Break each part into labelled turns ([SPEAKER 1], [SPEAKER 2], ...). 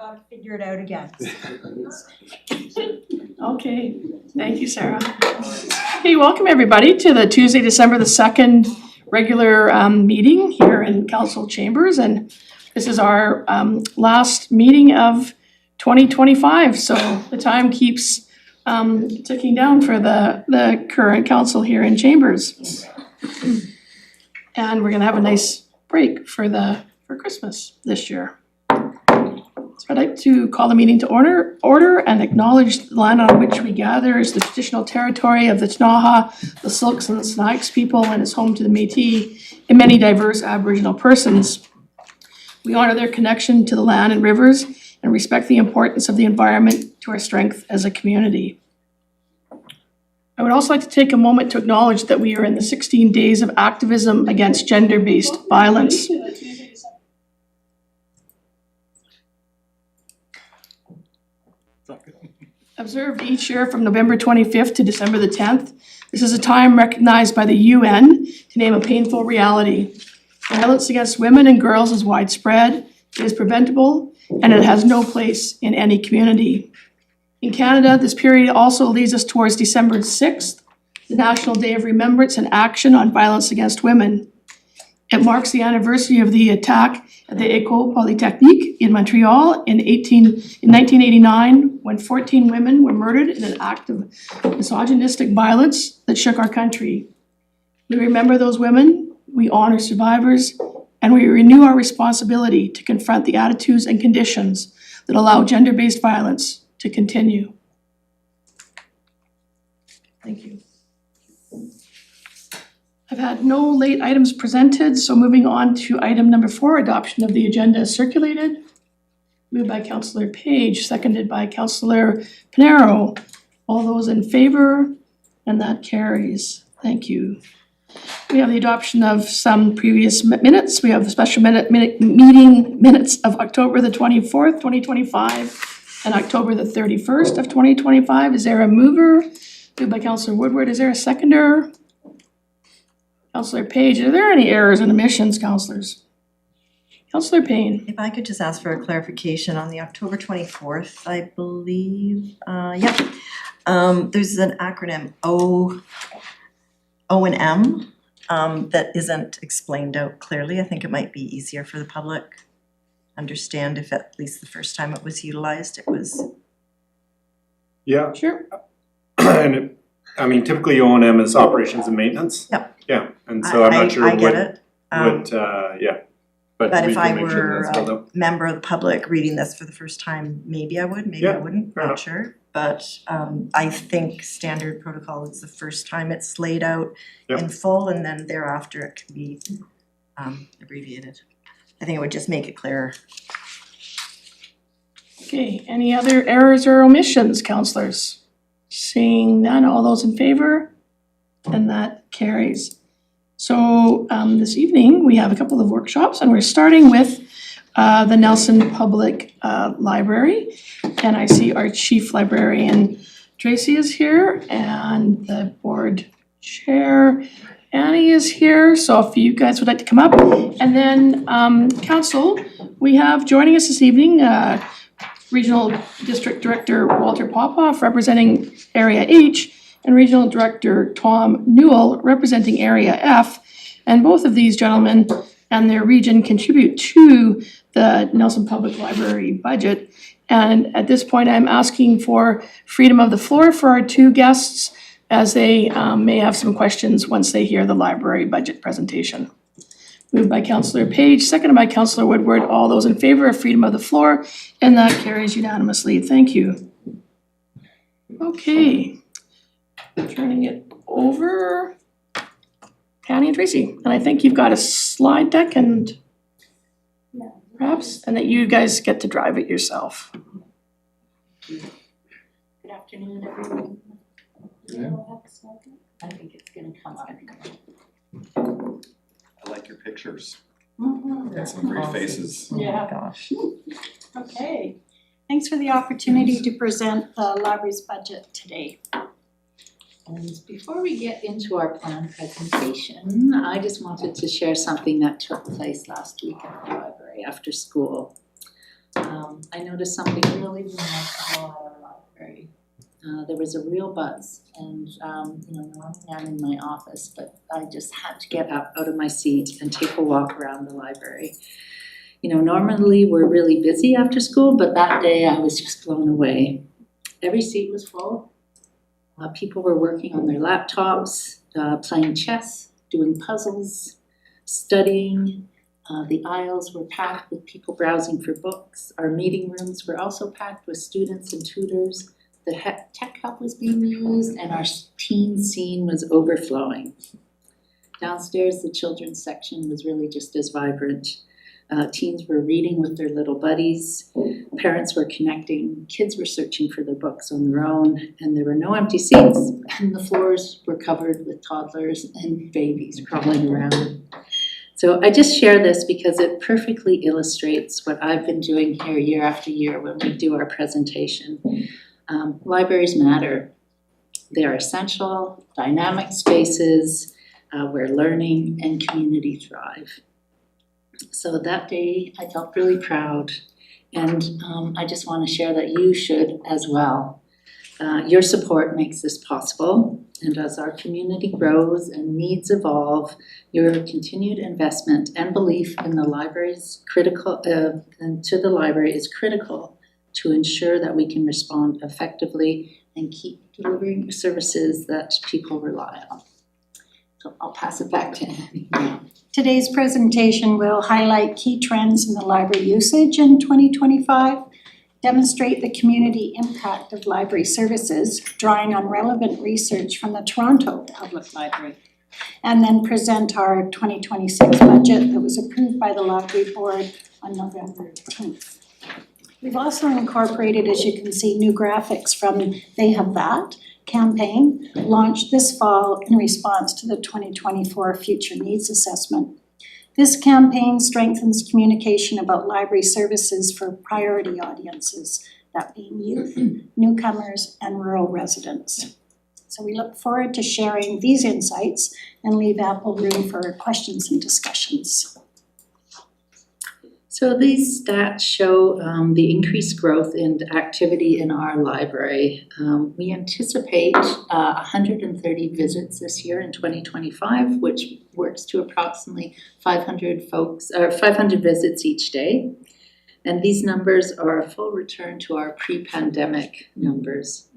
[SPEAKER 1] got to figure it out again.
[SPEAKER 2] Okay, thank you, Sarah. Hey, welcome everybody to the Tuesday, December the 2nd regular meeting here in Council Chambers, and this is our last meeting of 2025. So the time keeps ticking down for the current council here in Chambers, and we're gonna have a nice break for Christmas this year. So I'd like to call the meeting to order and acknowledge the land on which we gather is the traditional territory of the Kootenay, the Silks and the Snakes people, and is home to the Métis and many diverse Aboriginal persons. We honor their connection to the land and rivers and respect the importance of the environment to our strength as a community. I would also like to take a moment to acknowledge that we are in the 16 days of activism against gender-based violence. Observed each year from November 25th to December the 10th. This is a time recognized by the UN to name a painful reality. Violence against women and girls is widespread, it is preventable, and it has no place in any community. In Canada, this period also leads us towards December 6th, the National Day of Remembrance and Action on Violence Against Women. It marks the anniversary of the attack at the École Polytechnique in Montreal in 1989, when 14 women were murdered in an act of misogynistic violence that shook our country. We remember those women, we honor survivors, and we renew our responsibility to confront the attitudes and conditions that allow gender-based violence to continue. Thank you. I've had no late items presented, so moving on to item number 4, adoption of the agenda is circulated. Moved by Councillor Page, seconded by Councillor Pinero. All those in favor? And that carries. Thank you. We have the adoption of some previous minutes. We have the special meeting minutes of October the 24th, 2025 and October the 31st of 2025. Is there a mover? Moved by Councillor Woodward. Is there a seconder? Councillor Page, are there any errors and omissions, councillors? Councillor Payne.
[SPEAKER 1] If I could just ask for a clarification on the October 24th, I believe, there's an acronym O and M that isn't explained out clearly. I think it might be easier for the public to understand if at least the first time it was utilized, it was.
[SPEAKER 3] Yeah.
[SPEAKER 2] Sure.
[SPEAKER 3] And I mean, typically O&M is operations and maintenance.
[SPEAKER 1] Yep.
[SPEAKER 3] Yeah, and so I'm not sure
[SPEAKER 1] I get it.
[SPEAKER 3] yeah. But
[SPEAKER 1] But
[SPEAKER 3] we
[SPEAKER 1] if I
[SPEAKER 3] can make sure
[SPEAKER 1] were
[SPEAKER 3] that's spelled
[SPEAKER 1] a
[SPEAKER 3] out.
[SPEAKER 1] member of the public reading this for the first time, maybe I would, maybe I
[SPEAKER 3] Yeah,
[SPEAKER 1] wouldn't,
[SPEAKER 3] fair
[SPEAKER 1] not
[SPEAKER 3] enough.
[SPEAKER 1] sure. But I think standard protocol is the first time it's laid out
[SPEAKER 3] Yep.
[SPEAKER 1] in full, and then thereafter it can be abbreviated. I think it would just make it clearer.
[SPEAKER 2] Okay, any other errors or omissions, councillors? Seeing none, all those in favor? And that carries. So this evening, we have a couple of workshops, and we're starting with the Nelson Public Library. And I see our Chief Librarian, Tracy, is here, and the board chair, Annie, is here. So if you guys would like to come up. And then council, we have joining us this evening, Regional District Director Walter Popoff representing Area H, and Regional Director Tom Newell representing Area F. And both of these gentlemen and their region contribute to the Nelson Public Library budget. And at this point, I'm asking for freedom of the floor for our two guests, as they may have some questions once they hear the library budget presentation. Moved by Councillor Page, seconded by Councillor Woodward. All those in favor of freedom of the floor, and that carries unanimously. Thank you. Okay, turning it over, Patty and Tracy. And I think you've got a slide deck and perhaps, and that you guys get to drive it yourself.
[SPEAKER 4] Good afternoon, everyone.
[SPEAKER 3] Yeah.
[SPEAKER 4] I think it's gonna come up.
[SPEAKER 5] I like your pictures.
[SPEAKER 4] Mhm.
[SPEAKER 5] Got some great faces.
[SPEAKER 4] Yeah.
[SPEAKER 1] Gosh.
[SPEAKER 4] Okay, thanks for the opportunity to present the library's budget today. And before we get into our planned presentation, I just wanted to share something that took place last week at the library after school. I noticed something really remarkable at our library. There was a real buzz, and normally I'm in my office, but I just had to get up out of my seat and take a walk around the library. Normally we're really busy after school, but that day I was just blown away. Every seat was full. People were working on their laptops, playing chess, doing puzzles, studying. The aisles were packed with people browsing for books. Our meeting rooms were also packed with students and tutors. The tech hub was being used, and our teen scene was overflowing. Downstairs, the children's section was really just as vibrant. Teens were reading with their little buddies. Parents were connecting. Kids were searching for their books on their own, and there were no empty seats. And the floors were covered with toddlers and babies crawling around. So I just share this because it perfectly illustrates what I've been doing here year after year when we do our presentation. Libraries matter. They are essential, dynamic spaces where learning and community thrive. So that day I felt really proud, and I just want to share that you should as well. Your support makes this possible, and as our community grows and needs evolve, your continued investment and belief in the library's the library is critical to ensure that we can respond effectively and keep delivering services that people rely on. So I'll pass it back to Annie now.
[SPEAKER 6] Today's presentation will highlight key trends in the library usage in 2025, demonstrate the community impact of library services, drawing on relevant research from the Toronto Public Library, and then present our 2026 budget that was approved by the Library Board on November 18th. We've also incorporated, as you can see, new graphics from They Have That campaign launched this fall in response to the 2024 Future Needs Assessment. This campaign strengthens communication about library services for priority audiences, that being youth, newcomers, and rural residents. So we look forward to sharing these insights and leave ample room for questions and discussions.
[SPEAKER 4] So these stats show the increased growth and activity in our library. We anticipate 130 visits this year in 2025, which works to approximately 500 visits each day. And these numbers are a full return to our pre-pandemic numbers.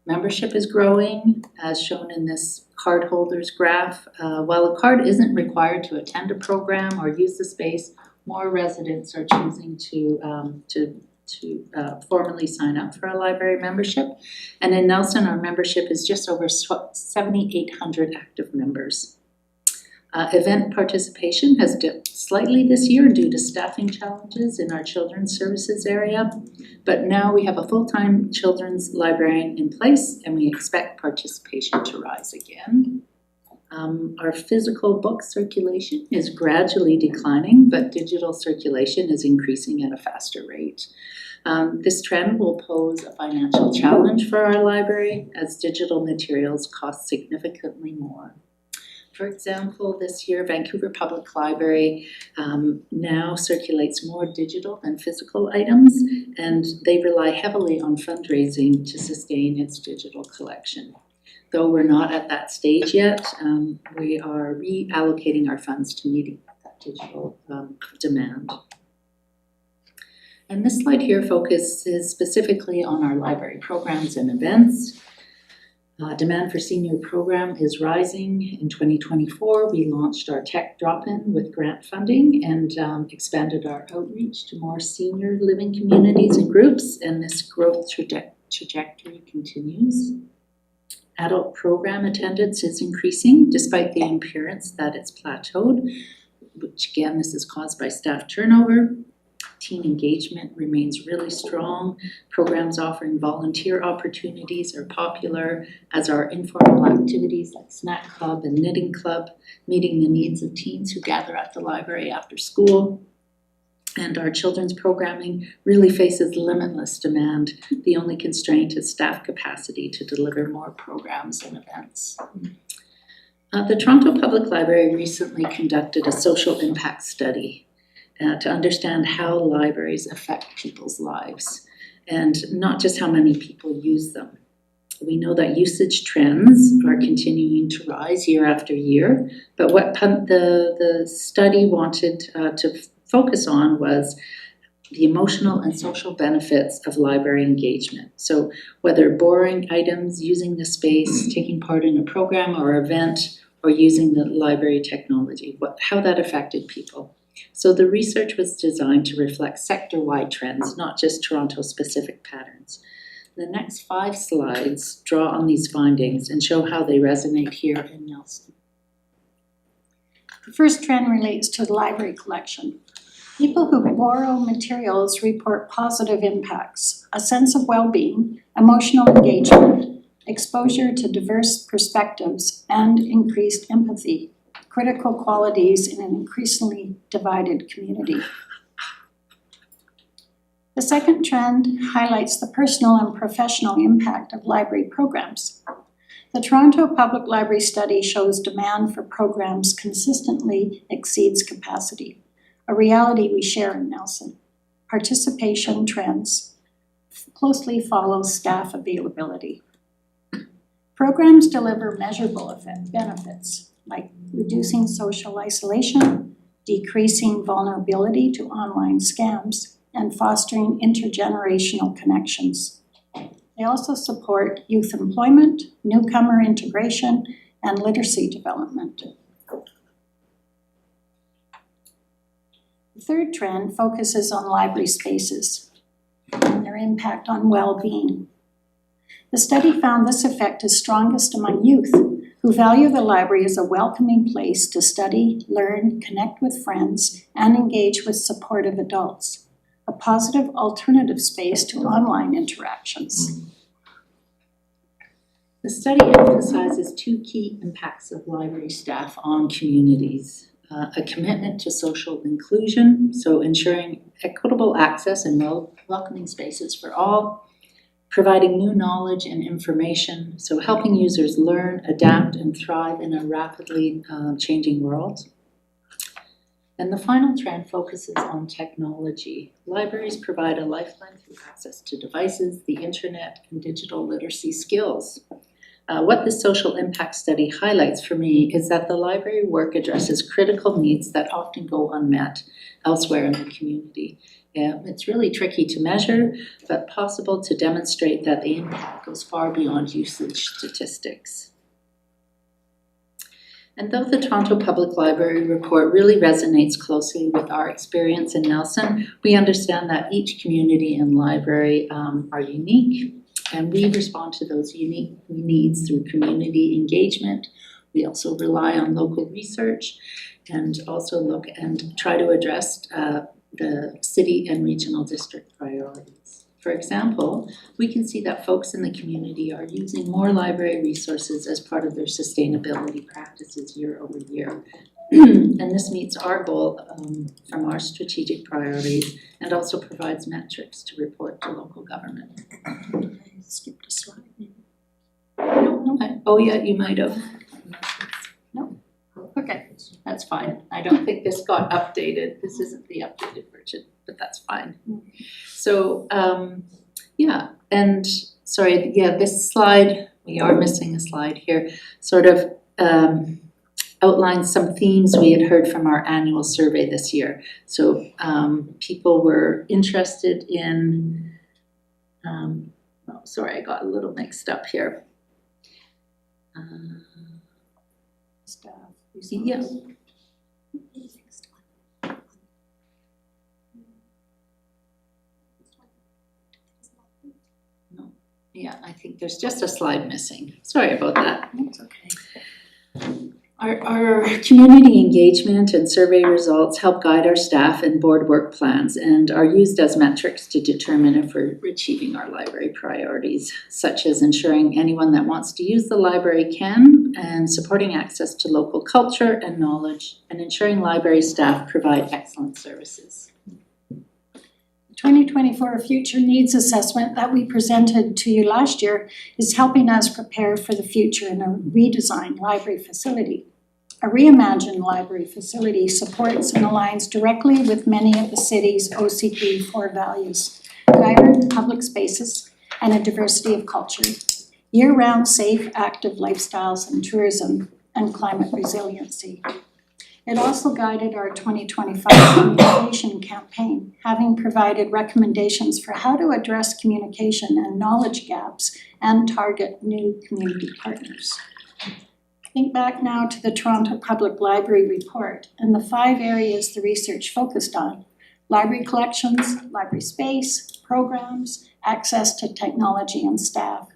[SPEAKER 4] Membership is growing, as shown in this card holders graph. While a card isn't required to attend a program or use the space, more residents are choosing to formally sign up for a library membership. And in Nelson, our membership is just over 7,800 active members. Event participation has dipped slightly this year due to staffing challenges in our children's services area, but now we have a full-time children's librarian in place, and we expect participation to rise again. Our physical book circulation is gradually declining, but digital circulation is increasing at a faster rate. This trend will pose a financial challenge for our library as digital materials cost significantly more. For example, this year, Vancouver Public Library now circulates more digital than physical items, and they rely heavily on fundraising to sustain its digital collection. Though we're not at that stage yet, we are reallocating our funds to meeting that digital demand. And this slide here focuses specifically on our library programs and events. Demand for senior program is rising. In 2024, we launched our tech drop-in with grant funding and expanded our outreach to more senior living communities and groups, and this growth trajectory continues. Adult program attendance is increasing despite the appearance that it's plateaued, which again, this is caused by staff turnover. Teen engagement remains really strong. Programs offering volunteer opportunities are popular, as are informal activities like snack club and knitting club, meeting the needs of teens who gather at the library after school. And our children's programming really faces limitless demand. The only constraint is staff capacity to deliver more programs and events. The Toronto Public Library recently conducted a social impact study, to understand how libraries affect people's lives, and not just how many people use them. We know that usage trends are continuing to rise year after year, but what the study wanted to focus on was the emotional and social benefits of library engagement. So whether borrowing items, using the space, taking part in a program or event, or using the library technology, how that affected people. So the research was designed to reflect sector-wide trends, not just Toronto-specific patterns. The next 5 slides draw on these findings and show how they resonate here in Nelson.
[SPEAKER 6] The first trend relates to the library collection. People who borrow materials report positive impacts, a sense of well-being, emotional engagement, exposure to diverse perspectives, and increased empathy, critical qualities in an increasingly divided community. The second trend highlights the personal and professional impact of library programs. The Toronto Public Library Study shows demand for programs consistently exceeds capacity, a reality we share in Nelson. Participation trends closely follow staff availability. Programs deliver measurable benefits, like reducing social isolation, decreasing vulnerability to online scams, and fostering intergenerational connections. They also support youth employment, newcomer integration, and literacy development. The third trend focuses on library spaces and their impact on well-being. The study found this effect is strongest among youth, who value the library as a welcoming place to study, learn, connect with friends, and engage with supportive adults, a positive alternative space to online interactions.
[SPEAKER 4] The study emphasizes 2 key impacts of library staff on communities. A commitment to social inclusion, so ensuring equitable access and welcoming spaces for all, providing new knowledge and information, so helping users learn, adapt, and thrive in a rapidly changing world. And the final trend focuses on technology. Libraries provide a lifeline through access to devices, the internet, and digital literacy skills. What this social impact study highlights for me is that the library work addresses critical needs that often go unmet elsewhere in the community. It's really tricky to measure, but possible to demonstrate that the impact goes far beyond usage statistics. And though the Toronto Public Library report really resonates closely with our experience in Nelson, we understand that each community and library are unique, and we respond to those unique needs through community engagement. We also rely on local research and also look and try to address the city and regional district priorities. For example, we can see that folks in the community are using more library resources as part of their sustainability practices year over year. And this meets our goal from our strategic priorities and also provides metrics to report to local government.
[SPEAKER 6] I skipped a slide.
[SPEAKER 4] No. Oh yeah, you might have.
[SPEAKER 6] No. Okay.
[SPEAKER 4] That's fine. I don't think this got updated. This isn't the updated version, but that's fine. So, this slide, we are missing a slide here, sort of outlines some themes we had heard from our annual survey this year. So people were interested in, I got a little mixed up here.
[SPEAKER 6] Staff.
[SPEAKER 4] Yeah. No. Yeah, I think there's just a slide missing. Sorry about that.
[SPEAKER 6] That's okay.
[SPEAKER 4] Our community engagement and survey results help guide our staff and board work plans and are used as metrics to determine if we're achieving our library priorities, such as ensuring anyone that wants to use the library can, and supporting access to local culture and knowledge, and ensuring library staff provide excellent services.
[SPEAKER 6] The 2024 Future Needs Assessment that we presented to you last year is helping us prepare for the future in a redesigned library facility. a reimagined library facility supports and aligns directly with many of the city's OCP 4 values: vibrant public spaces and a diversity of culture, year-round safe, active lifestyles and tourism, and climate resiliency. It also guided our 2025 communication campaign, having provided recommendations for how to address communication and knowledge gaps and target new community partners. Think back now to the Toronto Public Library report and the 5 areas the research focused on: library collections, library space, programs, access to technology and staff.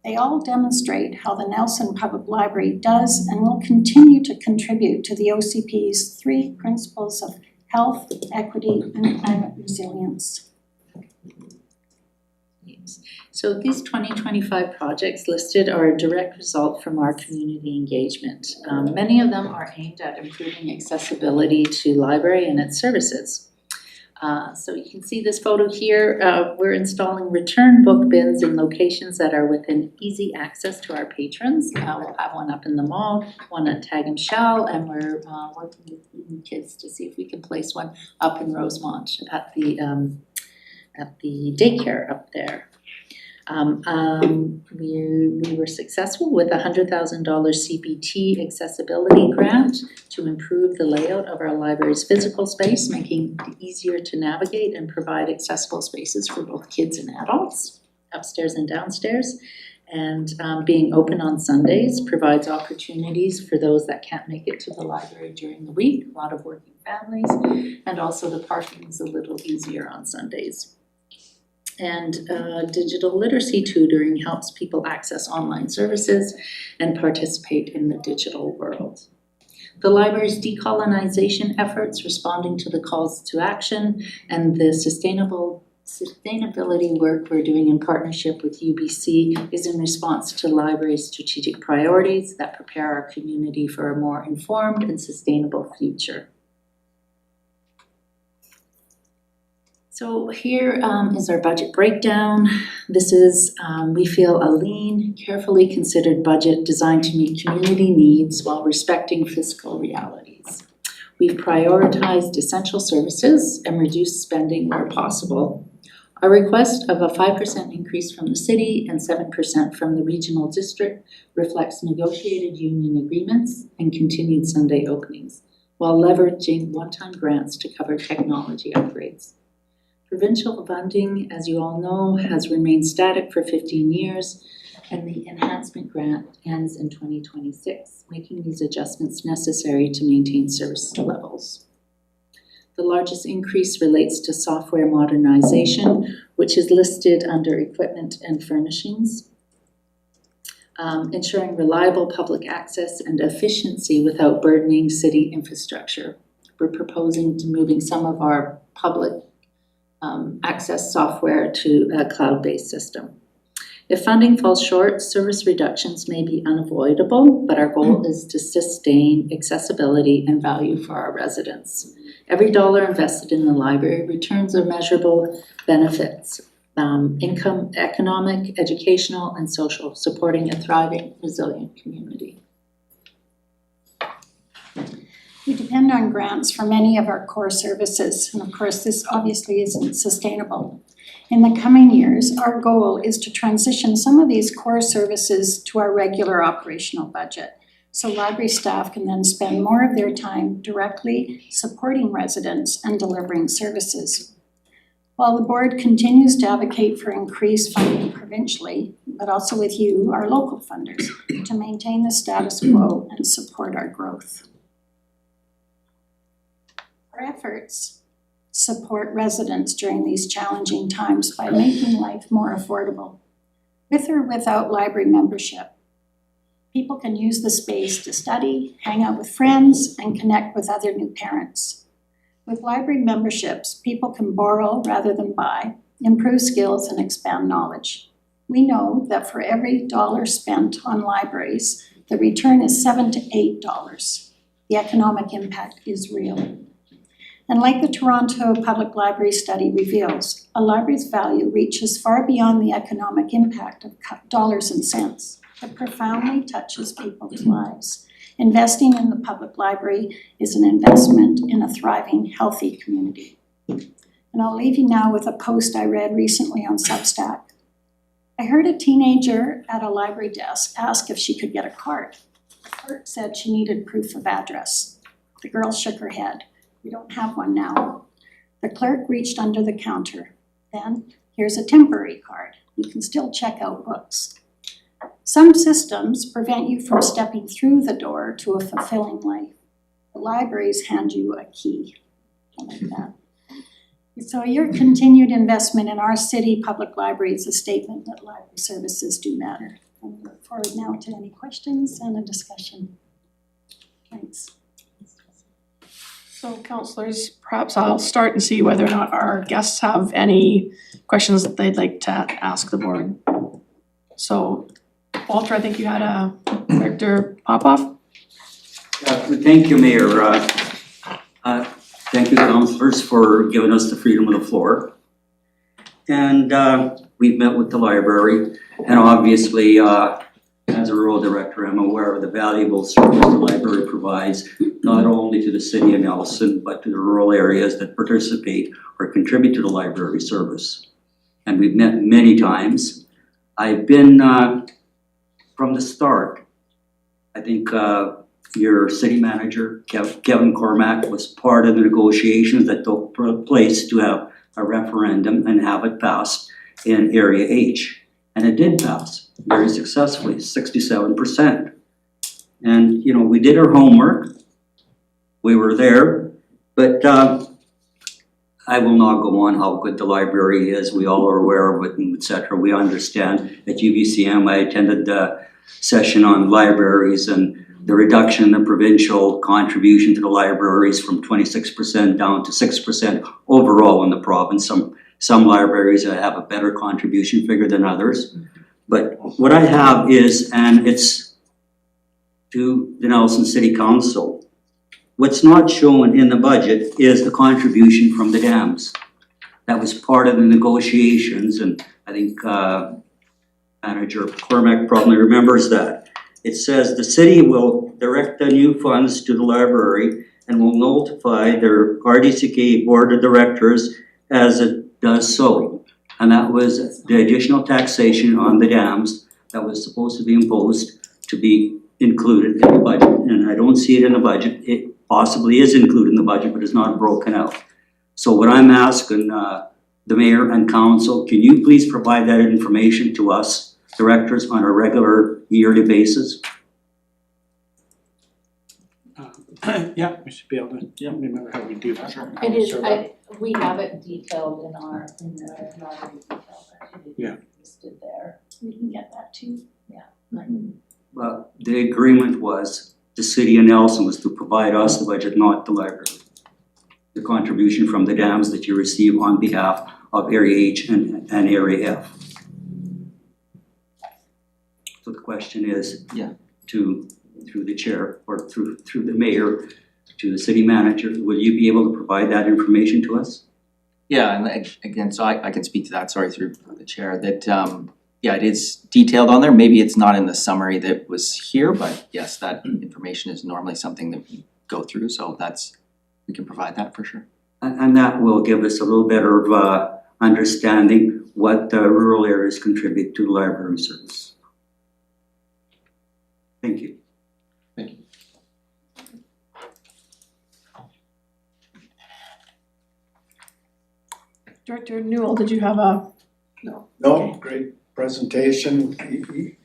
[SPEAKER 6] They all demonstrate how the Nelson Public Library does and will continue to contribute to the OCP's 3 principles of health, equity, and climate resilience.
[SPEAKER 4] So these 2025 projects listed are a direct result from our community engagement. Many of them are aimed at improving accessibility to library and its services. So you can see this photo here. We're installing return book bins in locations that are within easy access to our patrons. We'll have one up in the mall, one at Tag and Shell, and we're working with kids to see if we can place one up in Rosemont at the daycare up there. We were successful with a $100,000 CPT accessibility grant to improve the layout of our library's physical space, making it easier to navigate and provide accessible spaces for both kids and adults, upstairs and downstairs. And being open on Sundays provides opportunities for those that can't make it to the library during the week, a lot of working families, and also the parking is a little easier on Sundays. And digital literacy tutoring helps people access online services and participate in the digital world. The library's decolonization efforts, responding to the calls to action, and the sustainability work we're doing in partnership with UBC is in response to library's strategic priorities that prepare our community for a more informed and sustainable future. So here is our budget breakdown. This is, we feel, a lean, carefully considered budget designed to meet community needs while respecting fiscal realities. We've prioritized essential services and reduced spending where possible. Our request of a 5% increase from the city and 7% from the regional district reflects negotiated union agreements and continued Sunday openings, while leveraging one-time grants to cover technology upgrades. Provincial funding, as you all know, has remained static for 15 years, and the enhancement grant ends in 2026, making these adjustments necessary to maintain service levels. The largest increase relates to software modernization, which is listed under equipment and furnishings, ensuring reliable public access and efficiency without burdening city infrastructure. We're proposing to moving some of our public access software to a cloud-based system. If funding falls short, service reductions may be unavoidable, but our goal is to sustain accessibility and value for our residents. Every dollar invested in the library returns are measurable benefits, income, economic, educational, and social, supporting a thriving, resilient community.
[SPEAKER 6] We depend on grants for many of our core services, and of course this obviously isn't sustainable. In the coming years, our goal is to transition some of these core services to our regular operational budget, so library staff can then spend more of their time directly supporting residents and delivering services. While the board continues to advocate for increased funding provincially, but also with you, our local funders, to maintain the status quo and support our growth. Our efforts support residents during these challenging times by making life more affordable. With or without library membership, people can use the space to study, hang out with friends, and connect with other new parents. With library memberships, people can borrow rather than buy, improve skills, and expand knowledge. We know that for every dollar spent on libraries, the return is $7 to $8. The economic impact is real. And like the Toronto Public Library study reveals, a library's value reaches far beyond the economic impact of dollars and cents. It profoundly touches people's lives. Investing in the public library is an investment in a thriving, healthy community. And I'll leave you now with a post I read recently on Substack. I heard a teenager at a library desk ask if she could get a card. The clerk said she needed proof of address. The girl shook her head. We don't have one now. The clerk reached under the counter. Then, here's a temporary card. You can still check out books. Some systems prevent you from stepping through the door to a fulfilling life. The libraries hand you a key. I like that. So your continued investment in our city public library is a statement that library services do matter. I look forward now to any questions and a discussion. Thanks.
[SPEAKER 2] So councillors, perhaps I'll start and see whether or not our guests have any questions that they'd like to ask the board. So Walter, I think you had a Director Popoff?
[SPEAKER 7] Thank you, Mayor. Thank you, councillors, for giving us the freedom of the floor. And we've met with the library, and obviously, as a rural director, I'm aware of the valuable service the library provides, not only to the city of Nelson, but to the rural areas that participate or contribute to the library service. And we've met many times. I've been, from the start, I think your city manager, Kevin Cormack, was part of the negotiations that took place to have a referendum and have it passed in Area H. And it did pass very successfully, 67%. And, you know, we did our homework. We were there, but I will not go on how good the library is. We all are aware of it, and et cetera. We understand at UBCM, I attended the session on libraries and the reduction in the provincial contribution to the libraries from 26% down to 6% overall in the province. Some libraries have a better contribution figure than others. But what I have is, and it's to the Nelson City Council, what's not shown in the budget is the contribution from the dams. That was part of the negotiations, and I think Manager Cormack probably remembers that. It says the city will direct the new funds to the library and will notify their RDCK Board of Directors as it does so. And that was the additional taxation on the dams that was supposed to be imposed to be included in the budget. And I don't see it in the budget. It possibly is included in the budget, but it's not broken out. So what I'm asking the mayor and council, can you please provide that information to us directors on a regular yearly basis?
[SPEAKER 8] Yeah, we should be able to, remember how we do that.
[SPEAKER 4] It is, we have it detailed in the library detail,
[SPEAKER 8] Yeah.
[SPEAKER 4] listed there.
[SPEAKER 6] We can get that too.
[SPEAKER 7] Well, the agreement was the city of Nelson was to provide us the budget, not the library. The contribution from the dams that you receive on behalf of Area H and Area F. So the question is, through the chair or through the mayor to the city manager, will you be able to provide that information to us?
[SPEAKER 9] Yeah, and again, so I can speak to that, sorry, through the chair, that yeah, it is detailed on there. Maybe it's not in the summary that was here, but yes, that information is normally something that we go through, so we can provide that for sure.
[SPEAKER 7] And that will give us a little better of understanding what the rural areas contribute to the library service. Thank you.
[SPEAKER 9] Thank you.
[SPEAKER 2] Director Newell, did you have a?
[SPEAKER 8] No, great presentation,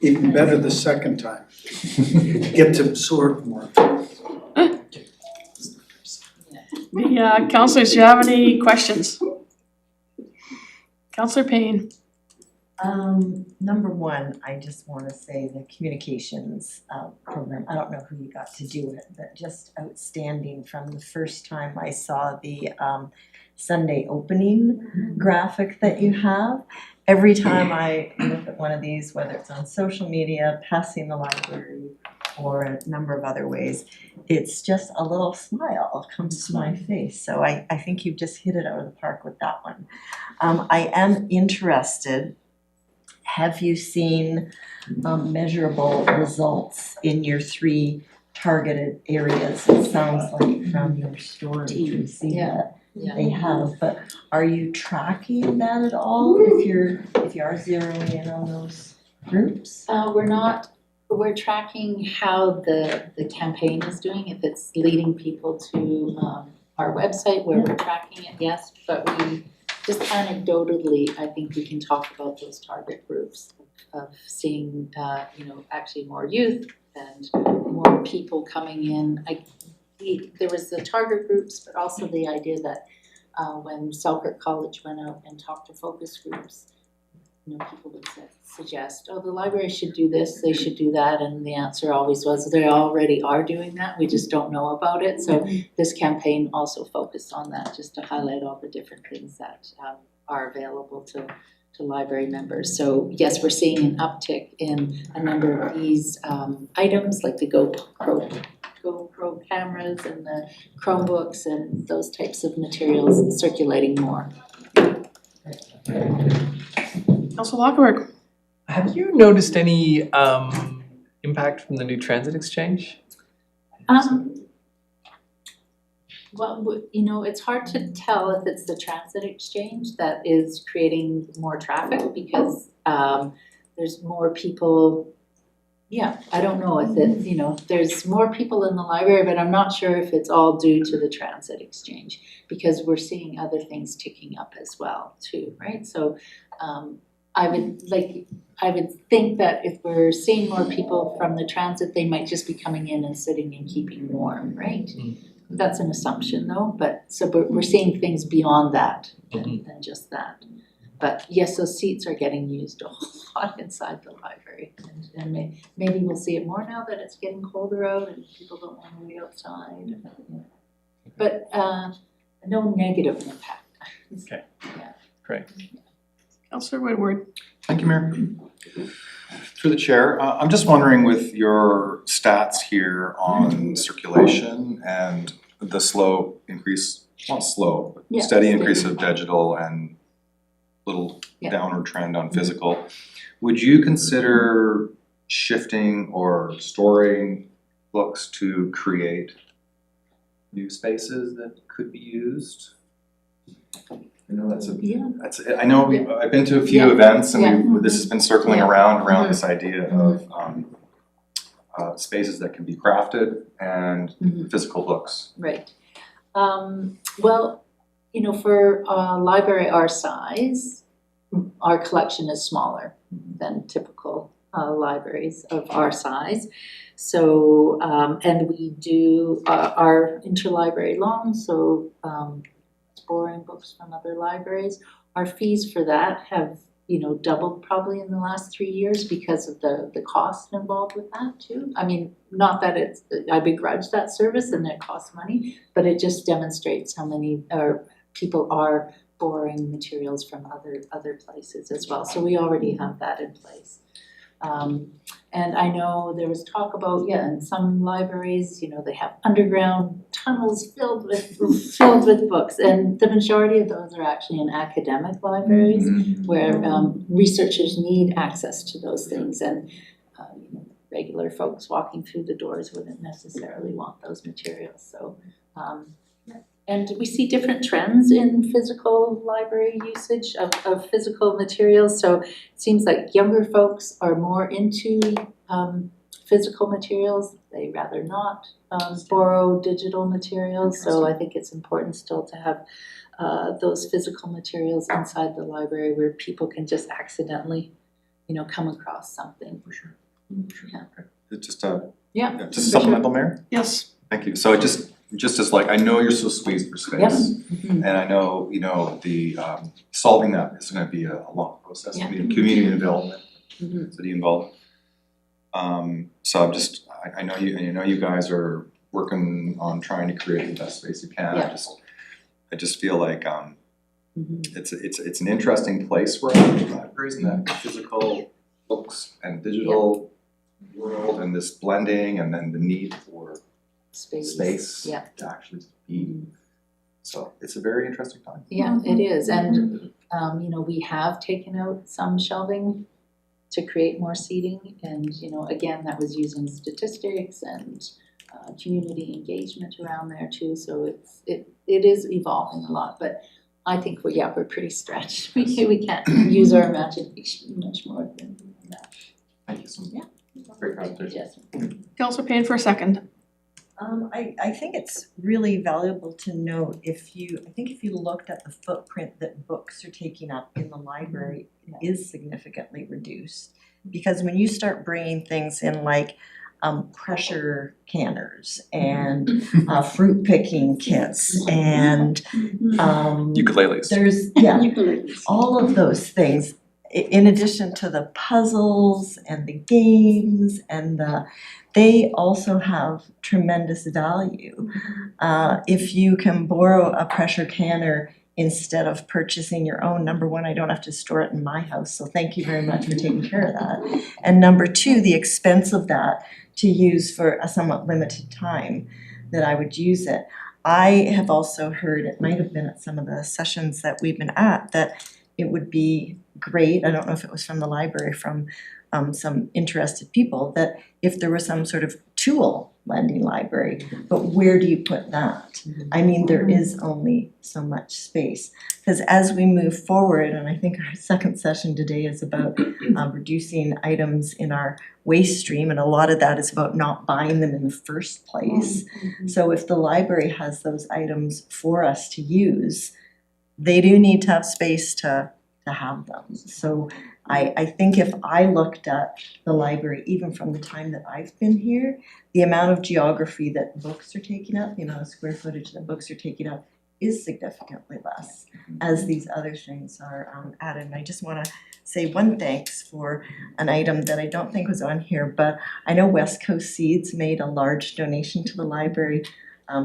[SPEAKER 8] even better the second time. Get to absorb more.
[SPEAKER 2] The councillors, do you have any questions? Councillor Payne.
[SPEAKER 1] Number one, I just wanna say the communications program, I don't know who you got to do it, but just outstanding from the first time I saw the Sunday opening graphic that you have. Every time I look at one of these, whether it's on social media, passing the library, or a number of other ways, it's just a little smile comes to my face. So I think you've just hit it out of the park with that one. I am interested, have you seen measurable results in your 3 targeted areas, it sounds like from your story, we see
[SPEAKER 4] Yeah.
[SPEAKER 1] that
[SPEAKER 4] Yeah.
[SPEAKER 1] they have, but are you tracking that at all, if you are zeroing in on those groups?
[SPEAKER 4] We're tracking how the campaign is doing, if it's leading people to our website where we're tracking it, yes, but we just anecdotally, I think we can talk about those target groups of seeing, actually more youth and more people coming in. There was the target groups, but also the idea that when Selkirk College went out and talked to focus groups, people would suggest, oh, the library should do this, they should do that, and the answer always was, they already are doing that, we just don't know about it. So this campaign also focused on that, just to highlight all the different things that are available to library members. So yes, we're seeing an uptick in a number of these items, like the GoPro cameras and the Chromebooks and those types of materials circulating more.
[SPEAKER 2] Councillor Lockhart.
[SPEAKER 10] Have you noticed any impact from the new transit exchange?
[SPEAKER 4] Well, it's hard to tell if it's the transit exchange that is creating more traffic because there's more people. Yeah, I don't know if there's more people in the library, but I'm not sure if it's all due to the transit exchange because we're seeing other things ticking up as well too, right? So I would think that if we're seeing more people from the transit, they might just be coming in and sitting and keeping warm, right? That's an assumption though, but we're seeing things beyond that than just that. But yes, those seats are getting used a whole lot inside the library, and maybe we'll see it more now that it's getting colder out and people don't want to be outside. But no negative impact.
[SPEAKER 10] Okay.
[SPEAKER 4] Yeah.
[SPEAKER 10] Great.
[SPEAKER 2] Councillor Woodward.
[SPEAKER 5] Thank you, Mayor. Through the chair, I'm just wondering with your stats here on circulation and the slow increase, not slow, but steady increase of digital and little downward trend on physical, would you consider shifting or storing books to create new spaces that could be used? I know I know I've been to a few events and this has been circling around this idea of spaces that can be crafted and physical books.
[SPEAKER 4] Right. Well, for a library our size, our collection is smaller than typical libraries of our size. So, and we do our interlibrary loans, so borrowing books from other libraries. Our fees for that have, doubled probably in the last 3 years because of the cost involved with that too. I mean, not that I begrudge that service and it costs money, but it just demonstrates how many people are borrowing materials from other places as well. So we already have that in place. And I know there was talk about, in some libraries, they have underground tunnels filled with books, and the majority of those are actually in academic libraries where researchers need access to those things, and regular folks walking through the doors wouldn't necessarily want those materials. So, and we see different trends in physical library usage of physical materials. So it seems like younger folks are more into physical materials. They rather not borrow digital materials. So I think it's important still to have those physical materials inside the library where people can just accidentally, come across something.
[SPEAKER 5] For sure.
[SPEAKER 4] Yeah.
[SPEAKER 5] Just
[SPEAKER 4] Just
[SPEAKER 5] supplemental, Mayor?
[SPEAKER 2] Yes.
[SPEAKER 5] Thank you. So just as I know you're so squeezed for space, and I know, the solving that is gonna be a long process, community involvement, city involvement. So I know you guys are working on trying to create the best space you can. I just feel like it's an interesting place for libraries in that physical books and digital world and this blending and then the need for space to actually be. So it's a very interesting time.
[SPEAKER 4] Yeah, it is. And, we have taken out some shelving to create more seating. And, again, that was using statistics and community engagement around there too, so it is evolving a lot, but I think we're pretty stretched. We can't use our imagination much more than that.
[SPEAKER 5] Thank you so much.
[SPEAKER 4] Yeah.
[SPEAKER 5] Great
[SPEAKER 4] Thank you,
[SPEAKER 5] presentation.
[SPEAKER 4] Jessica.
[SPEAKER 2] Councillor Payne for a second.
[SPEAKER 1] I think it's really valuable to note I think if you looked at the footprint that books are taking up in the library, it is significantly reduced. Because when you start bringing things in like pressure canners and fruit picking kits and
[SPEAKER 5] Ukuleles.
[SPEAKER 1] there's, all of those things, in addition to the puzzles and the games and they also have tremendous value. If you can borrow a pressure canner instead of purchasing your own, number one, I don't have to store it in my house, so thank you very much for taking care of that. And number two, the expense of that to use for a somewhat limited time that I would use it. I have also heard, it might have been at some of the sessions that we've been at, that it would be great, I don't know if it was from the library, from some interested people, that if there was some sort of tool lending library, but where do you put that? I mean, there is only so much space. Because as we move forward, and I think our second session today is about reducing items in our waste stream, and a lot of that is about not buying them in the first place. So if the library has those items for us to use, they do need to have space to have them. So I think if I looked at the library, even from the time that I've been here, the amount of geography that books are taking up, the amount of square footage that books are taking up is significantly less as these other things are added. And I just want to say one thanks for an item that I don't think was on here, but I know West Coast Seeds made a large donation to the library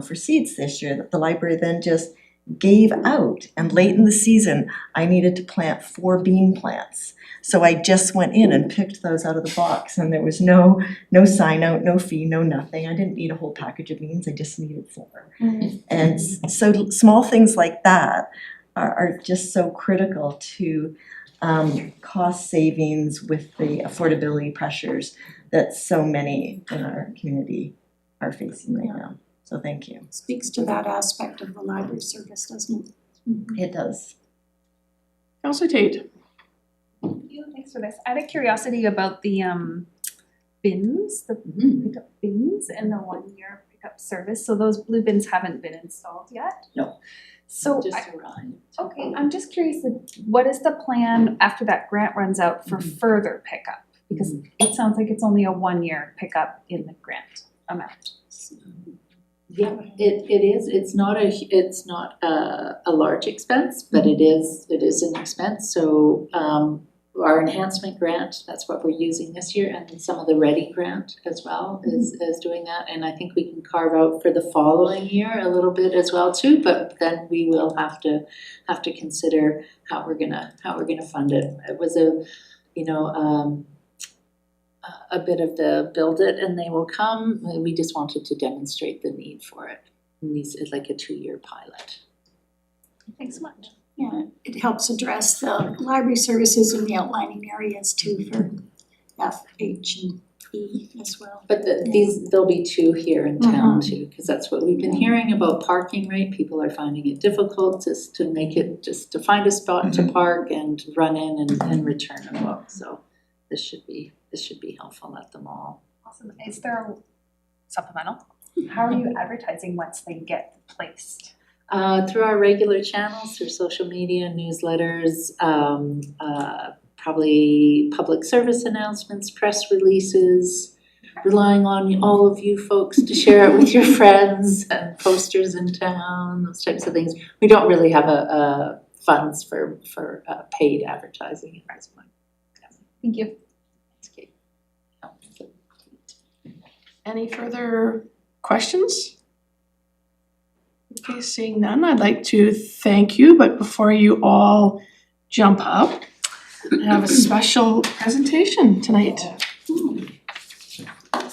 [SPEAKER 1] for seeds this year that the library then just gave out. And late in the season, I needed to plant 4 bean plants. So I just went in and picked those out of the box, and there was no sign out, no fee, no nothing. I didn't need a whole package of beans, I just needed 4. And so small things like that are just so critical to cost savings with the affordability pressures that so many in our community are facing right now. So thank you.
[SPEAKER 6] Speaks to that aspect of the library service, doesn't it?
[SPEAKER 1] It does.
[SPEAKER 2] Councillor Tate.
[SPEAKER 11] Thanks for this. I had a curiosity about the bins, the pickup bins and the 1-year pickup service. So those blue bins haven't been installed yet?
[SPEAKER 4] No.
[SPEAKER 11] So
[SPEAKER 4] Just arrived.
[SPEAKER 11] okay, I'm just curious, what is the plan after that grant runs out for further pickup? Because it sounds like it's only a 1-year pickup in the grant amount.
[SPEAKER 4] Yeah, it is, it's not a large expense, but it is an expense, so our enhancement grant, that's what we're using this year, and some of the Ready grant as well is doing that, and I think we can carve out for the following year a little bit as well too, but then we will have to consider how we're gonna fund it. It was a bit of the build it and they will come. We just wanted to demonstrate the need for it. And these is like a 2-year pilot.
[SPEAKER 11] Thanks so much.
[SPEAKER 6] Yeah, it helps address the library services in the outlining areas too for F, H, and E as well.
[SPEAKER 4] But there'll be 2 here in town too, because that's what we've been hearing about parking, right? People are finding it difficult just to find a spot to park and run in and return a book. So this should be helpful at the mall.
[SPEAKER 11] Awesome. Is there a supplemental? How are you advertising once they get placed?
[SPEAKER 4] Through our regular channels, through social media, newsletters, probably public service announcements, press releases, relying on all of you folks to share it with your friends and posters in town, those types of things. We don't really have a funds for paid advertising at this point.
[SPEAKER 11] Thank you.
[SPEAKER 2] Any further questions? Okay, seeing none, I'd like to thank you, but before you all jump up, I have a special presentation tonight.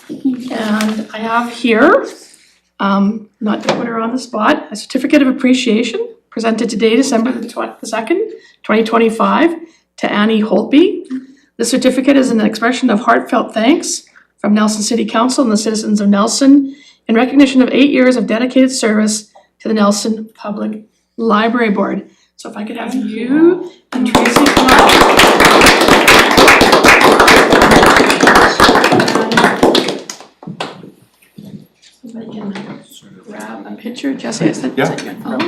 [SPEAKER 2] And I have here, not to put her on the spot, a certificate of appreciation presented today, December the 2nd, 2025, to Annie Holtby. The certificate is an expression of heartfelt thanks from Nelson City Council and the citizens of Nelson in recognition of 8 years of dedicated service to the Nelson Public Library Board. So if I could have you and Tracy come up. If I can grab a picture, Jesse, I sent your phone.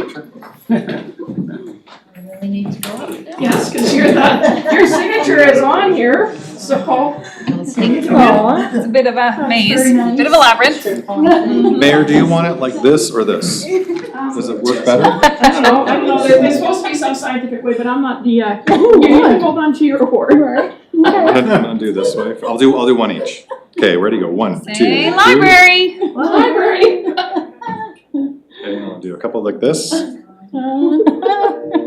[SPEAKER 4] Really need to go up there.
[SPEAKER 2] Yes, because your signature is on here, so.
[SPEAKER 11] It's a bit of a maze, bit of a labyrinth.
[SPEAKER 5] Mayor, do you want it like this or this? Does it work better?
[SPEAKER 2] I don't know, there's supposed to be some scientific way, but I'm not the, you can hold on to your board.
[SPEAKER 5] Go ahead and undo this way. I'll do one each. Okay, ready to go. 1, 2, 3.
[SPEAKER 11] Say library.
[SPEAKER 2] Library.
[SPEAKER 5] Okay, I'll do a couple like this. 1,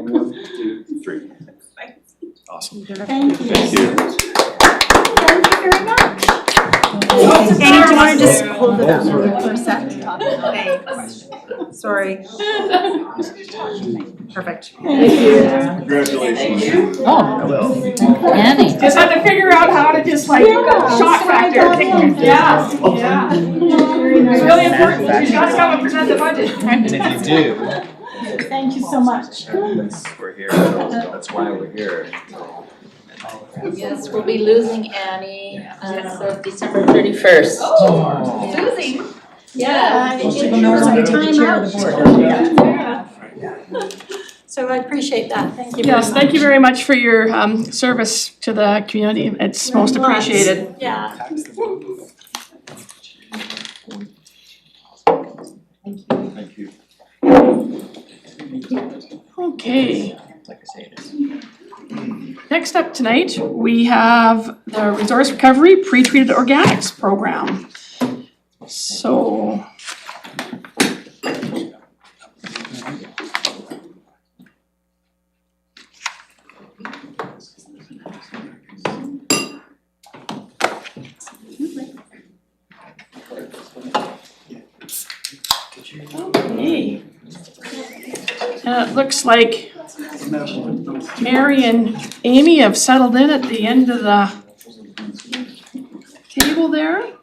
[SPEAKER 5] 2, 3. Awesome.
[SPEAKER 6] Thank you.
[SPEAKER 5] Thank you.
[SPEAKER 6] Thank you very much.
[SPEAKER 1] Annie, do you wanna just hold it up for a sec? Thanks. Sorry. Perfect.
[SPEAKER 5] Congratulations.
[SPEAKER 4] Annie.
[SPEAKER 2] Just had to figure out how to just like, shock factor. Yeah. It's really important, you gotta come and present the budget.
[SPEAKER 9] And if you do,
[SPEAKER 6] Thank you so much.
[SPEAKER 9] we're here, that's why we're here.
[SPEAKER 4] Yes, we'll be losing Annie as of December 31st.
[SPEAKER 11] Losing.
[SPEAKER 4] Yeah.
[SPEAKER 1] People know how to take the chair of the board.
[SPEAKER 6] So I appreciate that, thank you very much.
[SPEAKER 2] Yes, thank you very much for your service to the community, it's most appreciated.
[SPEAKER 6] Yeah.
[SPEAKER 5] Thank you.
[SPEAKER 2] Okay,
[SPEAKER 9] Like I say, it is.
[SPEAKER 2] next up tonight, we have the Resource Recovery Pre-Treated Organics Program. So. Okay. And it looks like Mary and Amy have settled in at the end of the table there.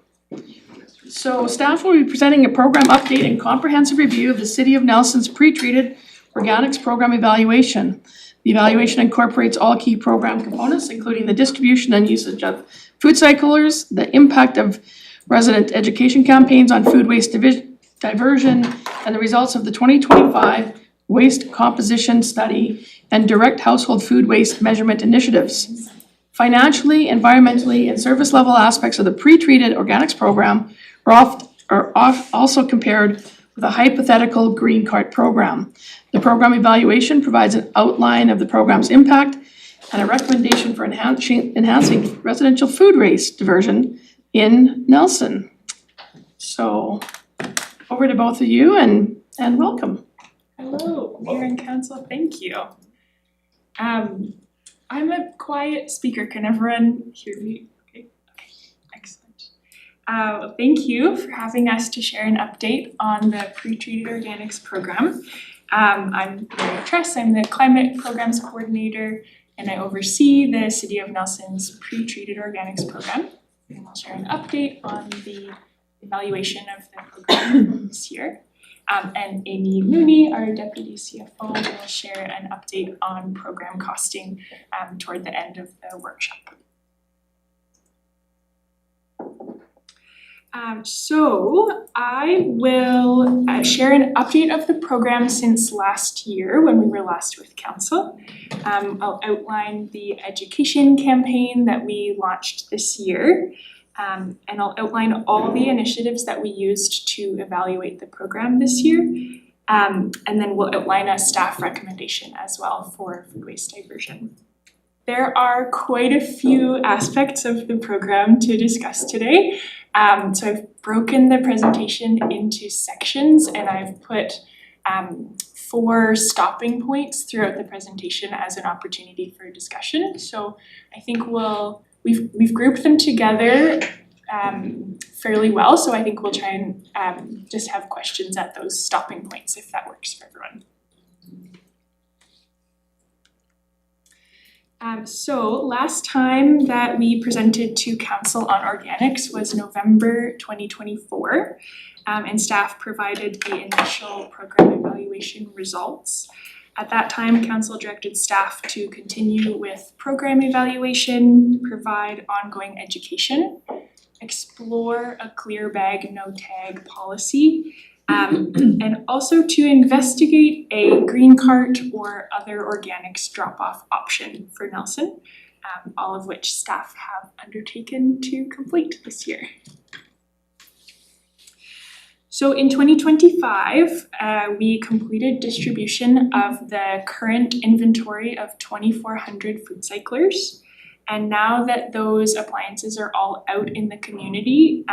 [SPEAKER 2] So staff will be presenting a program update and comprehensive review of the City of Nelson's pre-treated organics program evaluation. The evaluation incorporates all key program components, including the distribution and usage of food cyclers, the impact of resident education campaigns on food waste diversion, and the results of the 2025 waste composition study and direct household food waste measurement initiatives. Financially, environmentally, and service level aspects of the pre-treated organics program are also compared with a hypothetical green cart program. The program evaluation provides an outline of the program's impact and a recommendation for enhancing residential food waste diversion in Nelson. So over to both of you and welcome.
[SPEAKER 12] Hello, Mayor and Council, thank you. I'm a quiet speaker, can everyone hear me? Okay, excellent. Thank you for having us to share an update on the pre-treated organics program. I'm Mary Tress, I'm the Climate Programs Coordinator, and I oversee the City of Nelson's pre-treated organics program. And I'll share an update on the evaluation of the program this year. And Amy Mooney, our Deputy CFO, will share an update on program costing toward the end of the workshop. So I will share an update of the program since last year when we were last with council. I'll outline the education campaign that we launched this year. And I'll outline all the initiatives that we used to evaluate the program this year. And then we'll outline a staff recommendation as well for food waste diversion. There are quite a few aspects of the program to discuss today. So I've broken the presentation into sections and I've put 4 stopping points throughout the presentation as an opportunity for discussion. So I think we've grouped them together fairly well, so I think we'll try and just have questions at those stopping points if that works for everyone. So last time that we presented to council on organics was November 2024. And staff provided the initial program evaluation results. At that time, council directed staff to continue with program evaluation, provide ongoing education, explore a clear bag, no tag policy, and also to investigate a green cart or other organics drop-off option for Nelson, all of which staff have undertaken to complete this year. So in 2025, we completed distribution of the current inventory of 2,400 food cyclers. And now that those appliances are all out in the community,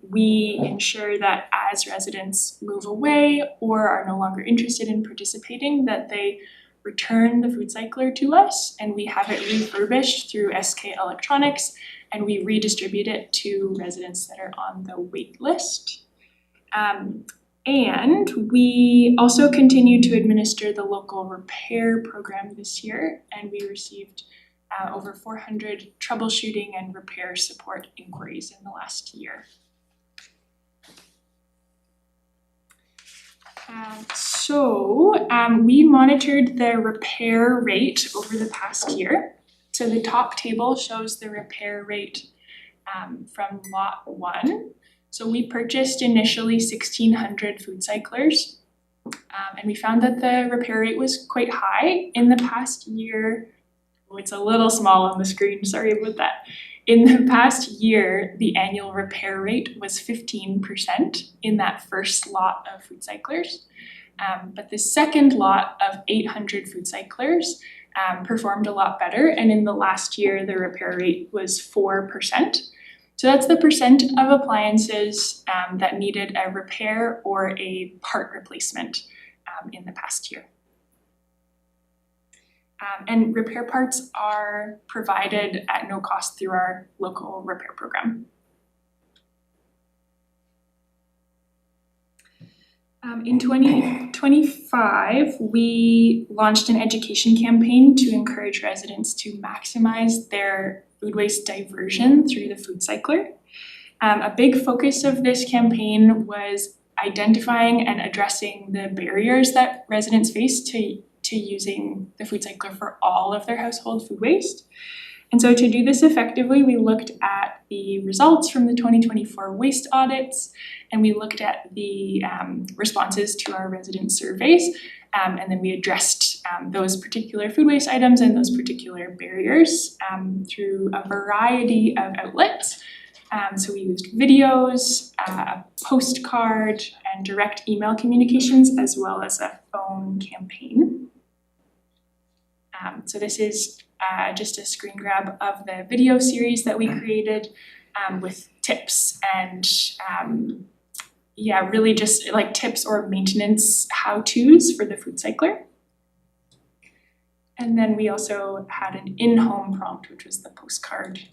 [SPEAKER 12] we ensure that as residents move away or are no longer interested in participating, that they return the food cycler to us, and we have it refurbished through SK Electronics, and we redistribute it to residents that are on the wait list. And we also continue to administer the local repair program this year, and we received over 400 troubleshooting and repair support inquiries in the last year. We monitored the repair rate over the past year. So the top table shows the repair rate from lot 1. So we purchased initially 1,600 food cyclers, and we found that the repair rate was quite high. In the past year, it's a little small on the screen, sorry about that. In the past year, the annual repair rate was 15% in that first lot of food cyclers. But the second lot of 800 food cyclers performed a lot better, and in the last year, the repair rate was 4%. So that's the percent of appliances that needed a repair or a part replacement in the past year. And repair parts are provided at no cost through our local repair program. In 2025, we launched an education campaign to encourage residents to maximize their food waste diversion through the food cycler. A big focus of this campaign was identifying and addressing the barriers that residents face to using the food cycler for all of their household food waste. And so to do this effectively, we looked at the results from the 2024 waste audits, and we looked at the responses to our resident surveys, and then we addressed those particular food waste items and those particular barriers through a variety of outlets. So we used videos, a postcard, and direct email communications, as well as a phone campaign. So this is just a screen grab of the video series that we created with tips and really just like tips or maintenance how-tos for the food cycler. And then we also had an in-home prompt, which was the postcard.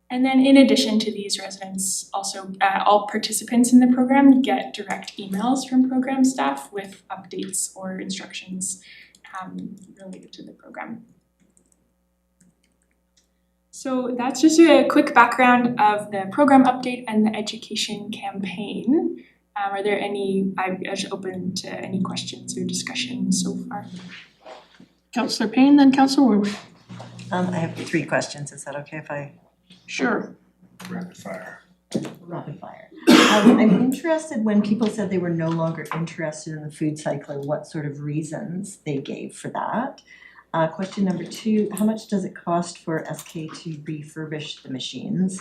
[SPEAKER 12] And then in addition to these, residents also, all participants in the program get direct emails from program staff with updates or instructions related to the program. So that's just a quick background of the program update and the education campaign. Are there any, I'm open to any questions or discussion so far?
[SPEAKER 2] Councillor Payne, then Councillor Warwick.
[SPEAKER 1] I have 3 questions, is that okay if I?
[SPEAKER 2] Sure.
[SPEAKER 8] Rapid fire.
[SPEAKER 1] Rapid fire. I'm interested when people said they were no longer interested in the food cycler, what sort of reasons they gave for that. Question number 2, how much does it cost for SK to refurbish the machines?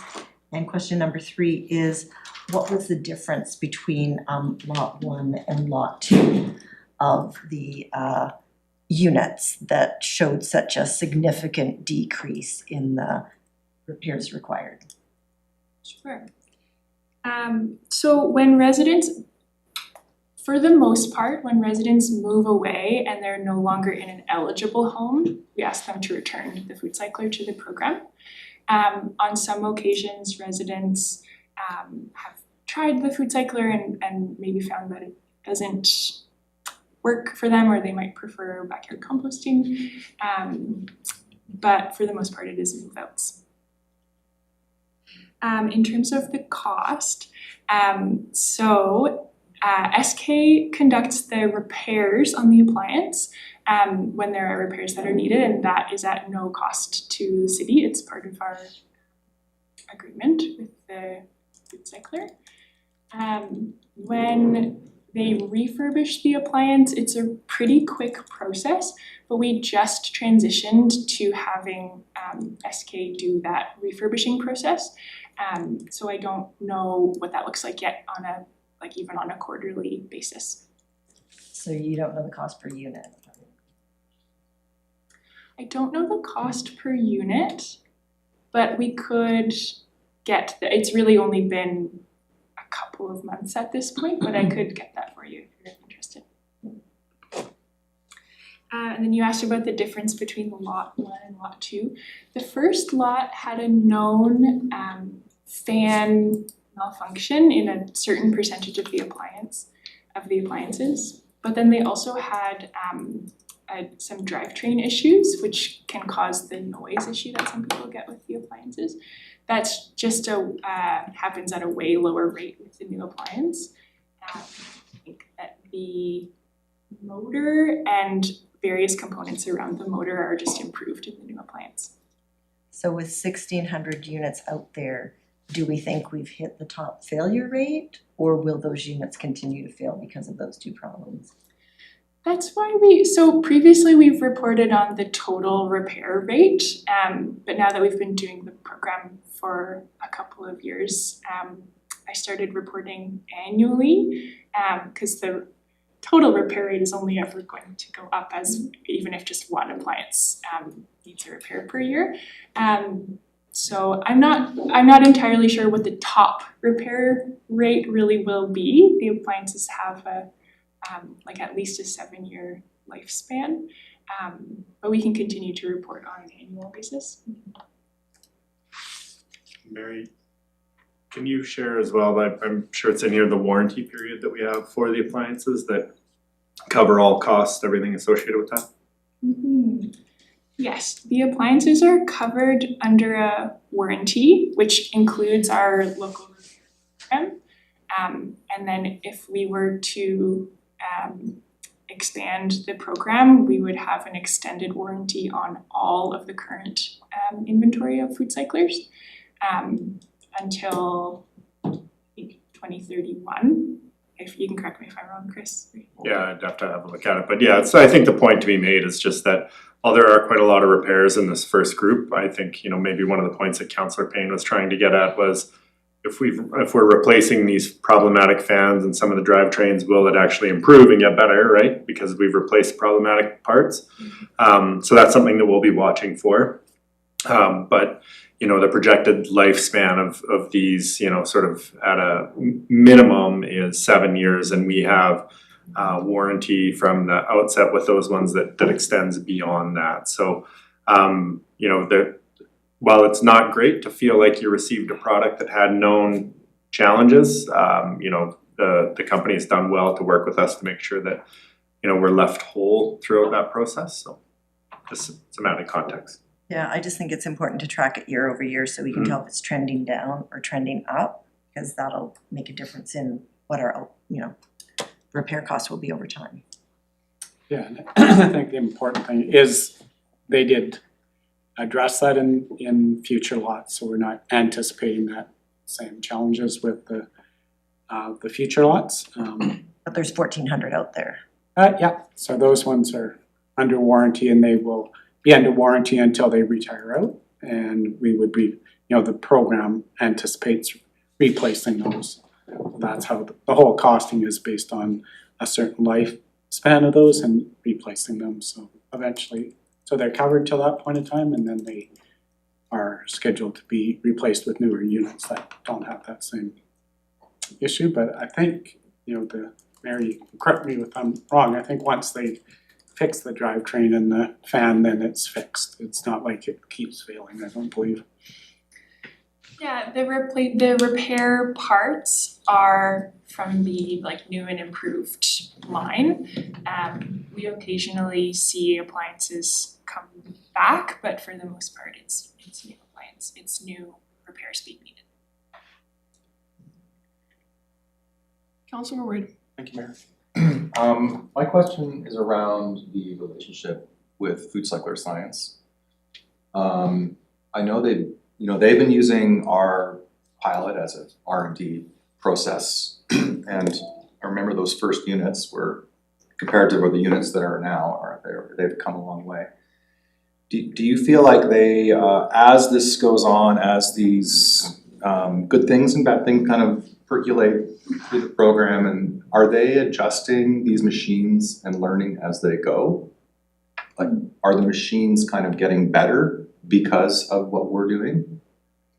[SPEAKER 1] And question number 3 is, what was the difference between lot 1 and lot 2 of the units that showed such a significant decrease in the repairs required?
[SPEAKER 12] Sure. So when residents, for the most part, when residents move away and they're no longer in an eligible home, we ask them to return the food cycler to the program. On some occasions, residents have tried the food cycler and maybe found that it doesn't work for them, or they might prefer backyard composting. But for the most part, it is move outs. In terms of the cost, SK conducts the repairs on the appliance when there are repairs that are needed, and that is at no cost to the city. It's part of our agreement with the food cycler. When they refurbish the appliance, it's a pretty quick process, but we just transitioned to having SK do that refurbishing process. So I don't know what that looks like yet on a, like even on a quarterly basis.
[SPEAKER 1] So you don't know the cost per unit?
[SPEAKER 12] I don't know the cost per unit, but we could get it's really only been a couple of months at this point, but I could get that for you if you're interested. And then you asked about the difference between lot 1 and lot 2. The first lot had a known fan malfunction in a certain percentage of the appliances, but then they also had some drivetrain issues, which can cause the noise issue that some people get with the appliances. That's just happens at a way lower rate with the new appliance. I think that the motor and various components around the motor are just improved in the new appliance.
[SPEAKER 1] So with 1,600 units out there, do we think we've hit the top failure rate, or will those units continue to fail because of those two problems?
[SPEAKER 12] That's why so previously we've reported on the total repair rate, but now that we've been doing the program for a couple of years, I started reporting annually, because the total repair rate is only ever going to go up as even if just one appliance needs a repair per year. So I'm not entirely sure what the top repair rate really will be. The appliances have a like at least a 7-year lifespan, but we can continue to report on an annual basis.
[SPEAKER 3] Mary, can you share as well, I'm sure it's in here, the warranty period that we have for the appliances that cover all costs, everything associated with that?
[SPEAKER 12] Mm-hmm. Yes, the appliances are covered under a warranty, which includes our local repair program. And then if we were to expand the program, we would have an extended warranty on all of the current inventory of food cyclers until I think 2031. If you can correct me if I'm wrong, Chris.
[SPEAKER 3] Yeah, I'd have to have a look at it, but yeah, I think the point to be made is just that while there are quite a lot of repairs in this first group, I think, maybe one of the points that Councillor Payne was trying to get at was if we're replacing these problematic fans and some of the drivetrains, will it actually improve and get better, right? Because we've replaced problematic parts. So that's something that we'll be watching for. But the projected lifespan of these, sort of at a minimum is 7 years, and we have warranty from the outset with those ones that extends beyond that. So, while it's not great to feel like you received a product that had known challenges, the company has done well to work with us to make sure that, we're left whole throughout that process. So just some added context.
[SPEAKER 1] Yeah, I just think it's important to track it year over year so we can tell if it's trending down or trending up, because that'll make a difference in what our, repair costs will be over time.
[SPEAKER 13] Yeah, and I think the important thing is they did address that in future lots, so we're not anticipating that same challenges with the future lots.
[SPEAKER 1] But there's 1,400 out there.
[SPEAKER 13] Yeah, so those ones are under warranty, and they will be under warranty until they retire out, and we would be, the program anticipates replacing those. That's how the whole costing is based on a certain lifespan of those and replacing them. So eventually, so they're covered till that point in time, and then they are scheduled to be replaced with newer units that don't have that same issue. But I think, Mary, correct me if I'm wrong, I think once they fix the drivetrain and the fan, then it's fixed. It's not like it keeps failing, I don't believe.
[SPEAKER 12] Yeah, the repair parts are from the new and improved line. We occasionally see appliances come back, but for the most part, it's new appliance, it's new repairs being needed.
[SPEAKER 2] Councilor Ward.
[SPEAKER 5] Thank you, Mayor. My question is around the relationship with Food Cycler Science. I know they've been using our pilot as a R&D process, and I remember those first units were compared to the units that are now, they've come a long way. Do you feel like they, as this goes on, as these good things and bad things kind of percolate through the program, and are they adjusting these machines and learning as they go? Like, are the machines kind of getting better because of what we're doing?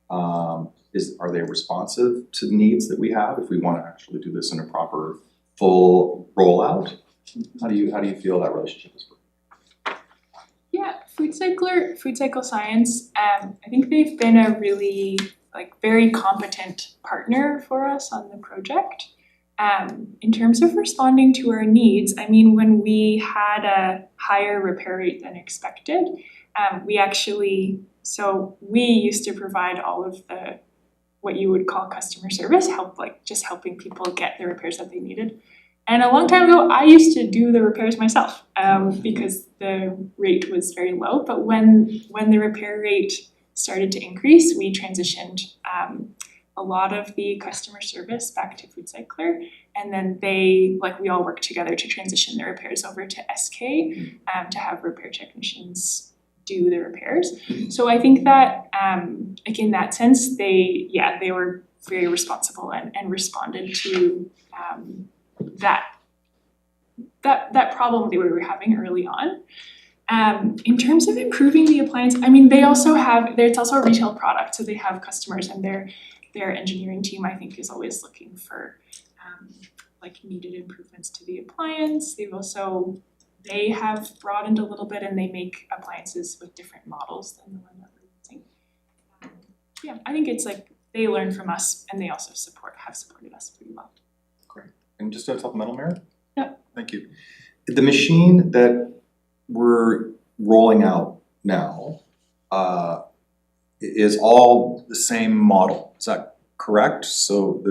[SPEAKER 5] Are they responsive to the needs that we have if we want to actually do this in a proper full rollout? How do you feel that relationship is working?
[SPEAKER 12] Yeah, Food Cycle Science, I think they've been a really very competent partner for us on the project. In terms of responding to our needs, I mean, when we had a higher repair rate than expected, we used to provide all of the what you would call customer service, just helping people get the repairs that they needed. And a long time ago, I used to do the repairs myself because the rate was very low. But when the repair rate started to increase, we transitioned a lot of the customer service back to Food Cycler, and then we all worked together to transition the repairs over to SK to have repair technicians do the repairs. So I think that in that sense, they were very responsible and responded to that problem that we were having early on. In terms of improving the appliance, I mean, it's also a retail product, so they have customers, and their engineering team, I think, is always looking for needed improvements to the appliance. They have broadened a little bit, and they make appliances with different models than the one that we're using. I think it's they learn from us, and they also have supported us pretty well.
[SPEAKER 5] Great. And just a supplemental, Mayor?
[SPEAKER 12] Yeah.
[SPEAKER 5] Thank you. The machine that we're rolling out now is all the same model. Is that correct? So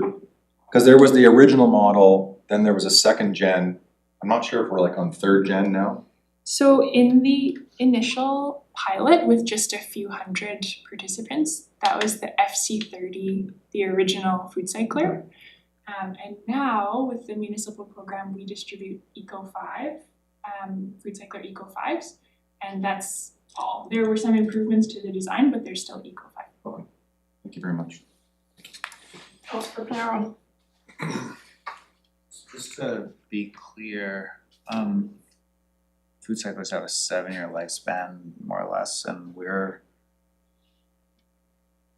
[SPEAKER 5] because there was the original model, then there was a second gen. I'm not sure if we're on third gen now.
[SPEAKER 12] So in the initial pilot with just a few hundred participants, that was the FC30, the original Food Cycler. And now with the municipal program, we distribute Eco5, Food Cycler Eco5s, and that's all. There were some improvements to the design, but they're still Eco5.
[SPEAKER 5] Okay. Thank you very much.
[SPEAKER 2] Councilor Panaro.
[SPEAKER 14] Just to be clear, Food Cyclers have a 7-year lifespan, more or less, and we're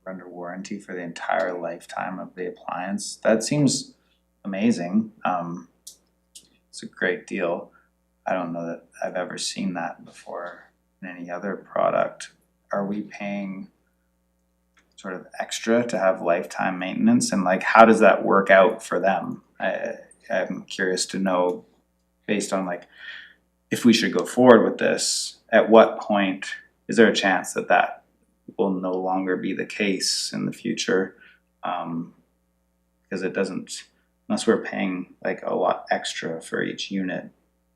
[SPEAKER 14] under warranty for the entire lifetime of the appliance. That seems amazing. It's a great deal. I don't know that I've ever seen that before in any other product. Are we paying sort of extra to have lifetime maintenance, and how does that work out for them? I'm curious to know, based on if we should go forward with this, at what point is there a chance that will no longer be the case in the future? Because it doesn't, unless we're paying a lot extra for each unit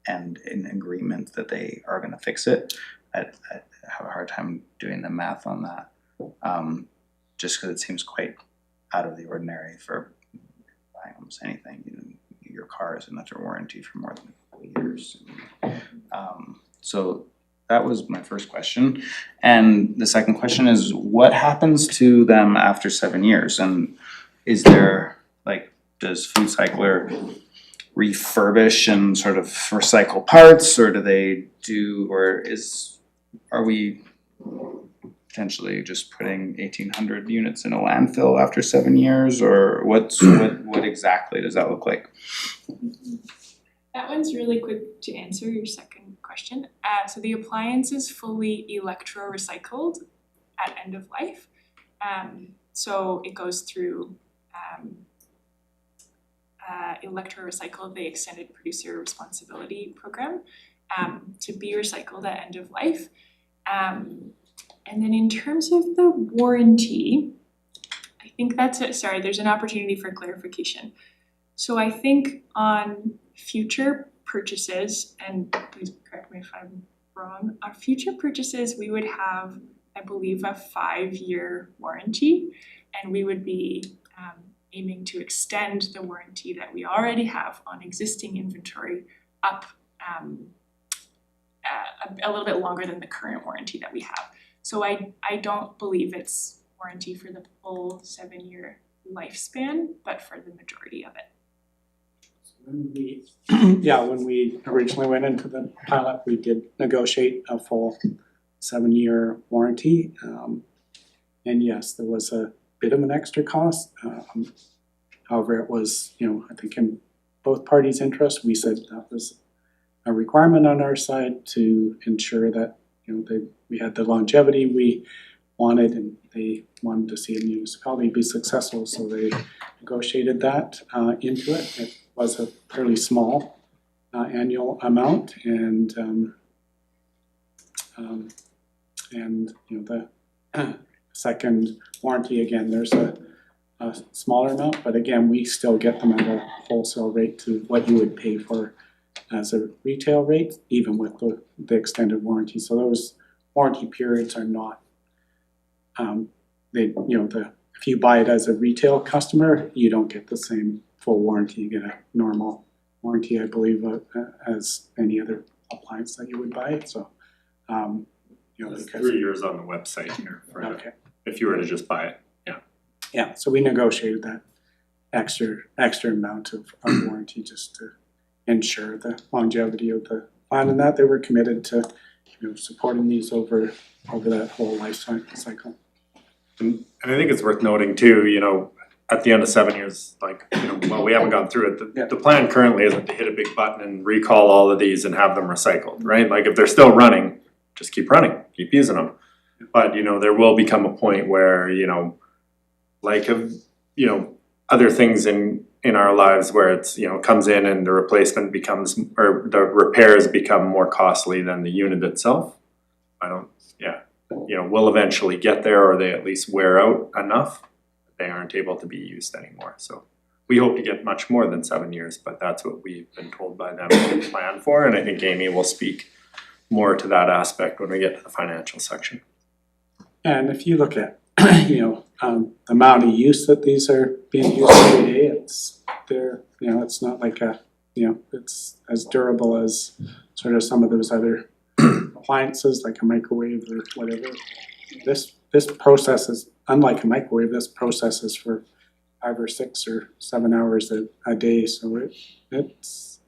[SPEAKER 14] and in agreement that they are going to fix it, I have a hard time doing the math on that. Just because it seems quite out of the ordinary for buying almost anything. Your car is under warranty for more than a couple of years. So that was my first question. And the second question is, what happens to them after 7 years? And is there, does Food Cycler refurbish and sort of recycle parts, or are we potentially just putting 1,800 units in a landfill after 7 years, or what exactly does that look like?
[SPEAKER 12] That one's really quick to answer your second question. So the appliance is fully electro-recycled at end of life. So it goes through electro-recycle, the extended producer responsibility program, to be recycled at end of life. And then in terms of the warranty, I think there's an opportunity for clarification. So I think on future purchases, and please correct me if I'm wrong, on future purchases, we would have, I believe, a 5-year warranty, and we would be aiming to extend the warranty that we already have on existing inventory up a little bit longer than the current warranty that we have. So I don't believe it's warranty for the full 7-year lifespan, but for the majority of it.
[SPEAKER 13] When we originally went into the pilot, we did negotiate a full 7-year warranty. And yes, there was a bit of an extra cost. However, it was, I think in both parties' interest, we said that was a requirement on our side to ensure that, we had the longevity we wanted, and they wanted to see a municipality be successful, so they negotiated that into it. It was a fairly small annual amount, and the second warranty, again, there's a smaller amount, but again, we still get them at a wholesale rate to what you would pay for as a retail rate, even with the extended warranty. So those warranty periods are not, if you buy it as a retail customer, you don't get the same full warranty. You get a normal warranty, I believe, as any other appliance that you would buy. So,
[SPEAKER 3] There's 3 years on the website here for if you were to just buy it.
[SPEAKER 13] Yeah, so we negotiated that extra amount of warranty just to ensure the longevity of the plan, and that they were committed to, supporting these over that whole life cycle.
[SPEAKER 3] And I think it's worth noting too, at the end of 7 years, we haven't gone through it. The plan currently isn't to hit a big button and recall all of these and have them recycled, right? Like if they're still running, just keep running, keep using them. But, there will become a point where, other things in our lives where it's, comes in and the replacement becomes, or the repairs become more costly than the unit itself. We'll eventually get there, or they at least wear out enough that they aren't able to be used anymore. So we hope to get much more than 7 years, but that's what we've been told by them to plan for. And I think Amy will speak more to that aspect when we get to the financial section.
[SPEAKER 13] And if you look at, the amount of use that these are being used every day, it's not like it's as durable as sort of some of those other appliances like a microwave or whatever. This process is, unlike a microwave, this processes for 5 or 6 or 7 hours a day, so it's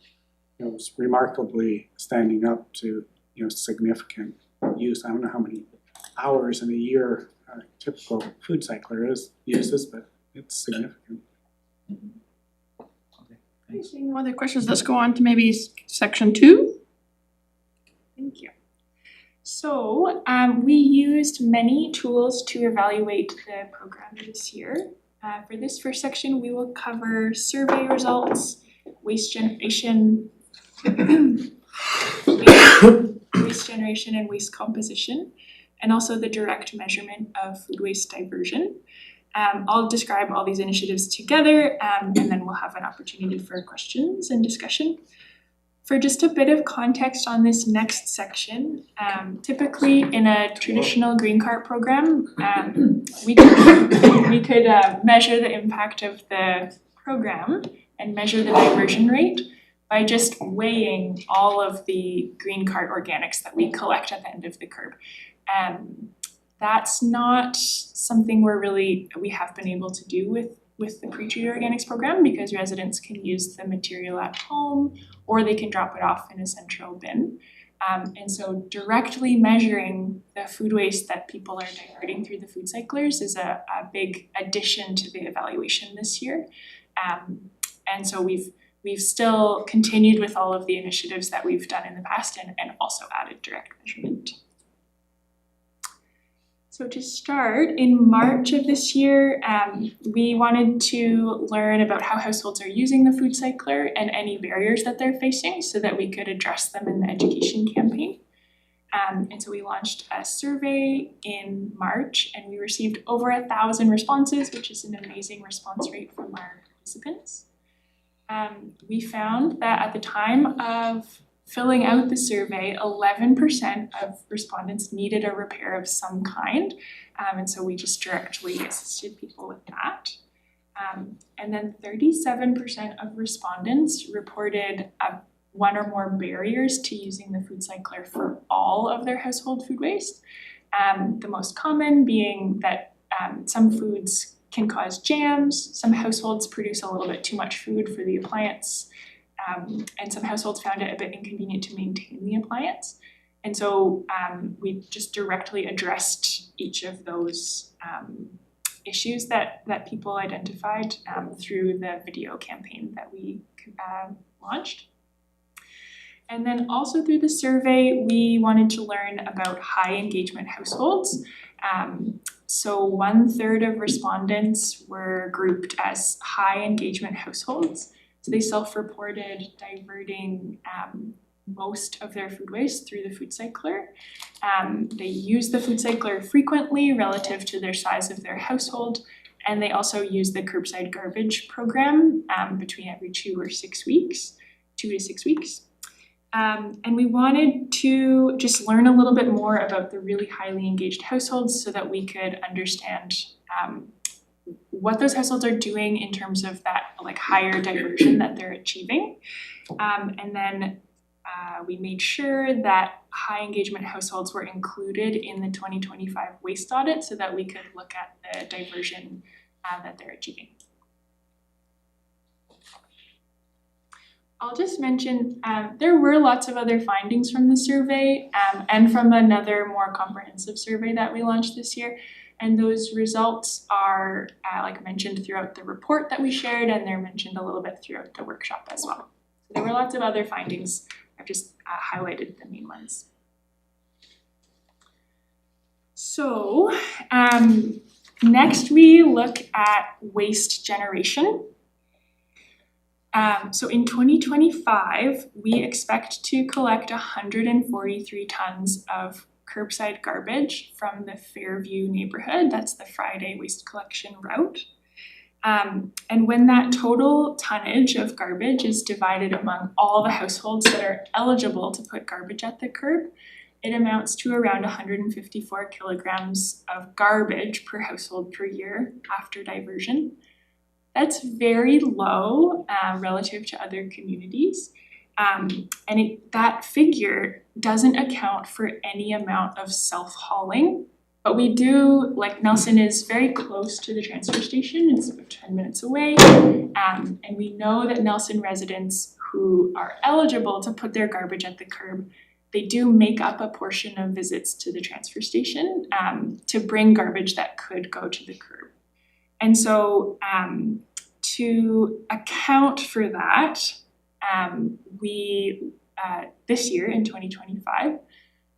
[SPEAKER 13] remarkably standing up to significant use. I don't know how many hours in a year a typical food cycler uses, but it's significant.
[SPEAKER 2] Seeing no other questions, let's go on to maybe section 2.
[SPEAKER 12] Thank you. So we used many tools to evaluate the program this year. For this first section, we will cover survey results, waste generation and waste composition, and also the direct measurement of food waste diversion. I'll describe all these initiatives together, and then we'll have an opportunity for questions and discussion. For just a bit of context on this next section, typically in a traditional green cart program, we could measure the impact of the program and measure the diversion rate by just weighing all of the green cart organics that we collect at the end of the curb. That's not something we have been able to do with the pre-treated organics program, because residents can use the material at home or they can drop it off in a central bin. And so directly measuring the food waste that people are diverting through the food cyclers is a big addition to the evaluation this year. And so we've still continued with all of the initiatives that we've done in the past and also added direct measurement. So to start, in March of this year, we wanted to learn about how households are using the food cycler and any barriers that they're facing so that we could address them in the education campaign. And so we launched a survey in March and we received over 1,000 responses, which is an amazing response rate from our participants. We found that at the time of filling out the survey, 11% of respondents needed a repair of some kind. And so we just directly assisted people with that. And then 37% of respondents reported one or more barriers to using the food cycler for all of their household food waste. The most common being that some foods can cause jams, some households produce a little bit too much food for the appliance, and some households found it a bit inconvenient to maintain the appliance. And so we just directly addressed each of those issues that people identified through the video campaign that we launched. And then also through the survey, we wanted to learn about high engagement households. So 1/3 of respondents were grouped as high engagement households. So they self-reported diverting most of their food waste through the food cycler. They use the food cycler frequently relative to their size of their household, and they also use the curbside garbage program between every 2 to 6 weeks. And we wanted to just learn a little bit more about the really highly engaged households so that we could understand what those households are doing in terms of that like higher diversion that they're achieving. And then we made sure that high engagement households were included in the 2025 waste audit so that we could look at the diversion that they're achieving. I'll just mention there were lots of other findings from the survey and from another more comprehensive survey that we launched this year. And those results are like mentioned throughout the report that we shared, and they're mentioned a little bit throughout the workshop as well. So there were lots of other findings. I've just highlighted the main ones. So next we look at waste generation. So in 2025, we expect to collect 143 tons of curbside garbage from the Fairview neighborhood. That's the Friday waste collection route. And when that total tonnage of garbage is divided among all the households that are eligible to put garbage at the curb, it amounts to around 154 kilograms of garbage per household per year after diversion. That's very low relative to other communities. And that figure doesn't account for any amount of self-hauling. But we do, like Nelson is very close to the transfer station, it's about 10 minutes away. And we know that Nelson residents who are eligible to put their garbage at the curb, they do make up a portion of visits to the transfer station to bring garbage that could go to the curb. And so to account for that, we this year in 2025,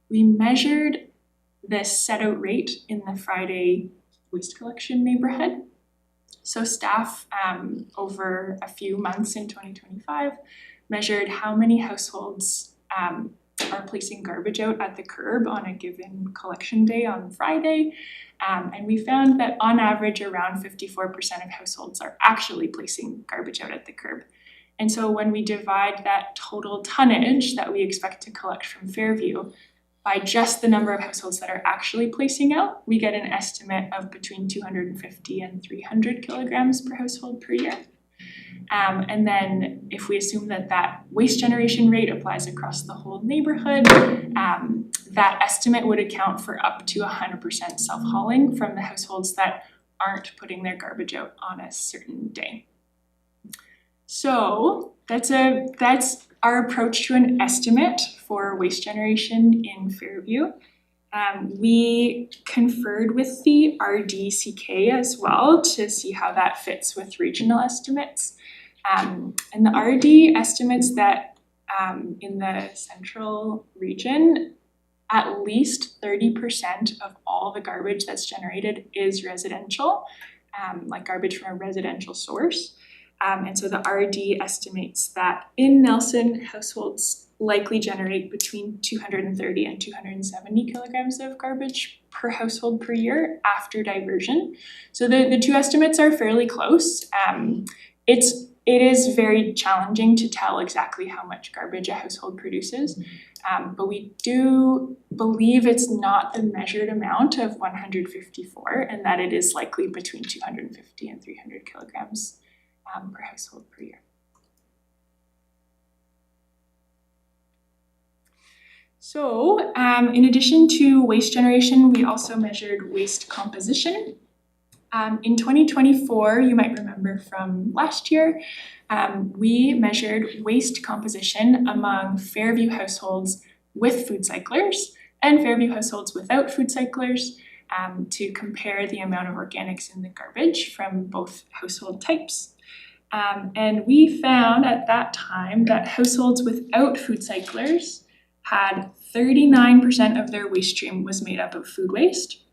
[SPEAKER 12] we measured the set out rate in the Friday waste collection neighborhood. So staff over a few months in 2025 measured how many households are placing garbage out at the curb on a given collection day on Friday. And we found that on average around 54% of households are actually placing garbage out at the curb. And so when we divide that total tonnage that we expect to collect from Fairview by just the number of households that are actually placing out, we get an estimate of between 250 and 300 kilograms per household per year. And then if we assume that that waste generation rate applies across the whole neighborhood, that estimate would account for up to 100% self-hauling from the households that aren't putting their garbage out on a certain day. So that's our approach to an estimate for waste generation in Fairview. We conferred with the RDCK as well to see how that fits with regional estimates. And the RD estimates that in the central region, at least 30% of all the garbage that's generated is residential, like garbage from a residential source. And so the RD estimates that in Nelson, households likely generate between 230 and 270 kilograms of garbage per household per year after diversion. So the two estimates are fairly close. It is very challenging to tell exactly how much garbage a household produces, but we do believe it's not the measured amount of 154, and that it is likely between 250 and 300 kilograms per household per year. So, in addition to waste generation, we also measured waste composition. In 2024, you might remember from last year, we measured waste composition among Fairview households with food cyclers and Fairview households without food cyclers to compare the amount of organics in the garbage from both household types. And we found at that time that households without food cyclers had 39% of their waste stream was made up of food waste.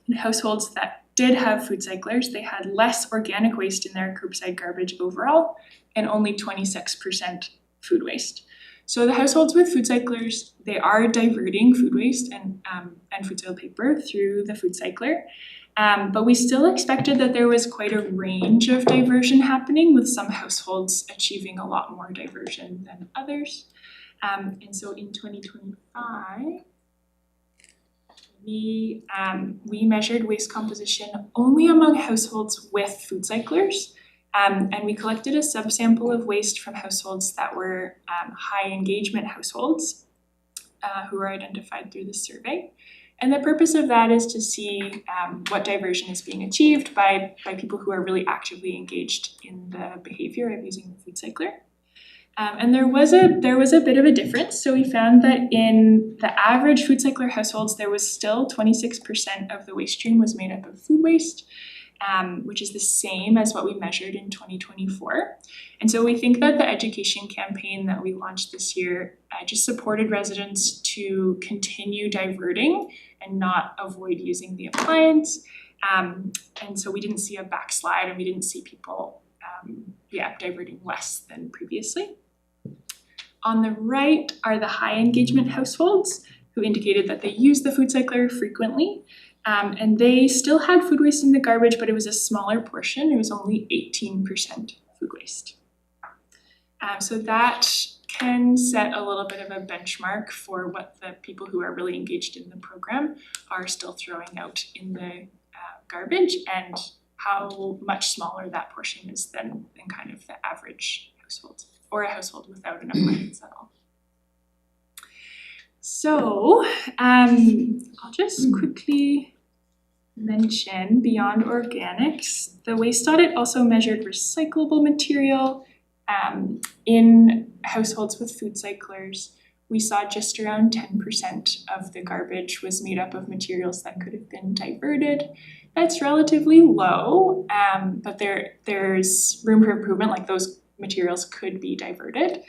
[SPEAKER 12] And households that did have food cyclers, they had less organic waste in their curbside garbage overall and only 26% food waste. So the households with food cyclers, they are diverting food waste and food soil paper through the food cycler. But we still expected that there was quite a range of diversion happening, with some households achieving a lot more diversion than others. And so in 2025, we measured waste composition only among households with food cyclers, and we collected a subsample of waste from households that were high engagement households who were identified through the survey. And the purpose of that is to see what diversion is being achieved by people who are really actively engaged in the behavior of using the food cycler. And there was a bit of a difference. So we found that in the average food cycler households, there was still 26% of the waste stream was made up of food waste, which is the same as what we measured in 2024. And so we think that the education campaign that we launched this year just supported residents to continue diverting and not avoid using the appliance. And so we didn't see a backslide, and we didn't see people diverting less than previously. On the right are the high engagement households who indicated that they use the food cycler frequently. And they still had food waste in the garbage, but it was a smaller portion. It was only 18% food waste. So that can set a little bit of a benchmark for what the people who are really engaged in the program are still throwing out in the garbage, and how much smaller that portion is than kind of the average household, or a household without an appliance at all. So I'll just quickly mention beyond organics, the waste audit also measured recyclable material. In households with food cyclers, we saw just around 10% of the garbage was made up of materials that could have been diverted. That's relatively low, but there's room for improvement, like those materials could be diverted.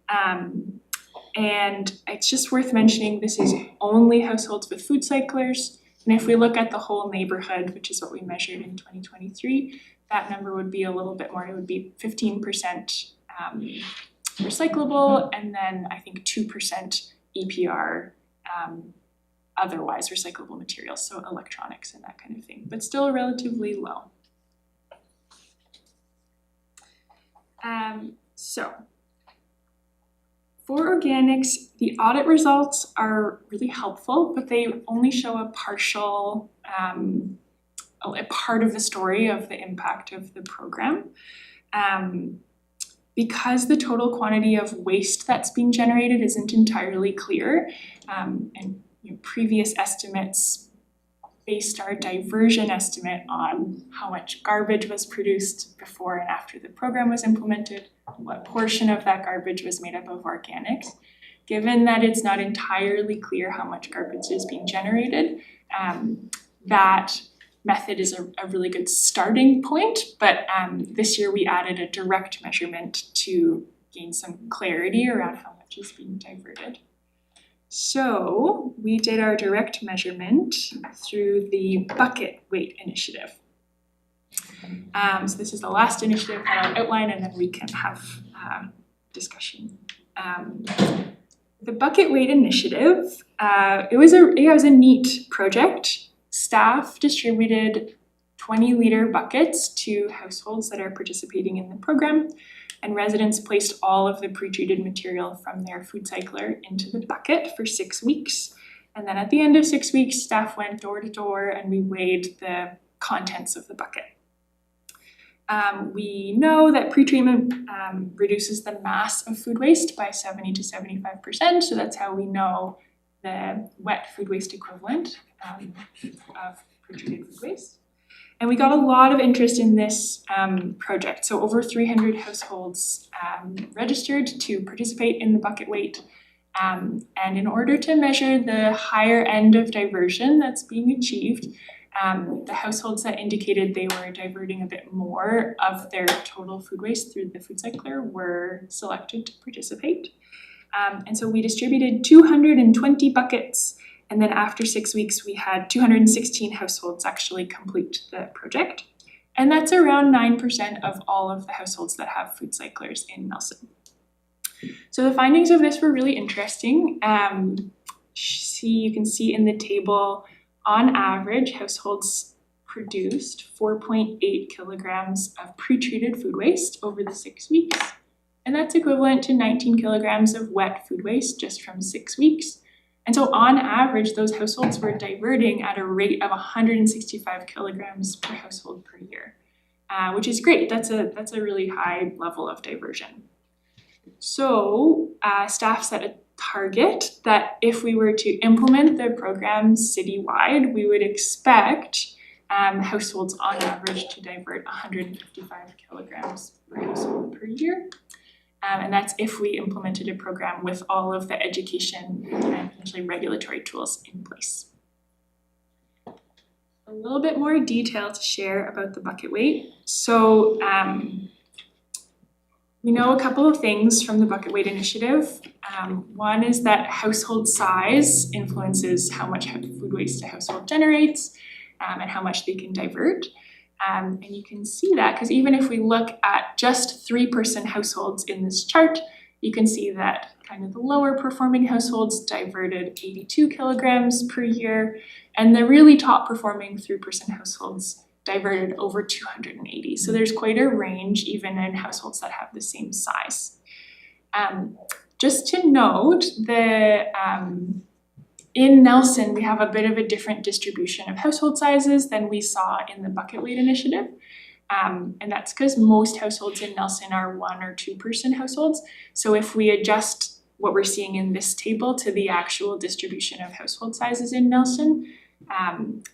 [SPEAKER 12] And it's just worth mentioning, this is only households with food cyclers. And if we look at the whole neighborhood, which is what we measured in 2023, that number would be a little bit more. It would be 15% recyclable, and then I think 2% EPR, otherwise recyclable materials, so electronics and that kind of thing, but still relatively low. So for organics, the audit results are really helpful, but they only show a partial, a part of the story of the impact of the program. Because the total quantity of waste that's being generated isn't entirely clear, and previous estimates based our diversion estimate on how much garbage was produced before and after the program was implemented, what portion of that garbage was made up of organics. Given that it's not entirely clear how much garbage is being generated, that method is a really good starting point, but this year we added a direct measurement to gain some clarity around how much is being diverted. So we did our direct measurement through the bucket weight initiative. So this is the last initiative that I'll outline, and then we can have discussion. The bucket weight initiative, it was a neat project. Staff distributed 20-liter buckets to households that are participating in the program, and residents placed all of the pre-treated material from their food cycler into the bucket for 6 weeks. And then at the end of 6 weeks, staff went door to door and we weighed the contents of the bucket. We know that pre-treatment reduces the mass of food waste by 70 to 75%, so that's how we know the wet food waste equivalent of pre-treated food waste. And we got a lot of interest in this project. So over 300 households registered to participate in the bucket weight. And in order to measure the higher end of diversion that's being achieved, the households that indicated they were diverting a bit more of their total food waste through the food cycler were selected to participate. And so we distributed 220 buckets. And then after 6 weeks, we had 216 households actually complete the project. And that's around 9% of all of the households that have food cyclers in Nelson. So the findings of this were really interesting. You can see in the table, on average, households produced 4.8 kilograms of pre-treated food waste over the 6 weeks. And that's equivalent to 19 kilograms of wet food waste just from 6 weeks. And so on average, those households were diverting at a rate of 165 kilograms per household per year, which is great. That's a really high level of diversion. So staff set a target that if we were to implement the program citywide, we would expect households on average to divert 155 kilograms per household per year. And that's if we implemented a program with all of the education and potentially regulatory tools in place. A little bit more detail to share about the bucket weight. So we know a couple of things from the bucket weight initiative. One is that household size influences how much food waste a household generates and how much they can divert. And you can see that because even if we look at just 3-person households in this chart, you can see that kind of the lower performing households diverted 82 kilograms per year, and the really top performing 3-person households diverted over 280. So there's quite a range even in households that have the same size. Just to note, in Nelson, we have a bit of a different distribution of household sizes than we saw in the bucket weight initiative. And that's because most households in Nelson are 1 or 2-person households. So if we adjust what we're seeing in this table to the actual distribution of household sizes in Nelson,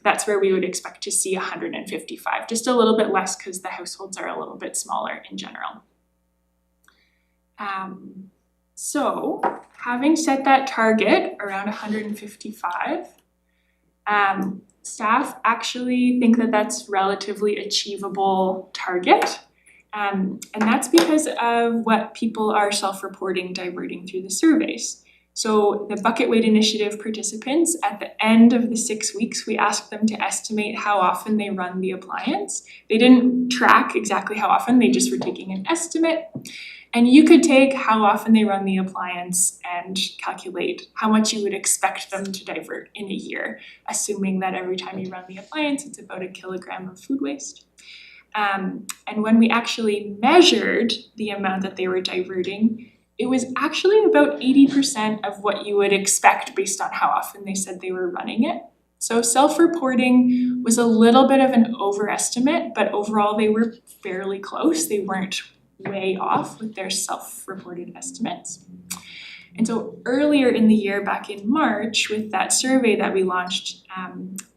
[SPEAKER 12] that's where we would expect to see 155, just a little bit less because the households are a little bit smaller in general. So having set that target around 155, staff actually think that that's relatively achievable target. And that's because of what people are self-reporting diverting through the surveys. So the bucket weight initiative participants, at the end of the 6 weeks, we asked them to estimate how often they run the appliance. They didn't track exactly how often, they just were taking an estimate. And you could take how often they run the appliance and calculate how much you would expect them to divert in a year, assuming that every time you run the appliance, it's about 1 kilogram of food waste. And when we actually measured the amount that they were diverting, it was actually about 80% of what you would expect based on how often they said they were running it. So self-reporting was a little bit of an overestimate, but overall they were fairly close. They weren't way off with their self-reported estimates. And so earlier in the year, back in March, with that survey that we launched,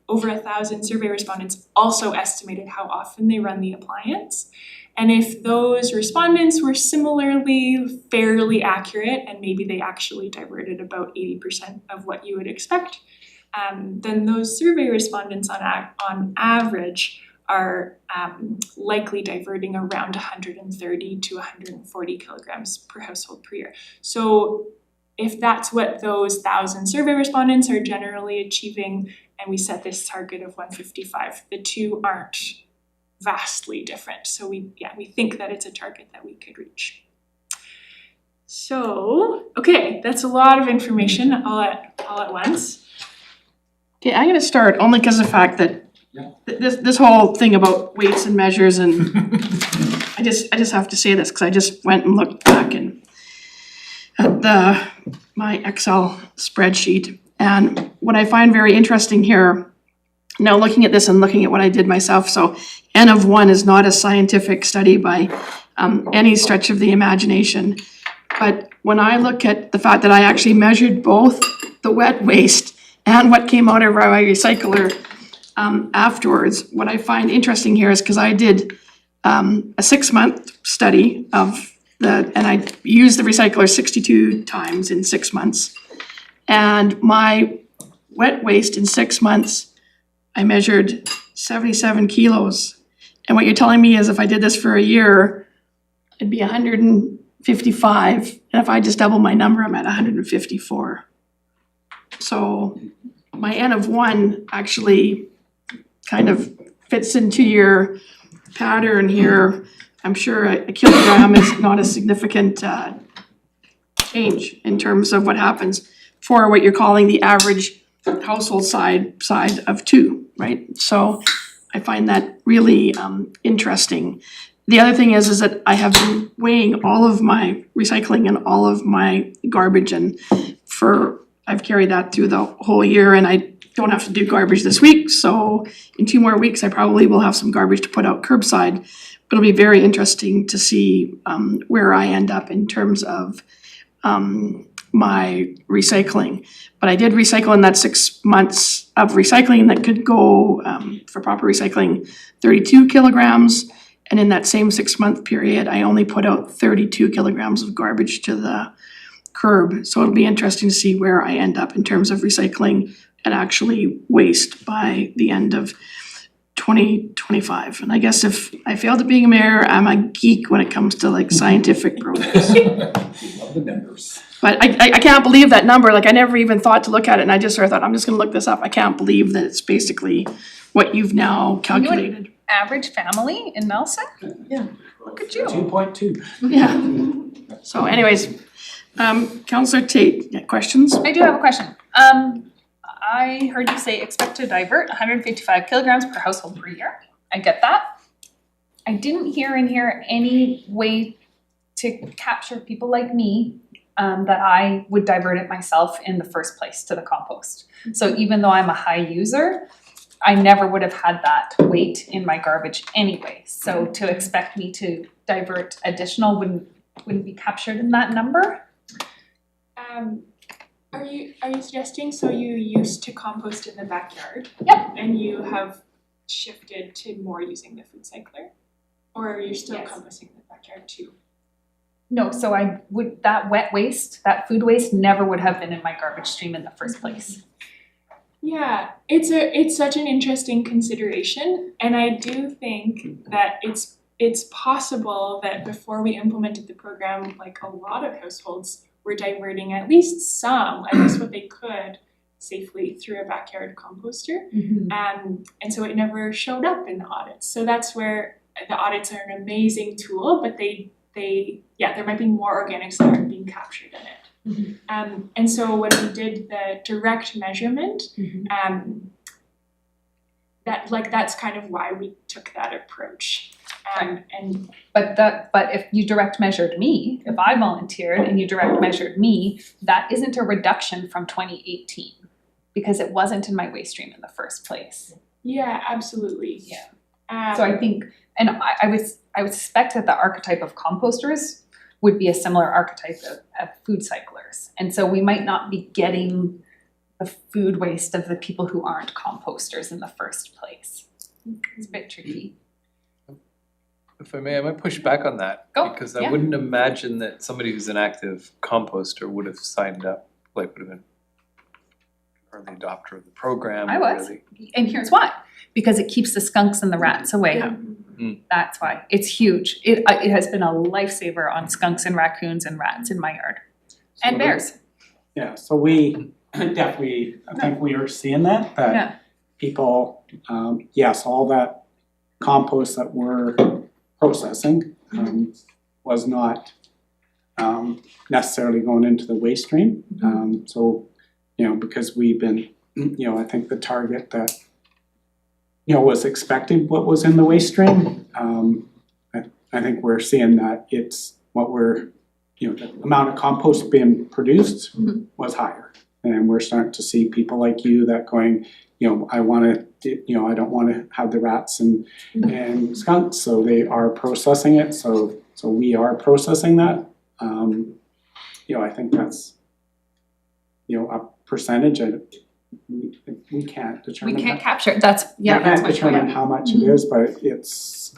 [SPEAKER 12] over 1,000 survey respondents also estimated how often they run the appliance. And if those respondents were similarly fairly accurate, and maybe they actually diverted about 80% of what you would expect, then those survey respondents on average are likely diverting around 130 to 140 kilograms per household per year. So if that's what those 1,000 survey respondents are generally achieving, and we set this target of 155, the two aren't vastly different. So we think that it's a target that we could reach. So, okay, that's a lot of information all at once.
[SPEAKER 2] Okay, I'm gonna start only because of the fact that this whole thing about weights and measures, and I just have to say this because I just went and looked back at my Excel spreadsheet, and what I find very interesting here, now looking at this and looking at what I did myself, so N of 1 is not a scientific study by any stretch of the imagination, but when I look at the fact that I actually measured both the wet waste and what came out of our recycler afterwards, what I find interesting here is because I did a 6-month study and I used the recycler 62 times in 6 months. And my wet waste in 6 months, I measured 77 kilos. And what you're telling me is if I did this for a year, it'd be 155. And if I just double my number, I'm at 154. So my N of 1 actually kind of fits into your pattern here. I'm sure a kilogram is not a significant change in terms of what happens for what you're calling the average household side of 2, right? So I find that really interesting. The other thing is that I have been weighing all of my recycling and all of my garbage, and I've carried that through the whole year, and I don't have to do garbage this week, so in 2 more weeks I probably will have some garbage to put out curbside. But it'll be very interesting to see where I end up in terms of my recycling. But I did recycle in that 6 months of recycling that could go for proper recycling 32 kilograms. And in that same 6-month period, I only put out 32 kilograms of garbage to the curb. So it'll be interesting to see where I end up in terms of recycling and actually waste by the end of 2025. And I guess if I failed at being a mayor, I'm a geek when it comes to like scientific programs.
[SPEAKER 8] Love the numbers.
[SPEAKER 2] But I can't believe that number. Like I never even thought to look at it, and I just sort of thought, I'm just gonna look this up. I can't believe that it's basically what you've now calculated.
[SPEAKER 11] Average family in Nelson?
[SPEAKER 1] Yeah.
[SPEAKER 11] Look at you.
[SPEAKER 13] 2.2.
[SPEAKER 2] Yeah. So anyways, Councillor Tate, questions?
[SPEAKER 11] I do have a question. I heard you say expect to divert 155 kilograms per household per year. I get that. I didn't hear in here any way to capture people like me that I would divert it myself in the first place to the compost. So even though I'm a high user, I never would have had that weight in my garbage anyway. So to expect me to divert additional wouldn't be captured in that number.
[SPEAKER 12] Are you suggesting so you used to compost in the backyard?
[SPEAKER 11] Yep.
[SPEAKER 12] And you have shifted to more using the food cycler? Or are you still
[SPEAKER 11] Yes.
[SPEAKER 12] composting in the backyard too?
[SPEAKER 11] No, so that wet waste, that food waste never would have been in my garbage stream in the first place.
[SPEAKER 12] Yeah, it's such an interesting consideration, and I do think that it's possible that before we implemented the program, like a lot of households were diverting at least what they could safely through a backyard composter. And so it never showed up in the audits. So that's where the audits are an amazing tool, but there might be more organics that aren't being captured in it. And so when we did the direct measurement, that's kind of why we took that approach.
[SPEAKER 11] But if you direct measured me, if I volunteered and you direct measured me, that isn't a reduction from 2018 because it wasn't in my waste stream in the first place.
[SPEAKER 12] Yeah, absolutely.
[SPEAKER 11] Yeah. So I think, and I would suspect that the archetype of composters would be a similar archetype of food cyclers. And so we might not be getting the food waste of the people who aren't composters in the first place. It's a bit tricky.
[SPEAKER 10] If I may, I might push back on that.
[SPEAKER 11] Go,
[SPEAKER 10] Because
[SPEAKER 11] yeah.
[SPEAKER 10] I wouldn't imagine that somebody who's an active composter would have signed up, like would have been early adopter of the program.
[SPEAKER 11] I was.
[SPEAKER 10] Really.
[SPEAKER 11] And here's why. Because it keeps the skunks and the rats away. That's why. It's huge. It has been a lifesaver on skunks and raccoons and rats in my yard. And bears.
[SPEAKER 13] Yeah, so we definitely, I think we are seeing that,
[SPEAKER 11] Yeah.
[SPEAKER 13] people, yes, all that compost that we're processing, was not, necessarily going into the waste stream. So, because we've been, I think the target that, was expected what was in the waste stream, I think we're seeing that it's what we're, the amount of compost being produced was higher. And we're starting to see people like you that going, I wanna, I don't wanna have the rats and skunks, so they are processing it, so we are processing that. I think that's, a percentage, and we can't determine
[SPEAKER 11] We can't
[SPEAKER 13] that.
[SPEAKER 11] capture it, that's, yeah,
[SPEAKER 13] We
[SPEAKER 11] that's
[SPEAKER 13] can't
[SPEAKER 11] my
[SPEAKER 13] determine
[SPEAKER 11] point.
[SPEAKER 13] how much it is, but it's,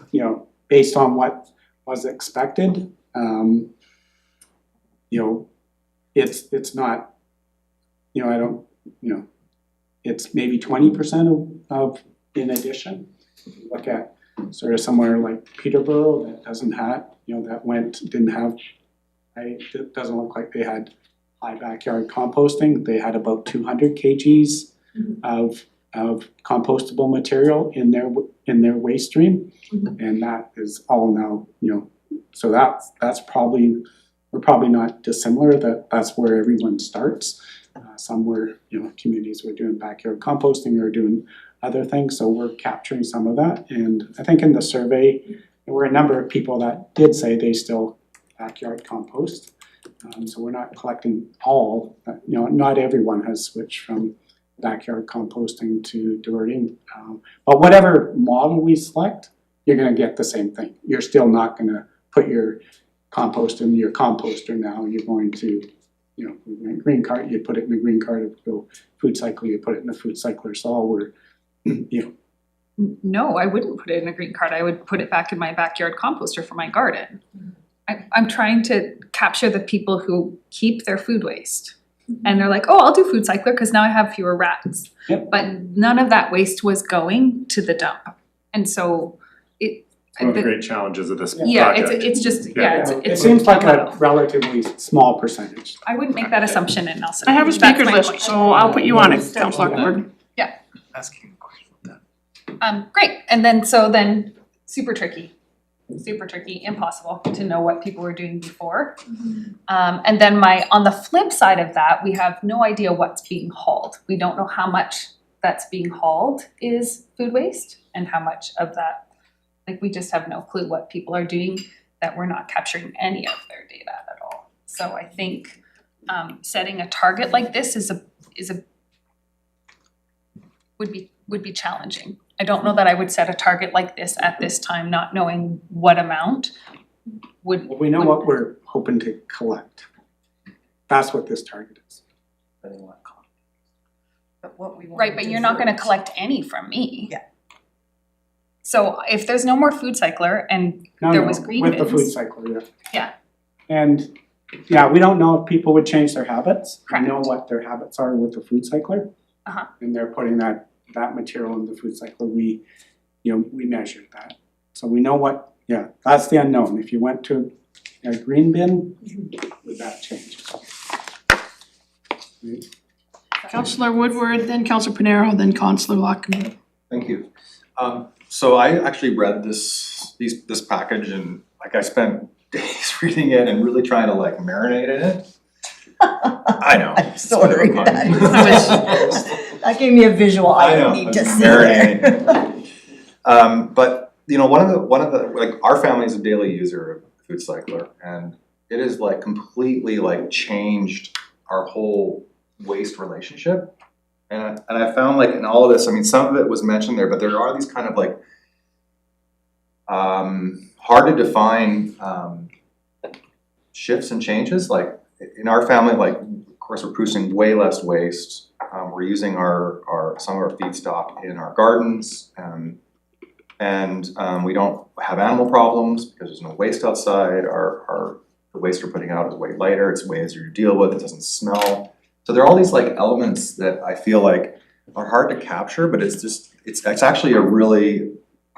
[SPEAKER 13] based on what was expected, it's not, I don't, it's maybe 20% of in addition. If you look at sort of somewhere like Peterborough that doesn't have, didn't have, it doesn't look like they had high backyard composting. They had about 200 kgs of compostable material in their waste stream, and that is all now, so that's probably, we're probably not dissimilar, that's where everyone starts. Some were, communities were doing backyard composting or doing other things, so we're capturing some of that. And I think in the survey, there were a number of people that did say they still backyard compost. So we're not collecting all, not everyone has switched from backyard composting to diverting. But whatever model we select, you're gonna get the same thing. You're still not gonna put your compost in your composter now. You're going to, in a green cart, you put it in the green cart. If you go food cycle, you put it in the food cycler. So all we're,
[SPEAKER 11] No, I wouldn't put it in a green cart, I would put it back in my backyard composter for my garden. I'm trying to capture the people who keep their food waste. And they're like, oh, I'll do food cycler because now I have fewer rats.
[SPEAKER 13] Yep.
[SPEAKER 11] But none of that waste was going to the dump. And so
[SPEAKER 3] One of the great challenges of this
[SPEAKER 11] yeah,
[SPEAKER 3] project.
[SPEAKER 11] it's just,
[SPEAKER 13] it seems like a relatively small percentage.
[SPEAKER 11] I wouldn't make that assumption in Nelson.
[SPEAKER 2] I have a
[SPEAKER 11] That's
[SPEAKER 2] speaker's
[SPEAKER 11] my
[SPEAKER 2] list,
[SPEAKER 11] point.
[SPEAKER 2] so I'll put you on it, Councillor Acknowledgement.
[SPEAKER 10] Asking a question about that.
[SPEAKER 11] Great, and then super tricky, impossible to know what people were doing before. And then on the flip side of that, we have no idea what's being hauled. We don't know how much that's being hauled is food waste and how much of that, we just have no clue what people are doing, that we're not capturing any of their data at all. So I think setting a target like this would be challenging. I don't know that I would set a target like this at this time, not knowing what amount would.
[SPEAKER 13] We know what we're hoping to collect. That's what this target is.
[SPEAKER 1] But what we want
[SPEAKER 11] Right, but you're not gonna collect any from me.
[SPEAKER 1] Yeah.
[SPEAKER 11] So if there's no more food cycler and there was green
[SPEAKER 13] with the food
[SPEAKER 11] bins.
[SPEAKER 13] cycler, yeah.
[SPEAKER 11] Yeah.
[SPEAKER 13] And we don't know if people would change their habits.
[SPEAKER 11] Correct.
[SPEAKER 13] We know what their habits are with the food cycler.
[SPEAKER 11] Uh-huh.
[SPEAKER 13] And they're putting that material in the food cycler. We measured that. So we know what, that's the unknown. If you went to a green bin, would that change? Right.
[SPEAKER 2] Councillor Woodward, then Councillor Panero, then Councillor Lockwood.
[SPEAKER 5] Thank you. So I actually read this package, and I spent days reading it and really trying to marinate in it. I know.
[SPEAKER 1] I'm sorry, that gave me a visual, I don't need to see it.
[SPEAKER 5] But one of the our family is a daily user of food cycler, and it has completely changed our whole waste relationship. And I found in all of this, some of it was mentioned there, but there are these kind of hard to define shifts and changes. In our family, of course, we're producing way less waste. We're using some of our feedstock in our gardens, and we don't have animal problems because there's no waste outside. The waste we're putting out is way lighter. It's way easier to deal with. It doesn't smell. So there are all these elements that I feel are hard to capture, but it's actually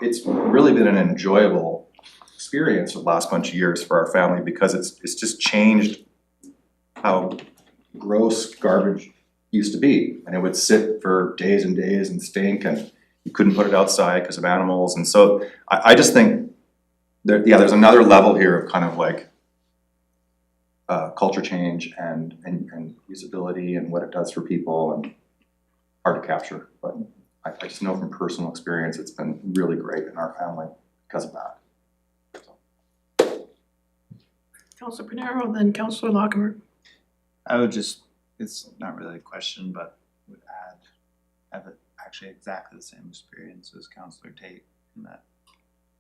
[SPEAKER 5] it's really been an enjoyable experience for the last bunch of years for our family, because it's just changed how gross garbage used to be. And it would sit for days and days and stink, and you couldn't put it outside because of animals. And so I just think there's another level here of kind of like culture change and usability and what it does for people, and hard to capture. But I just know from personal experience it's been really great in our family because of that.
[SPEAKER 2] Councillor Panero, then Councillor Lockhart.
[SPEAKER 14] I would just, it's not really a question, but would add, I have actually exactly the same experience as Councillor Tate, in that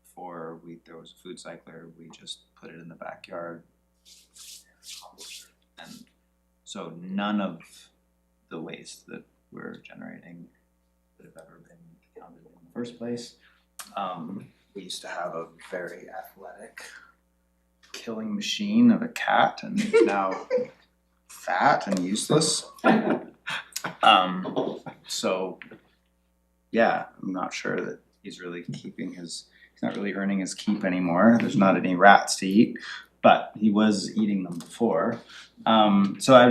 [SPEAKER 14] before there was a food cycler, we just put it in the backyard. And so none of the waste that we're generating would have ever been counted in the first place. We used to have a very athletic killing machine of a cat, and he's now fat and useless. So yeah, I'm not sure that he's really he's not really earning his keep anymore. There's not any rats to eat, but he was eating them before. So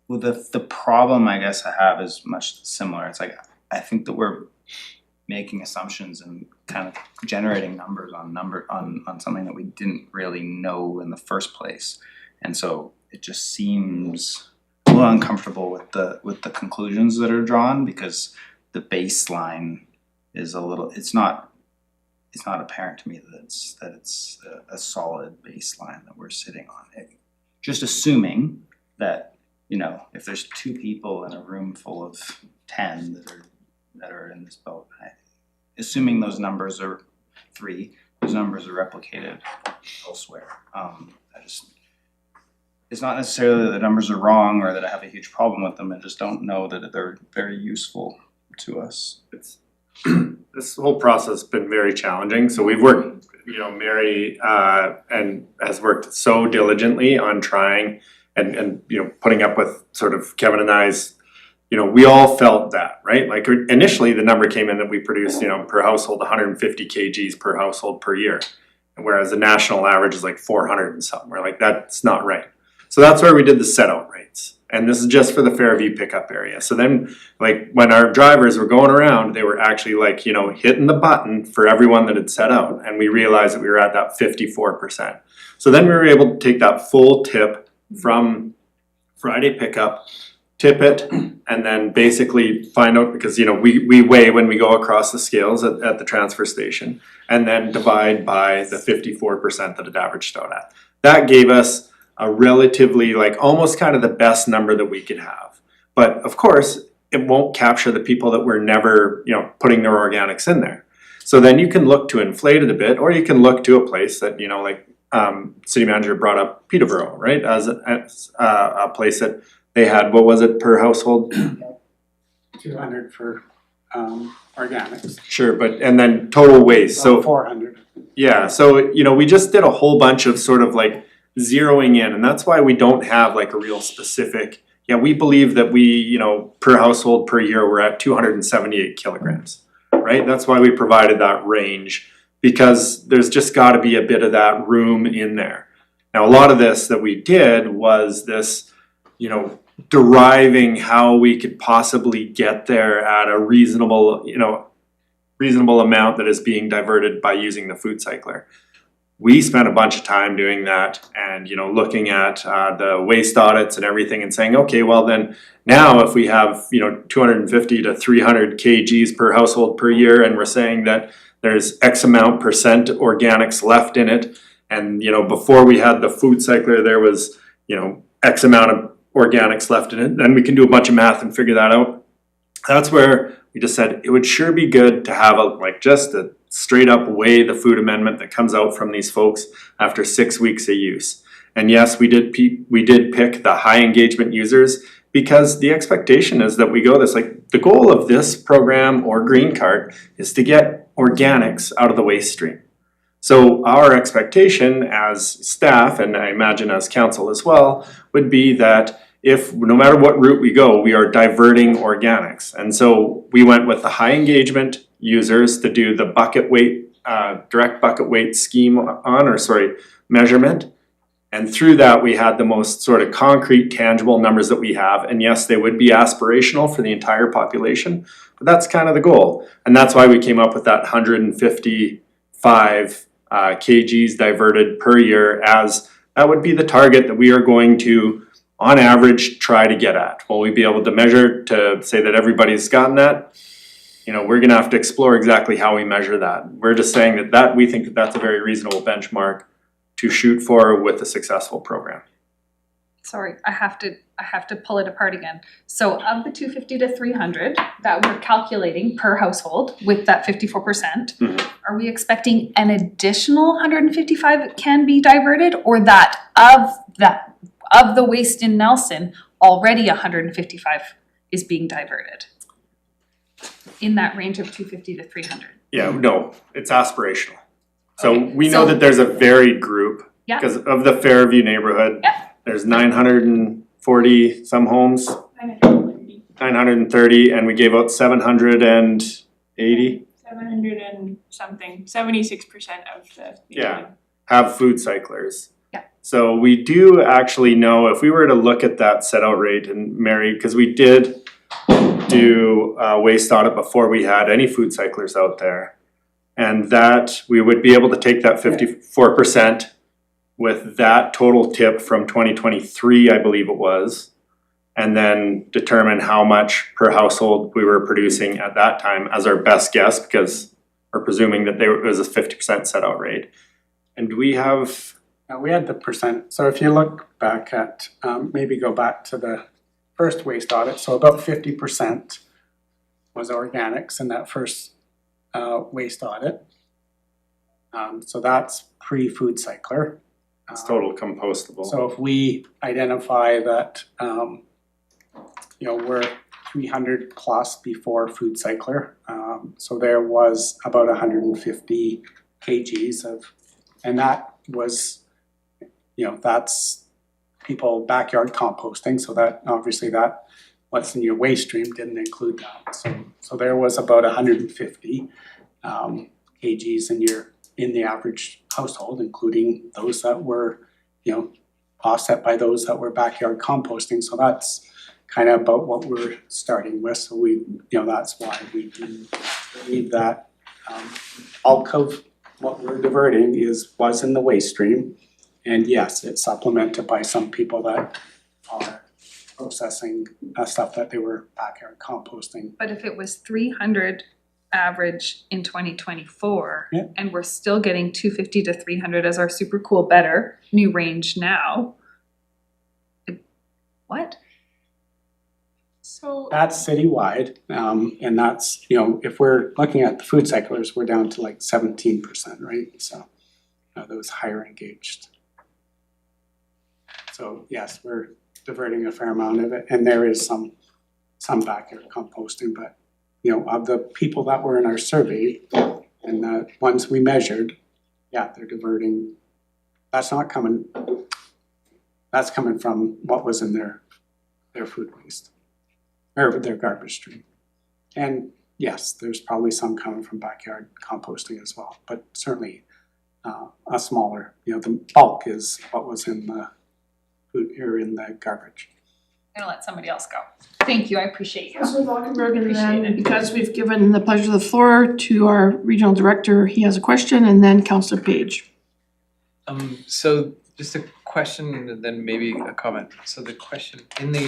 [SPEAKER 14] the problem I guess I have is much similar. It's like, I think that we're making assumptions and kind of generating numbers on something that we didn't really know in the first place. And so it just seems a little uncomfortable with the conclusions that are drawn, because the baseline is it's not apparent to me that it's a solid baseline that we're sitting on. Just assuming that, if there's 2 people in a room full of 10 that are in this boat, assuming those numbers are 3, those numbers are replicated elsewhere. It's not necessarily that the numbers are wrong or that I have a huge problem with them. I just don't know that they're very useful to us.
[SPEAKER 3] This whole process has been very challenging. So we've worked, Mary and has worked so diligently on trying and putting up with sort of Kevin and I's, we all felt that, right? Like initially the number came in that we produce, per household 150 kgs per household per year. Whereas the national average is like 400 and something. We're like, that's not right. So that's where we did the set out rates. And this is just for the Fairview pickup area. So then, like, when our drivers were going around, they were actually like, hitting the button for everyone that had set out. And we realized that we were at that 54%. So then we were able to take that full tip from Friday pickup, tip it, and then basically find out, because, we weigh when we go across the scales at the transfer station, and then divide by the 54% that it averaged out at. That gave us a relatively, like, almost kind of the best number that we could have. But of course, it won't capture the people that were never, putting their organics in there. So then you can look to inflate it a bit, or you can look to a place that, like city manager brought up Peterborough, right? As a place that they had, what was it per household?
[SPEAKER 13] 200 for organics.
[SPEAKER 3] Sure, and then total waste, so
[SPEAKER 13] 400.
[SPEAKER 3] Yeah, so we just did a whole bunch of sort of like zeroing in, and that's why we don't have like a real specific. Yeah, we believe that we, per household per year, we're at 278 kilograms, right? That's why we provided that range, because there's just got to be a bit of that room in there. Now, a lot of this that we did was this, deriving how we could possibly get there at a reasonable amount that is being diverted by using the food cycler. We spent a bunch of time doing that and, looking at the waste audits and everything and saying, okay, well then now if we have, 250 to 300 kgs per household per year, and we're saying that there's X amount percent organics left in it, and, before we had the food cycler, there was, X amount of organics left in it, then we can do a bunch of math and figure that out. That's where we just said it would sure be good to have just a straight up weigh the food amendment that comes out from these folks after 6 weeks of use. And yes, we did pick the high engagement users, because the expectation is that we go this, like, the goal of this program or green card is to get organics out of the waste stream. So our expectation as staff, and I imagine as council as well, would be that if no matter what route we go, we are diverting organics. And so we went with the high engagement users to do the bucket weight, direct bucket weight scheme measurement. And through that, we had the most sort of concrete, tangible numbers that we have. And yes, they would be aspirational for the entire population, but that's kind of the goal. And that's why we came up with that 155 kgs diverted per year, as that would be the target that we are going to, on average, try to get at. Will we be able to measure to say that everybody's gotten that? You know, we're gonna have to explore exactly how we measure that. We're just saying that we think that that's a very reasonable benchmark to shoot for with a successful program.
[SPEAKER 11] Sorry, I have to pull it apart again. So of the 250 to 300 that we're calculating per household with that 54%, are we expecting an additional 155 can be diverted, or that of the waste in Nelson, already 155 is being diverted? In that range of 250 to 300.
[SPEAKER 3] Yeah, no, it's aspirational. So
[SPEAKER 11] Okay,
[SPEAKER 3] we know
[SPEAKER 11] so-
[SPEAKER 3] that there's a varied group,
[SPEAKER 11] Yeah.
[SPEAKER 3] because of the Fairview neighborhood.
[SPEAKER 11] Yeah.
[SPEAKER 3] There's 940 some homes, 930, and we gave out 780
[SPEAKER 12] 700 and something, 76% of the.
[SPEAKER 3] Yeah. have food cyclers.
[SPEAKER 11] Yeah.
[SPEAKER 3] So we do actually know, if we were to look at that set out rate, and Mary, because we did do a waste audit before we had any food cyclers out there. And that we would be able to take that 54% with that total tip from 2023, I believe it was, and then determine how much per household we were producing at that time as our best guess, because we're presuming that it was a 50% set out rate. And do we have?
[SPEAKER 13] We had the percent, so if you look back at, maybe go back to the first waste audit, so about 50% was organics in that first waste audit. So that's pre-food cycler.
[SPEAKER 3] It's total compostable.
[SPEAKER 13] So if we identify that, we're 300 plus before food cycler, so there was about 150 kgs of, and that was, that's people backyard composting, so that obviously that what's in your waste stream didn't include that. So there was about 150 kgs in the average household, including those that were, offset by those that were backyard composting. So that's kind of about what we're starting with. So we, that's why we do believe that bulk of what we're diverting was in the waste stream. And yes, it's supplemented by some people that are processing stuff that they were backyard composting.
[SPEAKER 11] But if it was 300 average in 2024,
[SPEAKER 13] Yeah.
[SPEAKER 11] and we're still getting 250 to 300 as our super cool better new range now, what?
[SPEAKER 12] So
[SPEAKER 13] That's citywide, and that's, if we're looking at the food cyclers, we're down to like 17%, right? So those higher engaged. So yes, we're diverting a fair amount of it, and there is some backyard composting, but of the people that were in our survey and the ones we measured, yeah, they're diverting. That's coming from what was in their food waste or their garbage stream. And yes, there's probably some coming from backyard composting as well, but certainly a smaller, the bulk is what was in the food or in the garbage.
[SPEAKER 11] I'm gonna let somebody else go. Thank you, I appreciate you.
[SPEAKER 2] Councilor Valkenberg, and
[SPEAKER 11] Appreciate
[SPEAKER 2] then because we've given the pleasure of the floor to our regional director, he has a question, and then Councilor Page.
[SPEAKER 10] So just a question and then maybe a comment. So the question, in the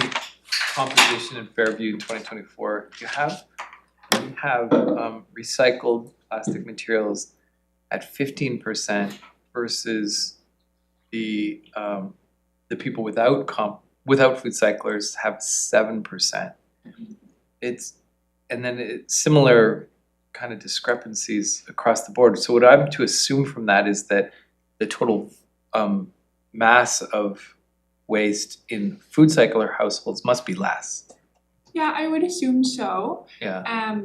[SPEAKER 10] composition in Fairview in 2024, you have recycled plastic materials at 15% versus the people without food cyclers have 7%. And then it's similar kind of discrepancies across the board. So what I'm to assume from that is that the total mass of waste in food cycler households must be less.
[SPEAKER 12] yeah, I would assume so.
[SPEAKER 10] Yeah.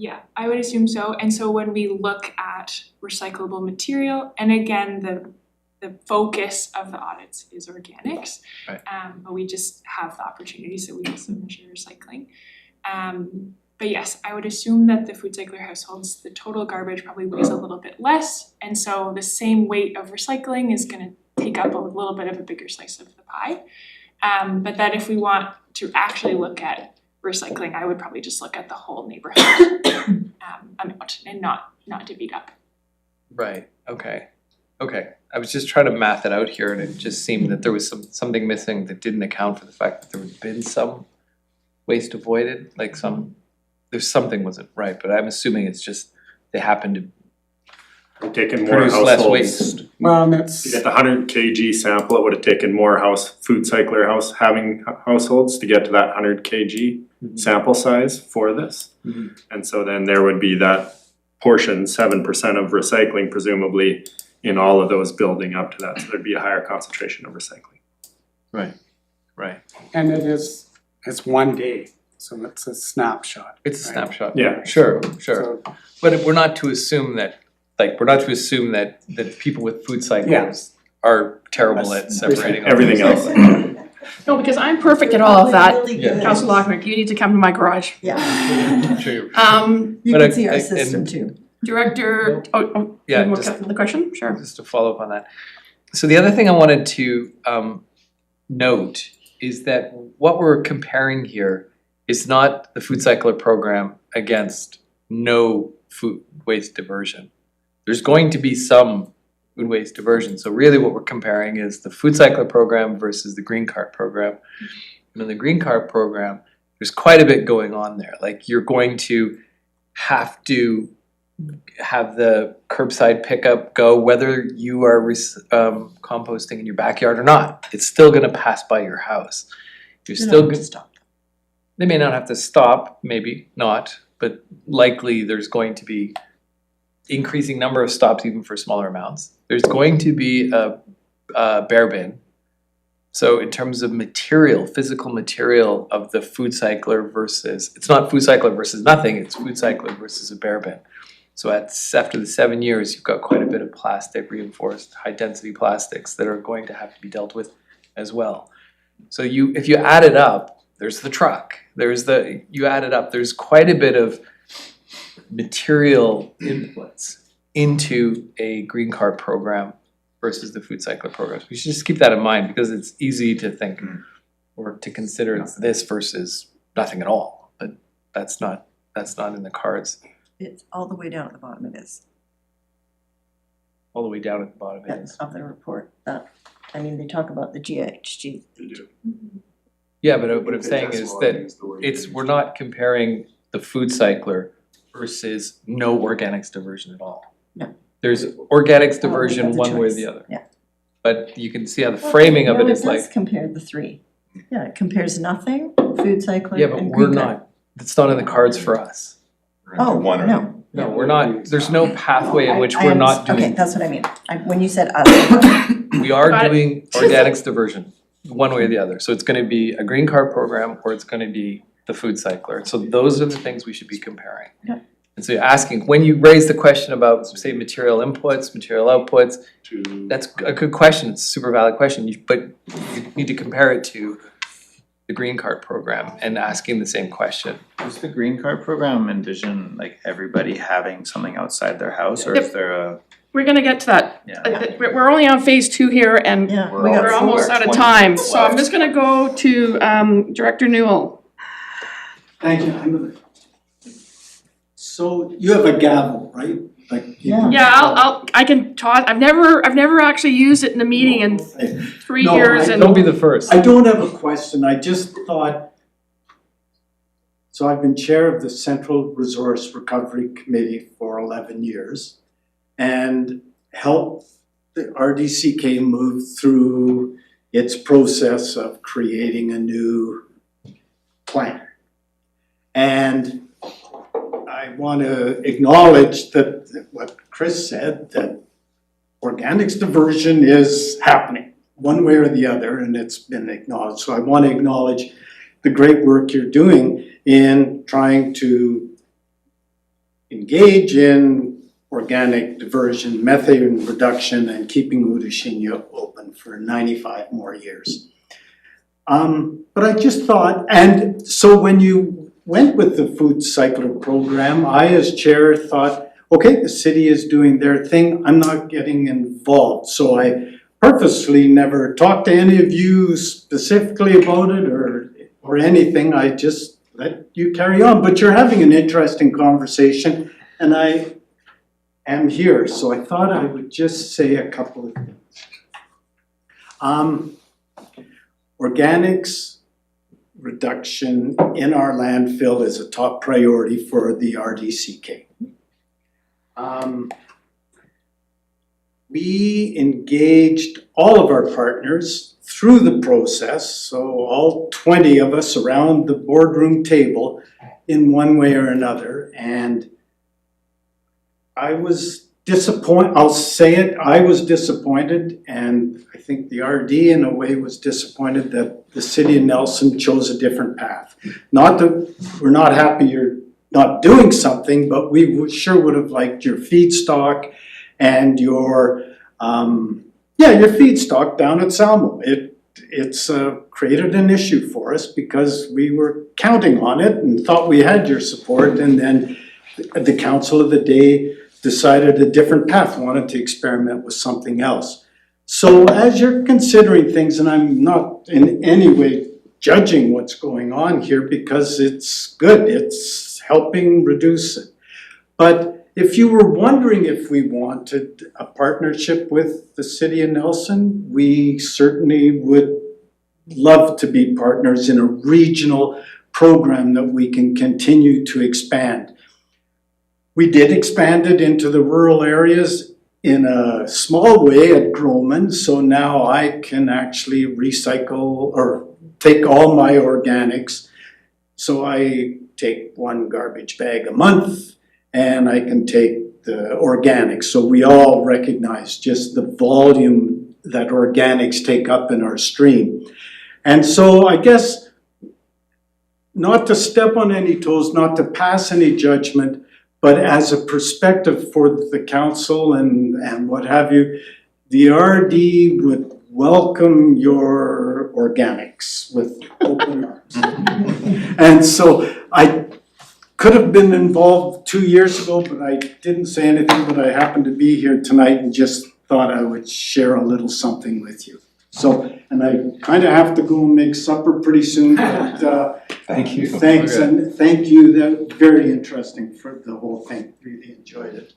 [SPEAKER 12] Yeah, I would assume so. And so when we look at recyclable material, and again, the focus of the audits is organics.
[SPEAKER 10] Right.
[SPEAKER 12] But we just have the opportunity, so we also measure recycling. But yes, I would assume that the food cycler households, the total garbage probably weighs a little bit less. And so the same weight of recycling is gonna take take up a little bit of a bigger slice of the pie. But that if we want to actually look at recycling, I would probably just look at the whole neighborhood amount and not divvy it up.
[SPEAKER 10] Right, okay. I was just trying to math it out here and it just seemed that there was something missing that didn't account for the fact that there had been some waste avoided, like there's something wasn't right, but I'm assuming it's just they happened to
[SPEAKER 3] Taken more
[SPEAKER 10] produce less
[SPEAKER 3] households.
[SPEAKER 10] waste.
[SPEAKER 13] Well,
[SPEAKER 3] To
[SPEAKER 13] that's,
[SPEAKER 3] get the 100 kg sample, it would have taken more food cycler having households to get to that 100 kg sample size for this.
[SPEAKER 10] Mhm.
[SPEAKER 3] And so then there would be that portion, 7% of recycling presumably in all of those building up to that, so there'd be a higher concentration of recycling.
[SPEAKER 10] Right.
[SPEAKER 13] and it's one day, so it's a snapshot.
[SPEAKER 10] It's a
[SPEAKER 13] right?
[SPEAKER 10] snapshot.
[SPEAKER 3] Yeah.
[SPEAKER 10] Sure.
[SPEAKER 13] So,
[SPEAKER 10] But we're not to assume that, that people with food cycles are terrible at separating all
[SPEAKER 3] Everything
[SPEAKER 10] those
[SPEAKER 3] else.
[SPEAKER 10] things.
[SPEAKER 2] No, because I'm perfect at all of that.
[SPEAKER 1] Really good.
[SPEAKER 2] Councillor Lockwood, you need to come to my garage.
[SPEAKER 1] Yeah,
[SPEAKER 10] True.
[SPEAKER 1] you
[SPEAKER 10] But
[SPEAKER 1] can see our
[SPEAKER 10] and-
[SPEAKER 1] system too.
[SPEAKER 2] Director,
[SPEAKER 10] Yeah,
[SPEAKER 2] you want
[SPEAKER 10] just-
[SPEAKER 2] the question? Sure.
[SPEAKER 10] Just to follow up on that. So the other thing I wanted to note is that what we're comparing here is not the food cycler program against no food waste diversion. There's going to be some food waste diversion. So really what we're comparing is the food cycler program versus the green cart program. And in the green cart program, there's quite a bit going on there. Like you're going to have to have the curbside pickup go whether you are composting in your backyard or not. It's still gonna pass by your house. You're still gonna
[SPEAKER 1] stop.
[SPEAKER 10] They may not have to stop, maybe not, but likely there's going to be increasing number of stops even for smaller amounts. There's going to be a bare bin. So in terms of material, physical material of the food cycler versus, it's not food cycler versus nothing, it's food cycler versus a bare bin. So after the 7 years, you've got quite a bit of plastic, reinforced, high density plastics that are going to have to be dealt with as well. So if you add it up, there's the truck, you add it up, there's quite a bit of material inputs into a green cart program versus the food cycler programs. We should just keep that in mind because it's easy to think or to consider it's this versus nothing at all, but that's not in the cards.
[SPEAKER 1] It's all the way down at the bottom it is,
[SPEAKER 10] All the way down at the bottom it is.
[SPEAKER 1] of the report, they talk about the GHG.
[SPEAKER 10] Yeah, but what I'm saying is that we're not comparing the food cycler versus no organics diversion at all.
[SPEAKER 1] No.
[SPEAKER 10] There's organics
[SPEAKER 1] Oh,
[SPEAKER 10] diversion
[SPEAKER 1] that's a
[SPEAKER 10] one way or
[SPEAKER 1] choice.
[SPEAKER 10] the other.
[SPEAKER 1] Yeah.
[SPEAKER 10] But you can see how the framing of it is
[SPEAKER 1] It
[SPEAKER 10] like,
[SPEAKER 1] does compare the three. Yeah, it compares nothing, food cycler
[SPEAKER 10] yeah, but
[SPEAKER 1] and
[SPEAKER 10] we're
[SPEAKER 1] green card.
[SPEAKER 10] not, it's not in the cards for us.
[SPEAKER 5] We're gonna do
[SPEAKER 1] Oh,
[SPEAKER 5] one or
[SPEAKER 1] no.
[SPEAKER 10] No, we're not, there's no pathway in which
[SPEAKER 1] I
[SPEAKER 10] we're not
[SPEAKER 1] Okay,
[SPEAKER 10] doing,
[SPEAKER 1] that's what I mean. When you said us,
[SPEAKER 10] we are
[SPEAKER 2] Got it.
[SPEAKER 10] doing organics diversion, one way or the other. So it's gonna be a green card program or it's gonna be the food cycler. So those are the things we should be comparing.
[SPEAKER 1] Yeah.
[SPEAKER 10] And so you're asking, when you raise the question about, say, material inputs, material outputs, that's a good question, it's a super valid question, but you need to compare it to the green card program and asking the same question.
[SPEAKER 14] Does the green card program envision like everybody having something outside their house, or is
[SPEAKER 2] Yep.
[SPEAKER 14] there a,
[SPEAKER 2] We're gonna get to that.
[SPEAKER 14] yeah?
[SPEAKER 2] We're only on phase 2 here and
[SPEAKER 1] yeah,
[SPEAKER 14] We're
[SPEAKER 1] we got
[SPEAKER 2] we're
[SPEAKER 1] four.
[SPEAKER 2] almost out of
[SPEAKER 14] 20
[SPEAKER 2] time.
[SPEAKER 14] minutes
[SPEAKER 2] So I'm
[SPEAKER 14] left.
[SPEAKER 2] just gonna go to Director Newell.
[SPEAKER 8] Thank you, so you have a gavel, right? Like you
[SPEAKER 1] Yeah.
[SPEAKER 8] can-
[SPEAKER 2] Yeah, I can toss, I've never actually used it in a meeting in 3
[SPEAKER 8] No,
[SPEAKER 2] years
[SPEAKER 8] I
[SPEAKER 2] and.
[SPEAKER 10] Don't be the first.
[SPEAKER 8] I don't have a question, I just thought, so I've been chair of the Central Resource Recovery Committee for 11 years and helped the RDCK move through its process of creating a new plan. And I want to acknowledge that what Chris said, that organics diversion is happening one way or the other, and it's been acknowledged. So I want to acknowledge the great work you're doing in trying to engage in organic diversion, methane reduction, and keeping Udashinya open for 95 more years. But I just thought, and so when you went with the food cycler program, I as chair thought, okay, the city is doing their thing, I'm not getting involved. So I purposely never talked to any of you specifically about it or anything. I just let you carry on, but you're having an interesting conversation and I am here, so I thought I would just say a couple of things. Organics reduction in our landfill is a top priority for the RDCK. We engaged all of our partners through the process, so all 20 of us around the boardroom table in one way or another, and I was disappointed, I'll say it, I was disappointed, and I think the RD in a way was disappointed that the city of Nelson chose a different path. Not that we're not happy you're not doing something, but we sure would have liked your feedstock and your feedstock down at Salmo. It's created an issue for us because we were counting on it and thought we had your support, and then the council of the day decided a different path, wanted to experiment with something else. So as you're considering things, and I'm not in any way judging what's going on here because it's good, it's helping reduce it. But if you were wondering if we wanted a partnership with the city of Nelson, we certainly would love to be partners in a regional program that we can continue to expand. We did expand it into the rural areas in a small way at Groman, so now I can actually recycle or take all my organics. So I take one garbage bag a month and I can take the organics. So we all recognize just the volume that organics take up in our stream. And so I guess not to step on any toes, not to pass any judgment, but as a perspective for the council and what have you, the RD would welcome your organics with open arms. And so I could have been involved 2 years ago, but I didn't say anything, but I happened to be here tonight and just thought I would share a little something with you. So, and I kind of have to go and make supper pretty soon, but
[SPEAKER 5] Thank you.
[SPEAKER 8] thanks, and thank you, that was very interesting for the whole thing, really enjoyed it.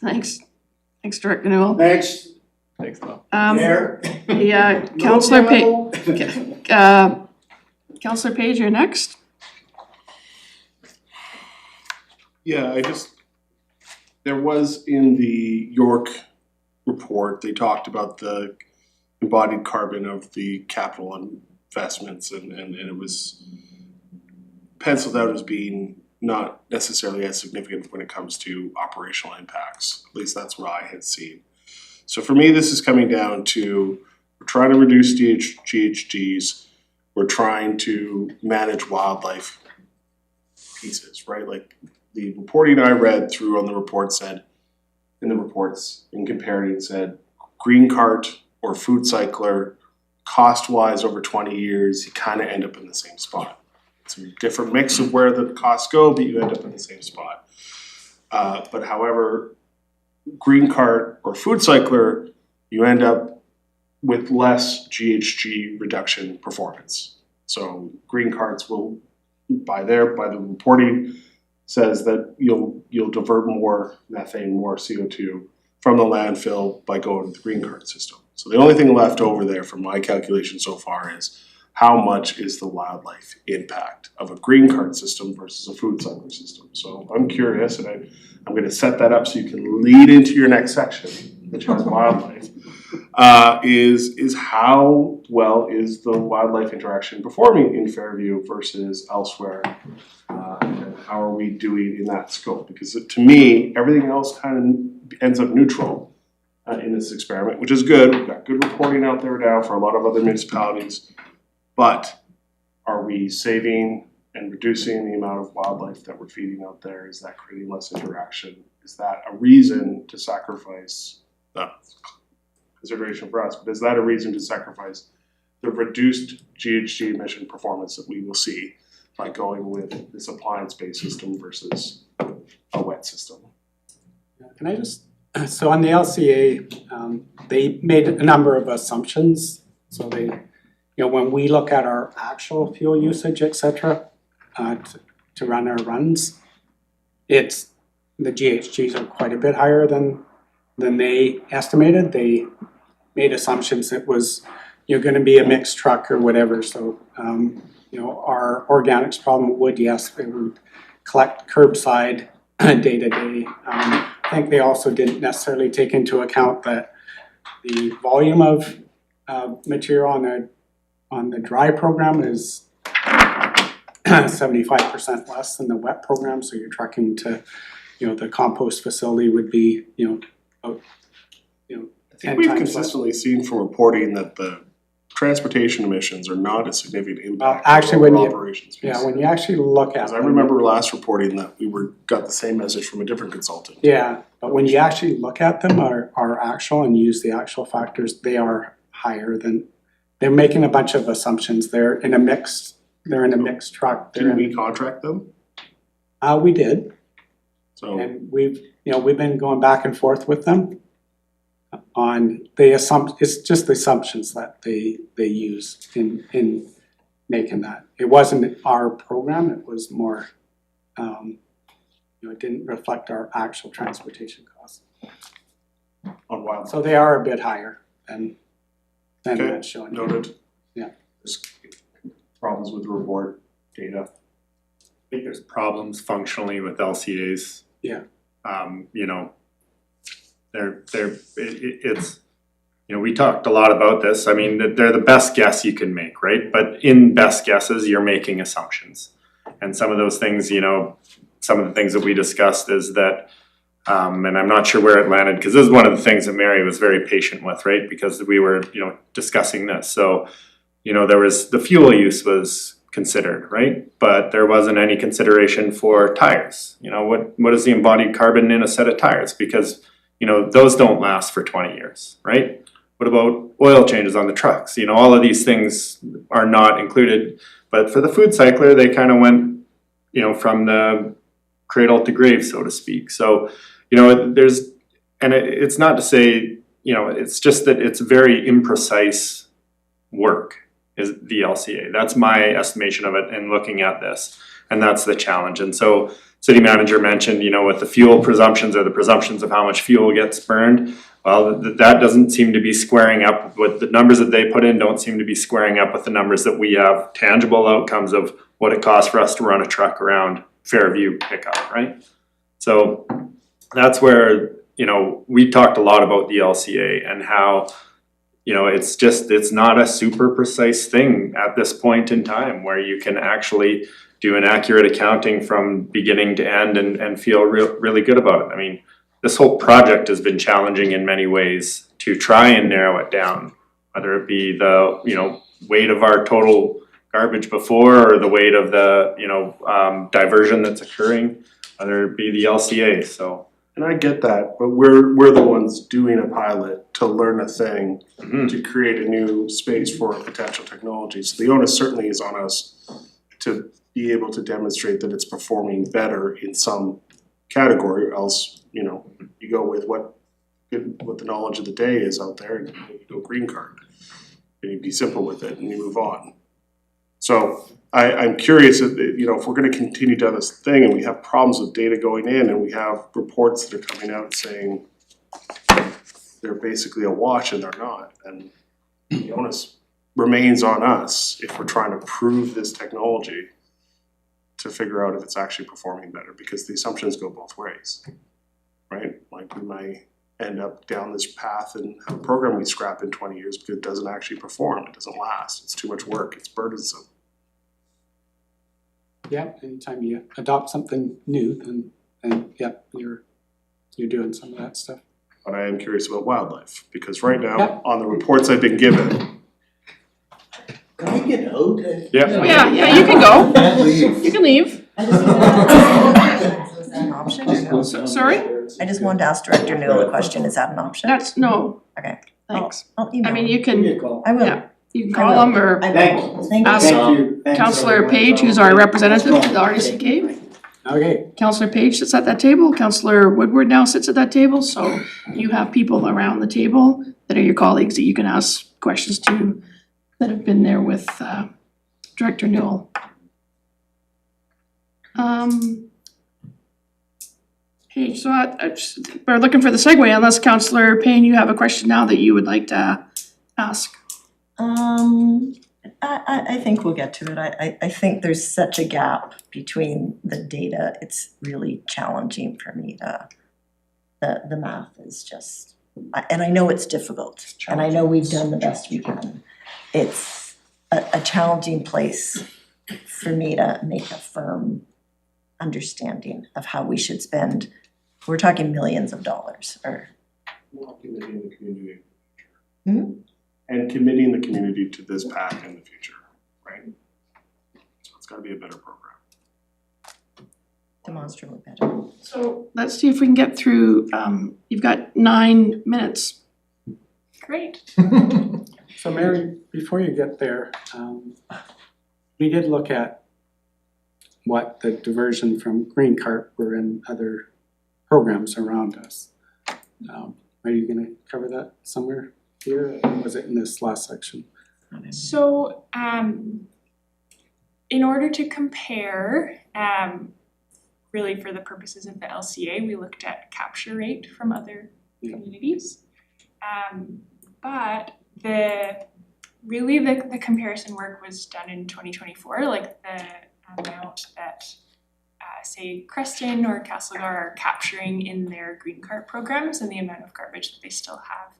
[SPEAKER 2] Thanks. Thanks, Director Newell.
[SPEAKER 8] Next,
[SPEAKER 10] Thanks, Tom.
[SPEAKER 8] Mayor.
[SPEAKER 2] Councillor
[SPEAKER 8] No
[SPEAKER 2] Councillor Page, you're next.
[SPEAKER 15] Yeah, there was in the York report, they talked about the embodied carbon of the capital investments and it was penciled out as being not necessarily as significant when it comes to operational impacts. At least that's what I had seen. So for me, this is coming down to, we're trying to reduce GHGs, we're trying to manage wildlife pieces, right? Like the reporting I read through on the report said, in the reports, in comparing, it said green cart or food cycler, cost-wise over 20 years, you kind of end up in the same spot. It's a different mix of where the costs go, but you end up in the same spot. But however, green cart or food cycler, you end up with less GHG reduction performance. So green carts will, by the reporting, says that you'll divert more methane, more CO2 from the landfill by going to the green cart system. So the only thing left over there from my calculation so far is how much is the wildlife impact of a green cart system versus a food cycler system. So I'm curious, and I'm going to set that up so you can lead into your next section, which has wildlife, is how well is the wildlife interaction performing in Fairview versus elsewhere? And how are we doing in that scope? Because to me, everything else kind of ends up neutral in this experiment, which is good. We've got good reporting out there now for a lot of other municipalities. But are we saving and reducing the amount of wildlife that we're feeding out there? Is that creating less interaction? Is that a reason to sacrifice consideration for us, but is that a reason to sacrifice the reduced GHG emission performance that we will see by going with this appliance-based system versus a wet system?
[SPEAKER 13] Can I just So on the LCA, they made a number of assumptions. So they, when we look at our actual fuel usage, et cetera, to run our runs, the GHGs are quite a bit higher than they estimated. They made assumptions it was, gonna be a mixed truck or whatever, so, our organics problem would, yes, it would collect curbside day to day. I think they also didn't necessarily take into account that the volume of material on the dry program is 75% less than the wet program, so you're trucking to, the compost facility would be, about,
[SPEAKER 15] I think
[SPEAKER 13] 10
[SPEAKER 15] we've
[SPEAKER 13] times less.
[SPEAKER 15] consistently seen from reporting that the transportation emissions are not a significant impact
[SPEAKER 13] actually,
[SPEAKER 15] on
[SPEAKER 13] when
[SPEAKER 15] our
[SPEAKER 13] you-
[SPEAKER 15] operations.
[SPEAKER 13] Yeah, when you actually look at
[SPEAKER 15] Because I
[SPEAKER 13] them-
[SPEAKER 15] remember last reporting that we got the same message from a different consultant.
[SPEAKER 13] Yeah, but when you actually look at them, our actual and use the actual factors, they are higher than, they're making a bunch of assumptions. They're in a mixed truck.
[SPEAKER 15] Didn't we contract them?
[SPEAKER 13] We did,
[SPEAKER 15] So
[SPEAKER 13] and we've been going back and forth with them on it's just the assumptions that they use in making that. It wasn't our program, it was more, it didn't reflect our actual transportation costs.
[SPEAKER 15] on wildlife.
[SPEAKER 13] So they are a bit higher than
[SPEAKER 15] Okay,
[SPEAKER 13] that's showing.
[SPEAKER 15] noted.
[SPEAKER 13] Yeah.
[SPEAKER 15] There's problems with the report data.
[SPEAKER 3] I think there's problems functionally with LCAs.
[SPEAKER 13] Yeah.
[SPEAKER 3] It's, we talked a lot about this, I mean, they're the best guess you can make, right? But in best guesses, you're making assumptions. And some of those things, some of the things that we discussed is that, and I'm not sure where it landed, because this is one of the things that Mary was very patient with, right? Because we were, discussing this, so, there was, the fuel use was considered, right? But there wasn't any consideration for tires. What is the embodied carbon in a set of tires? Because, those don't last for 20 years, right? What about oil changes on the trucks? All of these things are not included. But for the food cycler, they kind of went, from the cradle to grave, so to speak. So, it's not to say, it's just that it's very imprecise work, is the LCA. That's my estimation of it in looking at this, and that's the challenge. And so city manager mentioned, with the fuel presumptions or the presumptions of how much fuel gets burned, well, that doesn't seem to be squaring up with the numbers that they put in, don't seem to be squaring up with the numbers that we have, tangible outcomes of what it costs for us to run a truck around Fairview pickup, right? So that's where, we talked a lot about the LCA and how, it's not a super precise thing at this point in time where you can actually do an accurate accounting from beginning to end and feel really good about it. I mean, this whole project has been challenging in many ways to try and narrow it down, whether it be the, weight of our total garbage before or the weight of the, diversion that's occurring, whether it be the LCA, so.
[SPEAKER 15] And I get that, but we're the ones doing a pilot to learn a thing, to create a new space for a potential technology. So the onus certainly is on us to be able to demonstrate that it's performing better in some category, or else, you go with what the knowledge of the day is out there and you go green card. And you be simple with it and you move on. So I'm curious, if we're gonna continue down this thing and we have problems with data going in and we have reports that are coming out saying they're basically a wash and they're not, and the onus remains on us if we're trying to prove this technology to figure out if it's actually performing better, because the assumptions go both ways, right? Like we might end up down this path and have a program we scrap in 20 years because it doesn't actually perform, it doesn't last, it's too much work, it's burdensome.
[SPEAKER 13] Yeah, anytime you adopt something new, then you're doing some of that stuff.
[SPEAKER 15] But I am curious about wildlife, because right now, on the reports I've been given.
[SPEAKER 16] Can I get out?
[SPEAKER 2] Yeah, you can go. You can leave.
[SPEAKER 1] Is that an option or no?
[SPEAKER 2] Sorry?
[SPEAKER 1] I just wanted to ask Director Newell a question, is that an option?
[SPEAKER 2] No.
[SPEAKER 1] Okay.
[SPEAKER 2] Thanks.
[SPEAKER 1] I'll email
[SPEAKER 2] I mean,
[SPEAKER 1] him.
[SPEAKER 2] you can,
[SPEAKER 1] I will.
[SPEAKER 2] yeah, you can call them or
[SPEAKER 1] I will. Thank you.
[SPEAKER 2] ask
[SPEAKER 16] Thank you.
[SPEAKER 2] Councillor Page, who's our representative of the RDCK.
[SPEAKER 13] Okay,
[SPEAKER 2] Councillor Page sits at that table, Councillor Woodward now sits at that table, so you have people around the table that are your colleagues that you can ask questions to that have been there with Director Newell. Okay, so we're looking for the segue, unless Councillor Payne, you have a question now that you would like to ask.
[SPEAKER 1] I think we'll get to it. I think there's such a gap between the data, it's really challenging for me to, the math is just, and I know it's difficult, and I know we've done the best we can. It's a challenging place for me to make a firm understanding of how we should spend. We're talking millions of dollars, or.
[SPEAKER 15] Well, committing the community.
[SPEAKER 1] Hmm?
[SPEAKER 15] And committing the community to this path in the future, right? So it's gotta be a better program.
[SPEAKER 1] Demonstrably better.
[SPEAKER 2] So let's see if we can get through, you've got 9 minutes.
[SPEAKER 12] Great.
[SPEAKER 13] so Mary, before you get there, we did look at what the diversion from green cart were in other programs around us. Are you gonna cover that somewhere here, or was it in this last section?
[SPEAKER 12] So, in order to compare, really for the purposes of the LCA, we looked at capture rate from other communities. But the comparison work was done in 2024, like the amount that say Creston or Castlegar are capturing in their green cart programs and the amount of garbage that they still have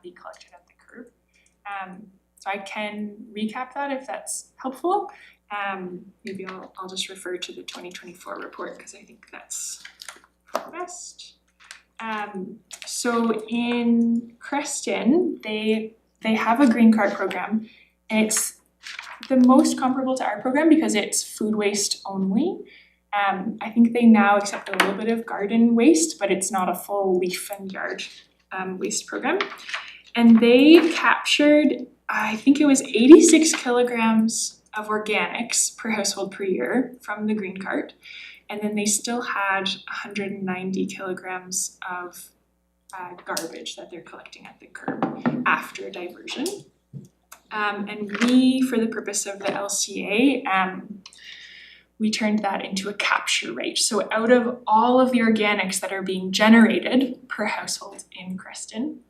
[SPEAKER 12] be collected at the curb. So I can recap that if that's helpful. Maybe I'll just refer to the 2024 report because I think that's best. So in Creston, they have a green cart program, and it's the most comparable to our program because it's food waste only. I think they now accept a little bit of garden waste, but it's not a full leaf and yard waste program. And they captured, I think it was 86 kilograms of organics per household per year from the green cart. And then they still had 190 kilograms of garbage that they're collecting at the curb after diversion. And we, for the purpose of the LCA, we turned that into a capture rate. So out of all of the organics that are being generated per household in Creston,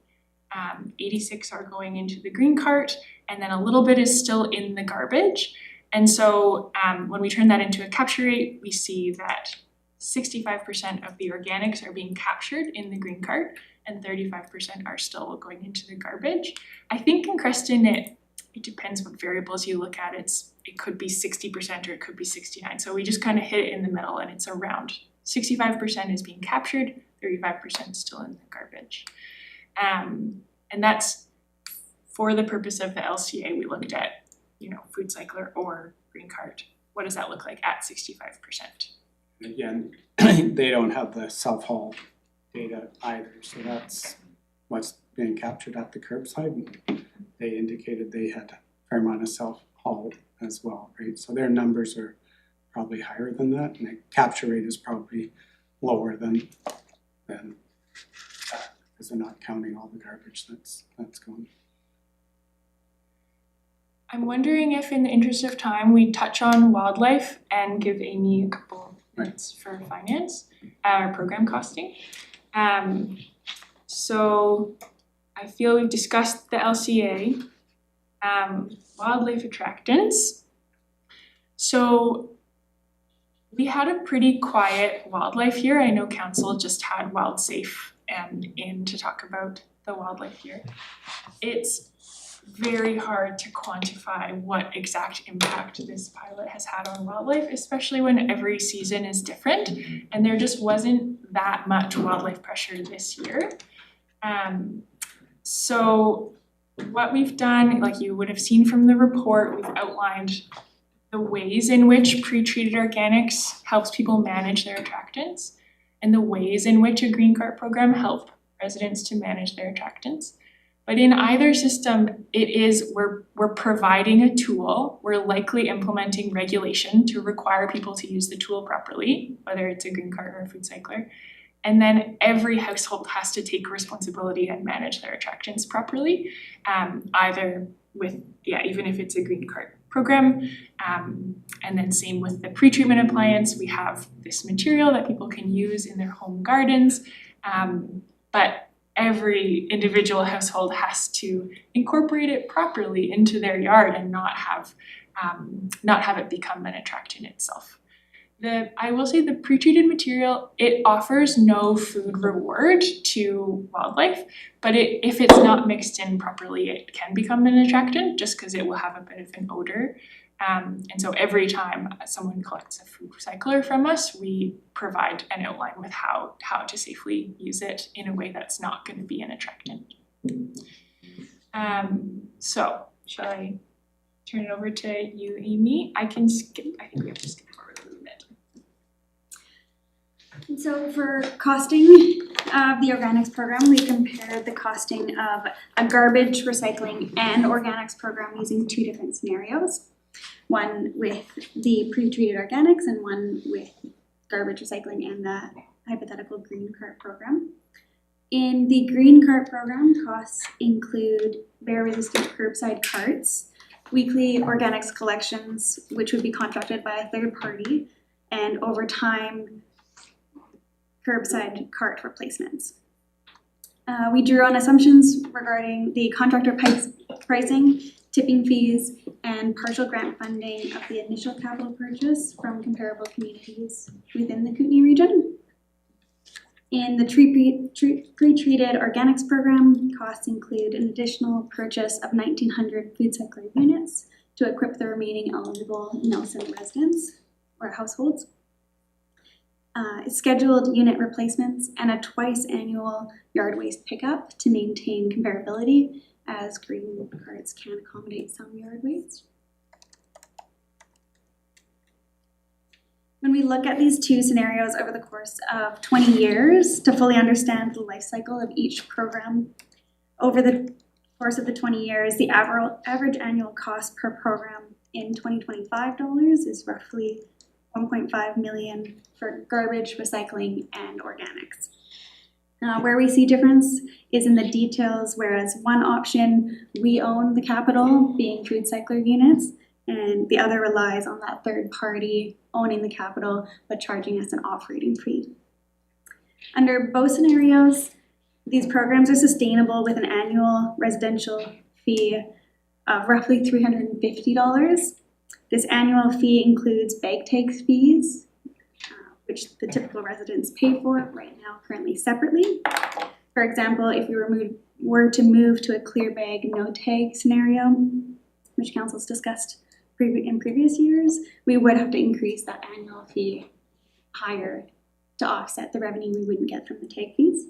[SPEAKER 12] 86 are going into the green cart, and then a little bit is still in the garbage. And so when we turn that into a capture rate, we see that 65% of the organics are being captured in the green cart, and 35% are still going into the garbage. I think in Creston, it depends what variables you look at. It could be 60% or it could be 69%. So we just kind of hit it in the middle, and it's around 65% is being captured, 35% still in the garbage. And that's for the purpose of the LCA. We looked at, food cycler or green cart. What does that look like at 65%?
[SPEAKER 13] Again, they don't have the self-haul data either, so that's what's being captured at the curbside. They indicated they had a fair amount of self-haul as well, right? So their numbers are probably higher than that, and the capture rate is probably lower than that, because they're not counting all the garbage that's going.
[SPEAKER 12] I'm wondering if, in the interest of time, we touch on wildlife and give Amy a couple minutes for finance or program costing. So I feel we've discussed the LCA, wildlife attractants. So we had a pretty quiet wildlife year. I know council just had Wild Safe in to talk about the wildlife year. It's very hard to quantify what exact impact this pilot has had on wildlife, especially when every season is different, and there just wasn't that much wildlife pressure this year. So what we've done, like you would have seen from the report, we've outlined the ways in which pre-treated organics helps people manage their attractants, and the ways in which a green cart program help residents to manage their attractants. But in either system, we're providing a tool, we're likely implementing regulation to require people to use the tool properly, whether it's a green cart or a food cycler. And then every household has to take responsibility and manage their attractants properly, either with, even if it's a green cart program. And then same with the pretreatment appliance, we have this material that people can use in their home gardens. But every individual household has to incorporate it properly into their yard and not have it become an attractant itself. I will say the pre-treated material, it offers no food reward to wildlife, but if it's not mixed in properly, it can become an attractant just because it will have a bit of an odor. And so every time someone collects a food recycler from us, we provide an outline with how to safely use it in a way that's not going to be an attractant. So shall I turn it over to you, Amy? I think we have to skip forward a little bit.
[SPEAKER 17] And so for costing of the organics program, we compared the costing of a garbage, recycling, and organics program using two different scenarios. One with the pre-treated organics and one with garbage, recycling, and the hypothetical green cart program. In the green cart program, costs include bear-resistant curbside carts, weekly organics collections, which would be contracted by a third party, and over time, curbside cart replacements. We drew on assumptions regarding the contractor pricing, tipping fees, and partial grant funding of the initial capital purchase from comparable communities within the Kootenay region. In the pre-treated organics program, costs include an additional purchase of 1,900 food cycler units to equip the remaining eligible Nelson residents or households. Scheduled unit replacements and a twice annual yard waste pickup to maintain comparability, as green carts can accommodate some yard waste. When we look at these two scenarios over the course of 20 years to fully understand the life cycle of each program, over the course of the 20 years, the average annual cost per program in 2025 dollars is roughly 1.5 million for garbage, recycling, and organics. Where we see difference is in the details, whereas one option, we own the capital, being food cycler units, and the other relies on that third party owning the capital, but charging us an operating fee. Under both scenarios, these programs are sustainable with an annual residential fee of roughly $350. This annual fee includes bag tags fees, which the typical residents pay for right now currently separately. For example, if we were to move to a clear bag, no tag scenario, which council's discussed in previous years, we would have to increase that annual fee higher to offset the revenue we wouldn't get from the tag fees.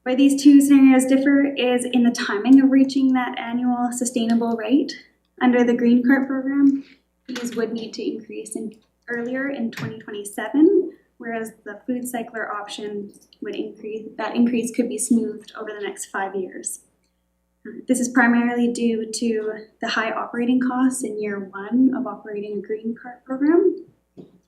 [SPEAKER 17] Where these two scenarios differ is in the timing of reaching that annual sustainable rate. Under the green cart program, fees would need to increase earlier in 2027, whereas the food cycler option would increase. That increase could be smoothed over the next 5 years. This is primarily due to the high operating costs in year one of operating a green cart program,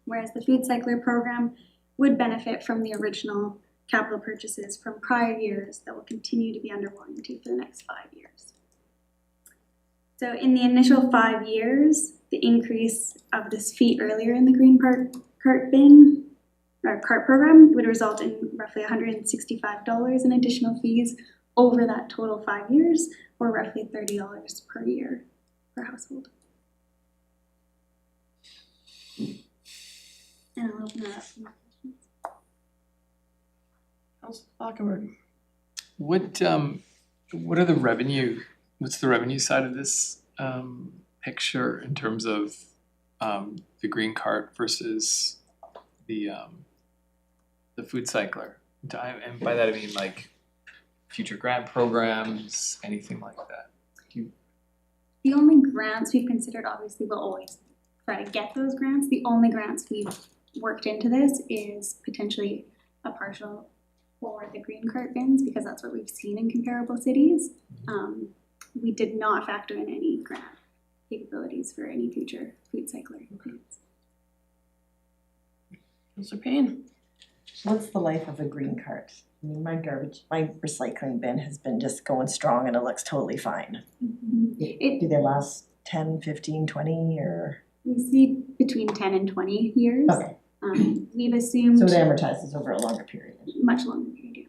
[SPEAKER 17] whereas the food cycler program would benefit from the original capital purchases from prior years that will continue to be under warranty for the next 5 years. So in the initial 5 years, the increase of this fee earlier in the green cart bin or cart program would result in roughly $165 in additional fees over that total 5 years, or roughly $30 per year per household. And I'll open it up for more questions.
[SPEAKER 10] What are the revenue, what's the revenue side of this picture in terms of the green cart versus the food cycler? And by that I mean like future grant programs, anything like that?
[SPEAKER 17] The only grants we've considered, obviously we'll always try to get those grants. The only grants we've worked into this is potentially a partial for the green cart bins, because that's what we've seen in comparable cities. We did not factor in any grant capabilities for any future food cycler bins.
[SPEAKER 2] Councillor Payne?
[SPEAKER 1] What's the life of a green cart? I mean, my recycling bin has been just going strong and it looks totally fine. Do they last 10, 15, 20 or?
[SPEAKER 17] We see between 10 and 20 years.
[SPEAKER 1] Okay.
[SPEAKER 17] We've assumed
[SPEAKER 1] So it amortizes over a longer period.
[SPEAKER 17] much longer period.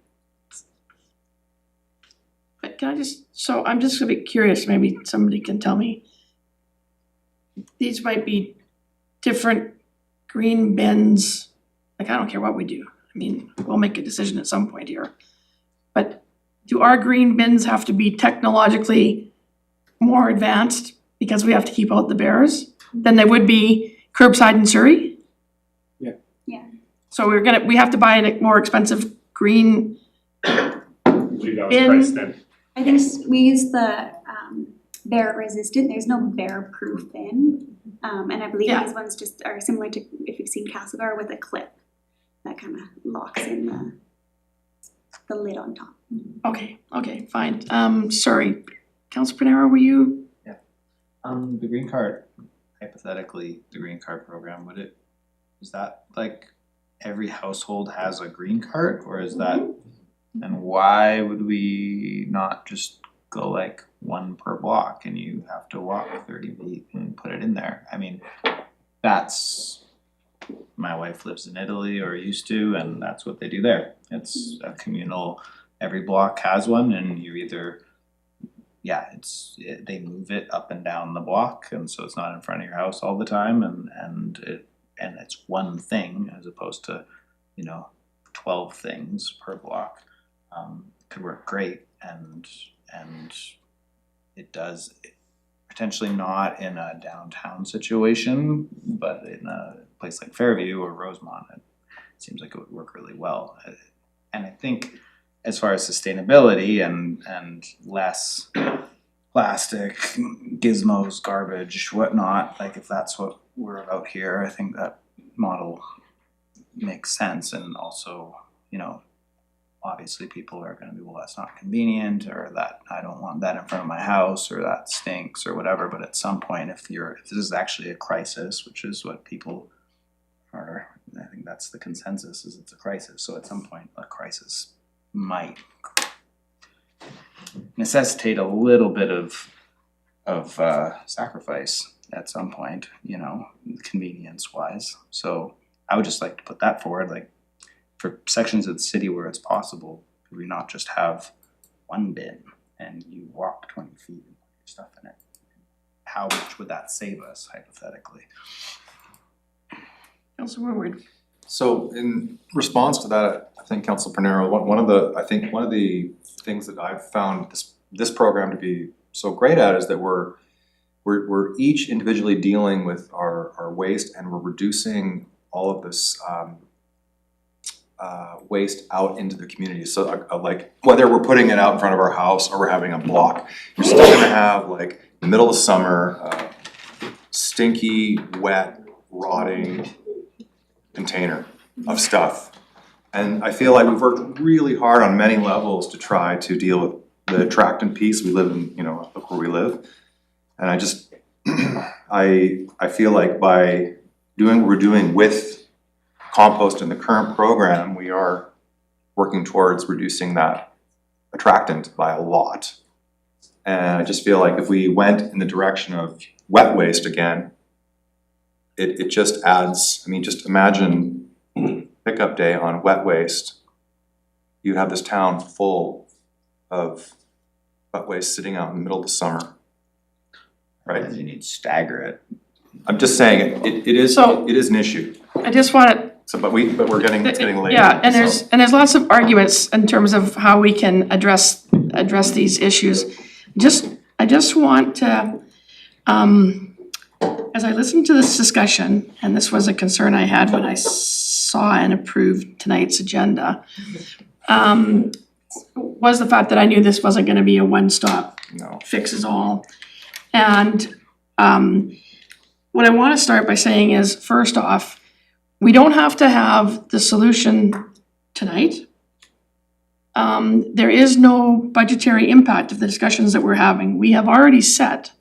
[SPEAKER 2] But can I so I'm just a bit curious, maybe somebody can tell me. These might be different green bins, like I don't care what we do. I mean, we'll make a decision at some point here. But do our green bins have to be technologically more advanced because we have to keep out the bears than they would be curbside in Surrey?
[SPEAKER 13] Yeah.
[SPEAKER 17] Yeah.
[SPEAKER 2] So we have to buy a more expensive green
[SPEAKER 3] I believe that was
[SPEAKER 2] bin.
[SPEAKER 3] priced in.
[SPEAKER 17] I think we use the bear resistant, there's no bear proof bin. And I believe these ones just are similar to if you've seen Castlegar with a clip that kind of locks in the lid on top.
[SPEAKER 2] Okay, fine. Sorry, Councilor Panero, were you?
[SPEAKER 14] The green card, hypothetically, the green card program, is that like every household has a green card, or is that, and why would we not just go like one per block and you have to walk 30 feet and put it in there? I mean, my wife lives in Italy or used to, and that's what they do there. It's a communal, every block has one, and you either, they move it up and down the block, and so it's not in front of your house all the time, and it's one thing as opposed to, 12 things per block. Could work great, and it does potentially not in a downtown situation, but in a place like Fairview or Rosemont, it seems like it would work really well. And I think as far as sustainability and less plastic, gizmos, garbage, whatnot, like if that's what we're about here, I think that model makes sense. And also, obviously people are gonna be, well, that's not convenient, or that I don't want that in front of my house, or that stinks, or whatever. But at some point, if this is actually a crisis, which is what people are, I think that's the consensus, is it's a crisis. So at some point, a crisis might necessitate a little bit of sacrifice at some point, convenience wise. So I would just like to put that forward, like, for sections of the city where it's possible, could we not just have one bin and you walk 20 feet and put your stuff in it? How much would that save us hypothetically?
[SPEAKER 2] Councilor Woodward.
[SPEAKER 5] So in response to that, I think Councilor Panero, one of the things that I've found this program to be so great at is that we're each individually dealing with our waste, and we're reducing all of this waste out into the community. So like whether we're putting it out in front of our house or we're having a block, you're still gonna have like the middle of summer, stinky, wet, rotting container of stuff. And I feel like we've worked really hard on many levels to try to deal with the attractant piece. We live in, look where we live. And I just, I feel like by doing what we're doing with compost in the current program, we are working towards reducing that attractant by a lot. And I just feel like if we went in the direction of wet waste again, it just adds, just imagine pickup day on wet waste. You have this town full of wet waste sitting out in the middle of the summer, right?
[SPEAKER 14] You need to stagger it.
[SPEAKER 5] I'm just saying, it is an issue.
[SPEAKER 2] I just want
[SPEAKER 5] So, but we're getting, it's getting late.
[SPEAKER 2] Yeah, and there's lots of arguments in terms of how we can address these issues. I just want to, as I listened to this discussion, and this was a concern I had when I saw and approved tonight's agenda, was the fact that I knew this wasn't gonna be a one-stop fixes all. And what I wanna start by saying is, first off, we don't have to have the solution tonight. there is no budgetary impact of the discussions that we're having. We have already set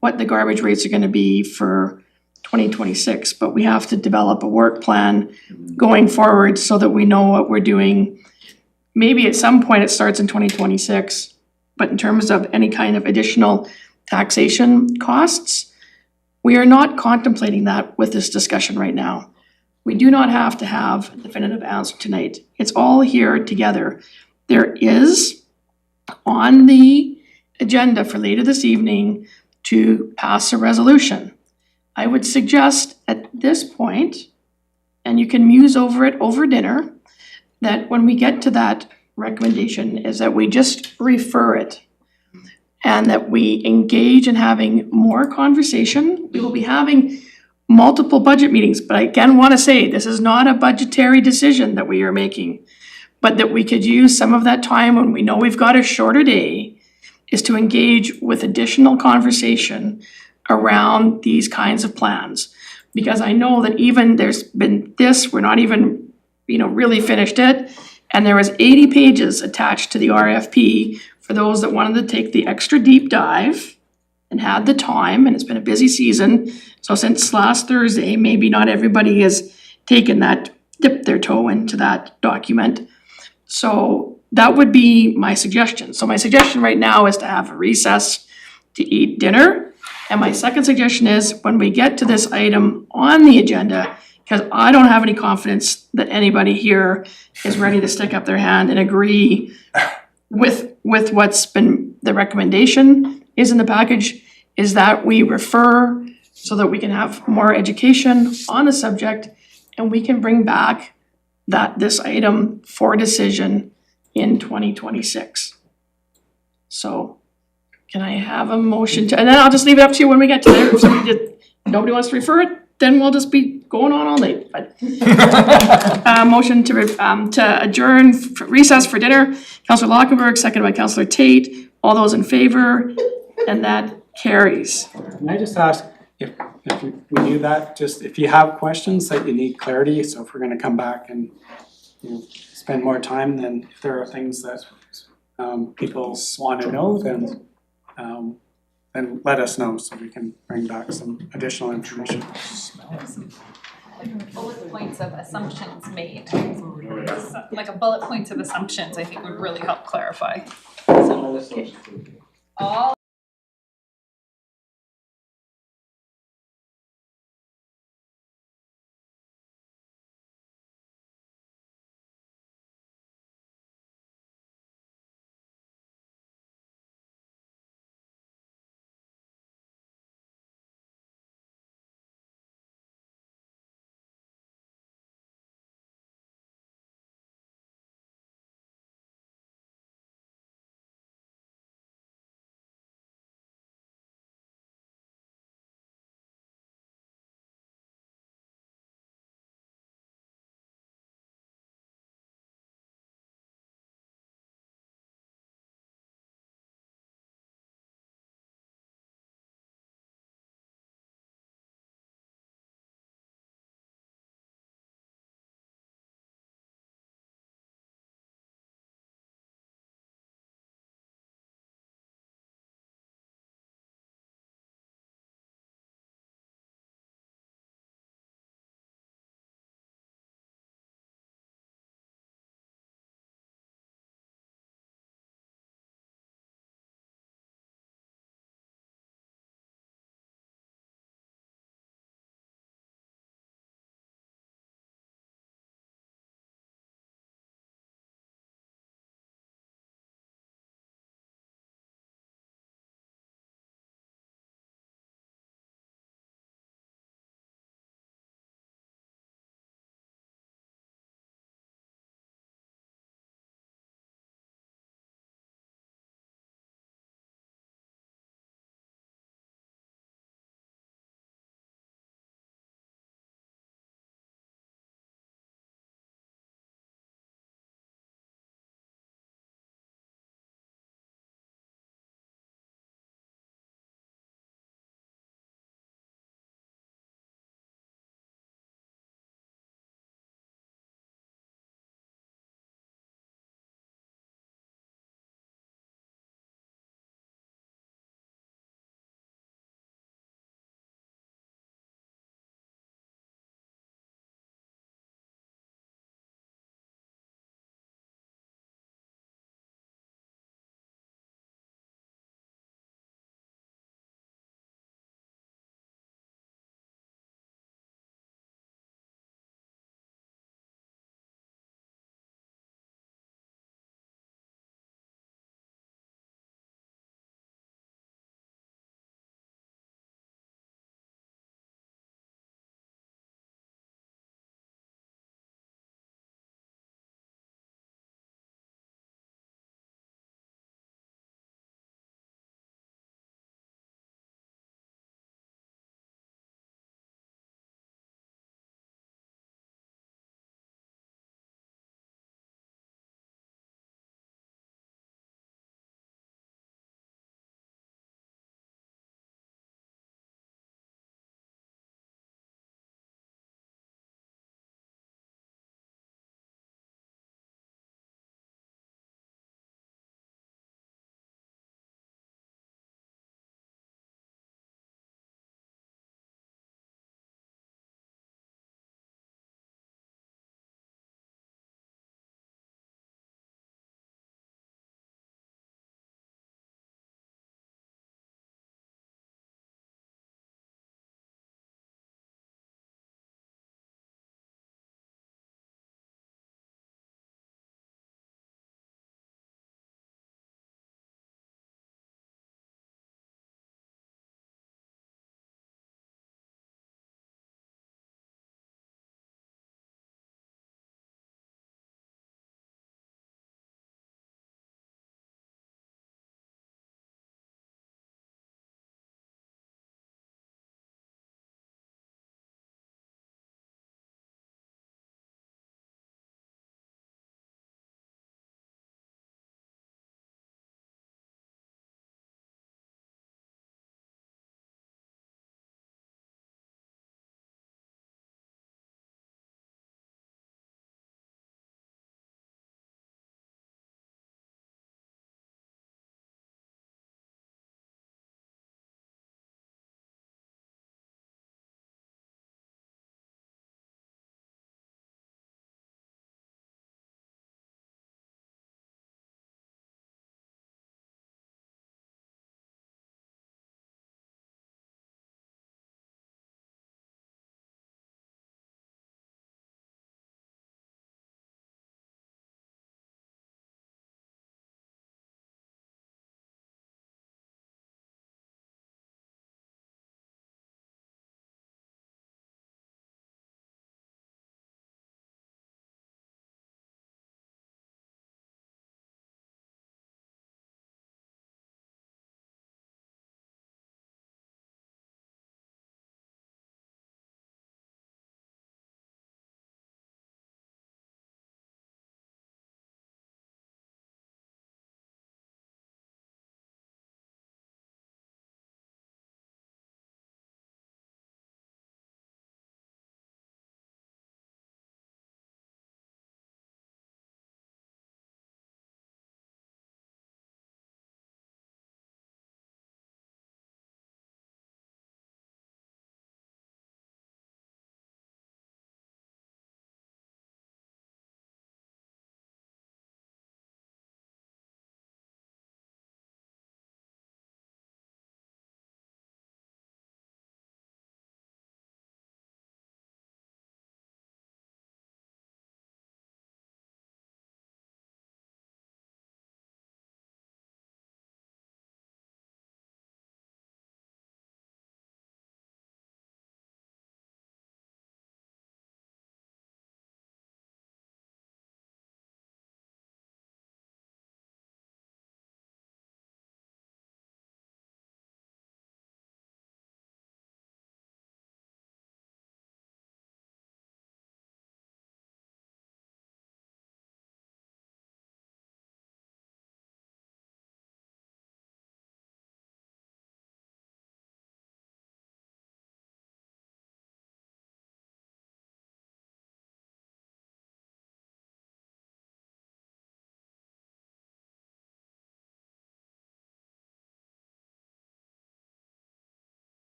[SPEAKER 2] what the garbage rates are gonna be for 2026, but we have to develop a work plan going forward so that we know what we're doing. Maybe at some point it starts in 2026, but in terms of any kind of additional taxation costs, we are not contemplating that with this discussion right now. We do not have to have a definitive answer tonight. It's all here together. There is on the agenda for later this evening to pass a resolution. I would suggest at this point, and you can muse over it over dinner, that when we get to that recommendation is that we just refer it and that we engage in having more conversation. We will be having multiple budget meetings, but I again want to say this is not a budgetary decision that we are making, but that we could use some of that time when we know we've got a shorter day is to engage with additional conversation around these kinds of plans. Because I know that even there's been this, we're not even, really finished it. And there was 80 pages attached to the RFP for those that wanted to take the extra deep dive and had the time, and it's been a busy season. So since last Thursday, maybe not everybody has taken that, dipped their toe into that document. So that would be my suggestion. So my suggestion right now is to have a recess to eat dinner. And my second suggestion is when we get to this item on the agenda, because I don't have any confidence that anybody here is ready to stick up their hand and agree with what's been the recommendation is in the package, is that we refer so that we can have more education on the subject and we can bring back this item for decision in 2026. So can I have a motion to, and then I'll just leave it up to you when we get to there. If nobody wants to refer it, then we'll just be going on all night. But motion to adjourn, recess for dinner. Councillor Lockenberg, seconded by Councillor Tate. All those in favor, and that carries.
[SPEAKER 13] Can I just ask if we do that, just if you have questions that you need clarity, so if we're gonna come back and spend more time, then if there are things that people wanna know, then let us know so we can bring back some additional information.
[SPEAKER 11] Bullet points of assumptions made. Like a bullet points of assumptions, I think would really help clarify. All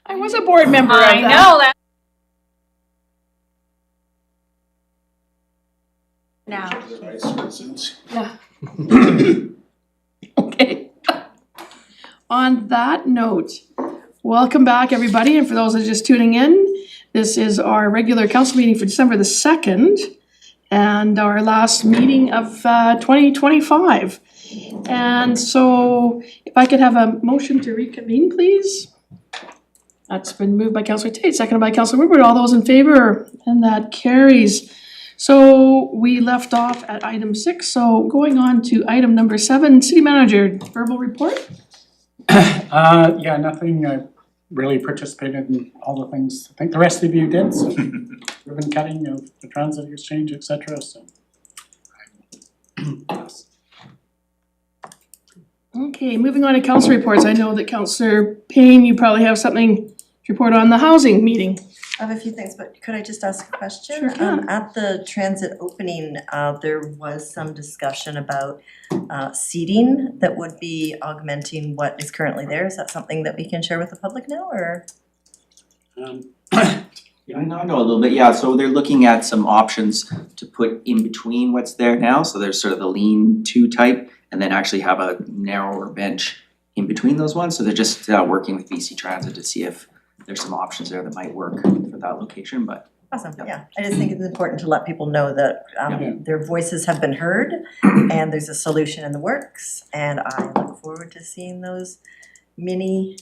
[SPEAKER 2] I was a board member of that.
[SPEAKER 11] I know that.
[SPEAKER 17] Now.
[SPEAKER 2] Okay. On that note, welcome back, everybody, and for those that are just tuning in, this is our regular council meeting for December the 2nd and our last meeting of 2025. And so if I could have a motion to reconvene, please. That's been moved by Councillor Tate, seconded by Councillor Woodward. All those in favor? And that carries. So we left off at item 6, so going on to item number 7, City Manager, verbal report.
[SPEAKER 13] Yeah, nothing, I really participated in all the things I think the rest of you did, so ribbon cutting of the transit exchange, et cetera, so.
[SPEAKER 2] Okay, moving on to council reports. I know that Councillor Payne, you probably have something to report on the housing meeting.
[SPEAKER 1] I have a few things, but could I just ask a question?
[SPEAKER 2] Sure can.
[SPEAKER 1] At the transit opening, there was some discussion about seating that would be augmenting what is currently there. Is that something that we can share with the public now, or?
[SPEAKER 9] Yeah, I know a little bit, yeah, so they're looking at some options to put in between what's there now, so there's sort of the lean-to type, and then actually have a narrower bench in between those ones, so they're just working with BC Transit to see if there's some options there that might work for that location, but.
[SPEAKER 1] Awesome, yeah. I just think it's important to let people know that their voices have been heard and there's a solution in the works, and I look forward to seeing those mini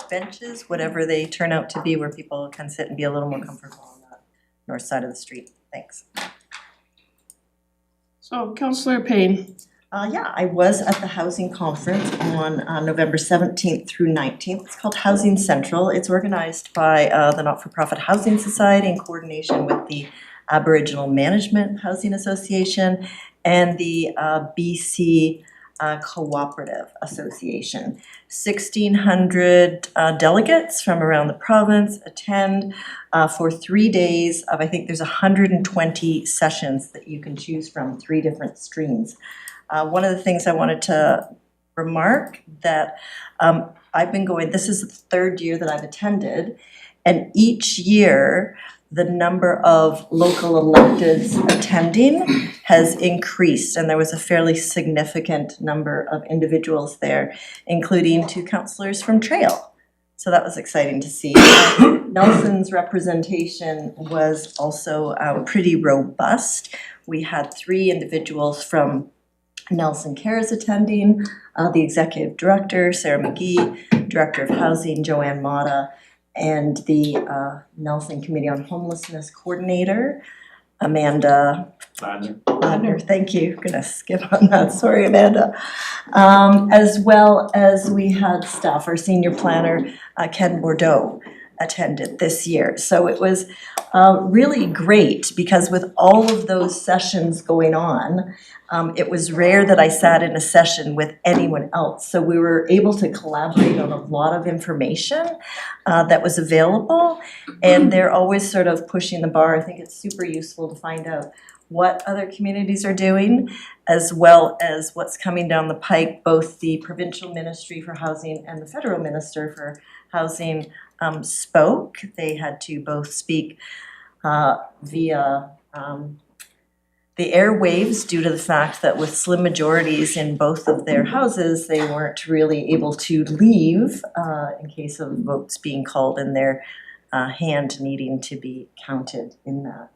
[SPEAKER 1] benches, whatever they turn out to be, where people can sit and be a little more comfortable on the north side of the street. Thanks.
[SPEAKER 2] So Councillor Payne.
[SPEAKER 1] Yeah, I was at the housing conference on November 17th through 19th. It's called Housing Central. It's organized by the Not-for-Profit Housing Society in coordination with the Aboriginal Management Housing Association and the BC Cooperative Association. 1,600 delegates from around the province attend for 3 days of, I think there's 120 sessions that you can choose from, 3 different streams. One of the things I wanted to remark that I've been going, this is the 3rd year that I've attended, and each year the number of local electeds attending has increased, and there was a fairly significant number of individuals there, including 2 councillors from Trail. So that was exciting to see. Nelson's representation was also pretty robust. We had 3 individuals from Nelson Cares attending, the Executive Director, Sarah McGee, Director of Housing, Joanne Mata, and the Nelson Committee on Homelessness Coordinator, Amanda Ladner. Thank you. Gonna skip on that. Sorry, Amanda. As well as we had staff, our senior planner, Ken Bordeaux, attended this year. So it was really great because with all of those sessions going on, it was rare that I sat in a session with anyone else. So we were able to collaborate on a lot of information that was available, and they're always sort of pushing the bar. I think it's super useful to find out what other communities are doing, as well as what's coming down the pike. Both the Provincial Ministry for Housing and the Federal Minister for Housing spoke. They had to both speak via the airwaves due to the fact that with slim majorities in both of their houses, they weren't really able to leave in case of votes being called in their hand needing to be counted in that.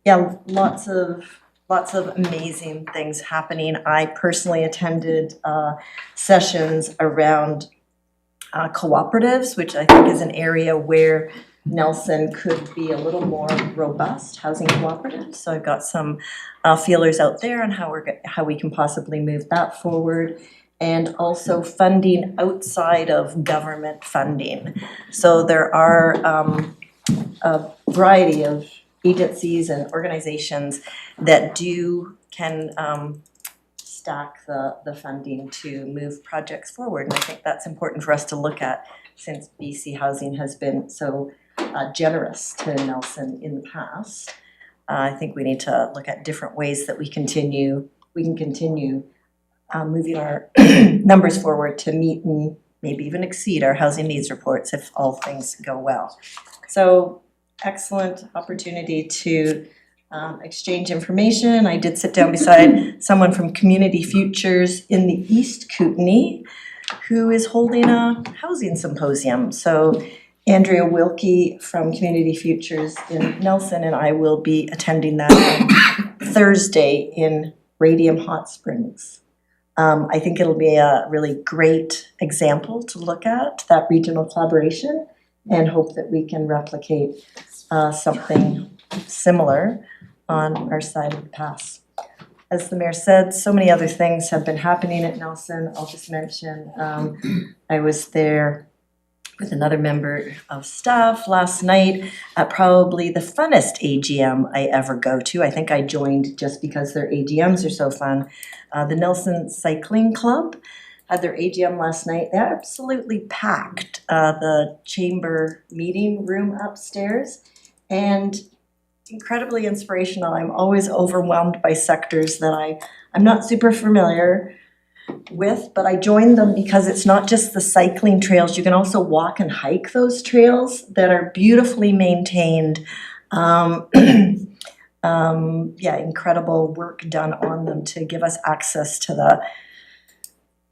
[SPEAKER 1] Yeah, lots of amazing things happening. I personally attended sessions around cooperatives, which I think is an area where Nelson could be a little more robust, housing cooperatives. So I've got some feelers out there on how we can possibly move that forward, and also funding outside of government funding. So there are a variety of agencies and organizations that can stack the funding to move projects forward, and I think that's important for us to look at since BC Housing has been so generous to Nelson in the past. I think we need to look at different ways that we can continue moving our numbers forward to meet and maybe even exceed our housing needs reports if all things go well. So excellent opportunity to exchange information. I did sit down beside someone from Community Futures in the East Kootenay who is holding a housing symposium. So Andrea Wilkie from Community Futures in Nelson and I will be attending that on Thursday in Radium Hot Springs. I think it'll be a really great example to look at, that regional collaboration, and hope that we can replicate something similar on our side of the pass. As the mayor said, so many other things have been happening at Nelson. I'll just mention, I was there with another member of staff last night at probably the funnest AGM I ever go to. I think I joined just because their AGMs are so fun. The Nelson Cycling Club had their AGM last night. They absolutely packed the chamber meeting room upstairs, and incredibly inspirational. I'm always overwhelmed by sectors that I'm not super familiar with, but I joined them because it's not just the cycling trails. You can also walk and hike those trails that are beautifully maintained. Incredible work done on them to give us access to the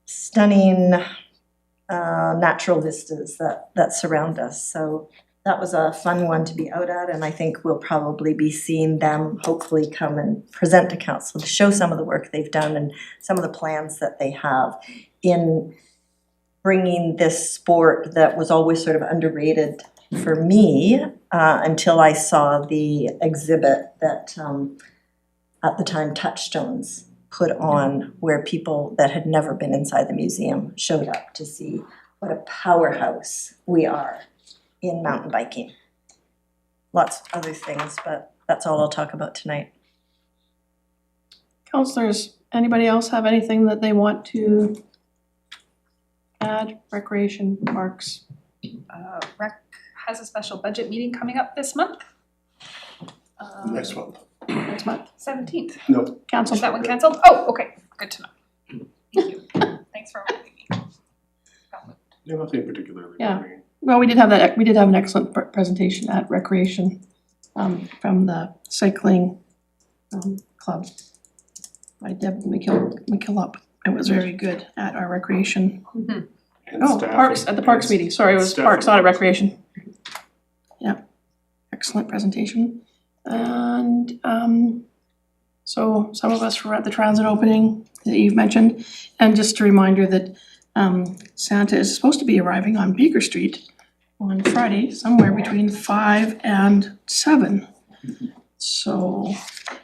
[SPEAKER 1] stunning natural vistas that surround us. So that was a fun one to be out at, and I think we'll probably be seeing them hopefully come and present to council to show some of the work they've done and some of the plans that they have in bringing this sport that was always sort of underrated for me until I saw the exhibit that at the time Touchstones put on, where people that had never been inside the museum showed up to see what a powerhouse we are in mountain biking. Lots of other things, but that's all I'll talk about tonight.
[SPEAKER 2] Councillors, anybody else have anything that they want to add? Recreation, parks?
[SPEAKER 11] Rec has a special budget meeting coming up this month.
[SPEAKER 15] Next month.
[SPEAKER 2] Next month?
[SPEAKER 11] 17th.
[SPEAKER 15] No.
[SPEAKER 2] Council.
[SPEAKER 11] Is that one canceled? Oh, okay, good to know. Thank you. Thanks for reminding me.
[SPEAKER 15] Yeah, nothing particularly.
[SPEAKER 2] Yeah. Well, we did have an excellent presentation at Recreation from the cycling club by Deb McKillop. It was very good at our recreation.
[SPEAKER 15] And
[SPEAKER 2] Oh,
[SPEAKER 15] staff
[SPEAKER 2] parks,
[SPEAKER 15] and-
[SPEAKER 2] at the parks meeting, sorry, it was
[SPEAKER 15] staff
[SPEAKER 2] parks,
[SPEAKER 15] and
[SPEAKER 2] not at
[SPEAKER 15] parks.
[SPEAKER 2] recreation. Yeah, excellent presentation. And so some of us were at the transit opening that you've mentioned. And just a reminder that Santa is supposed to be arriving on Baker Street on Friday, somewhere between 5 and 7. So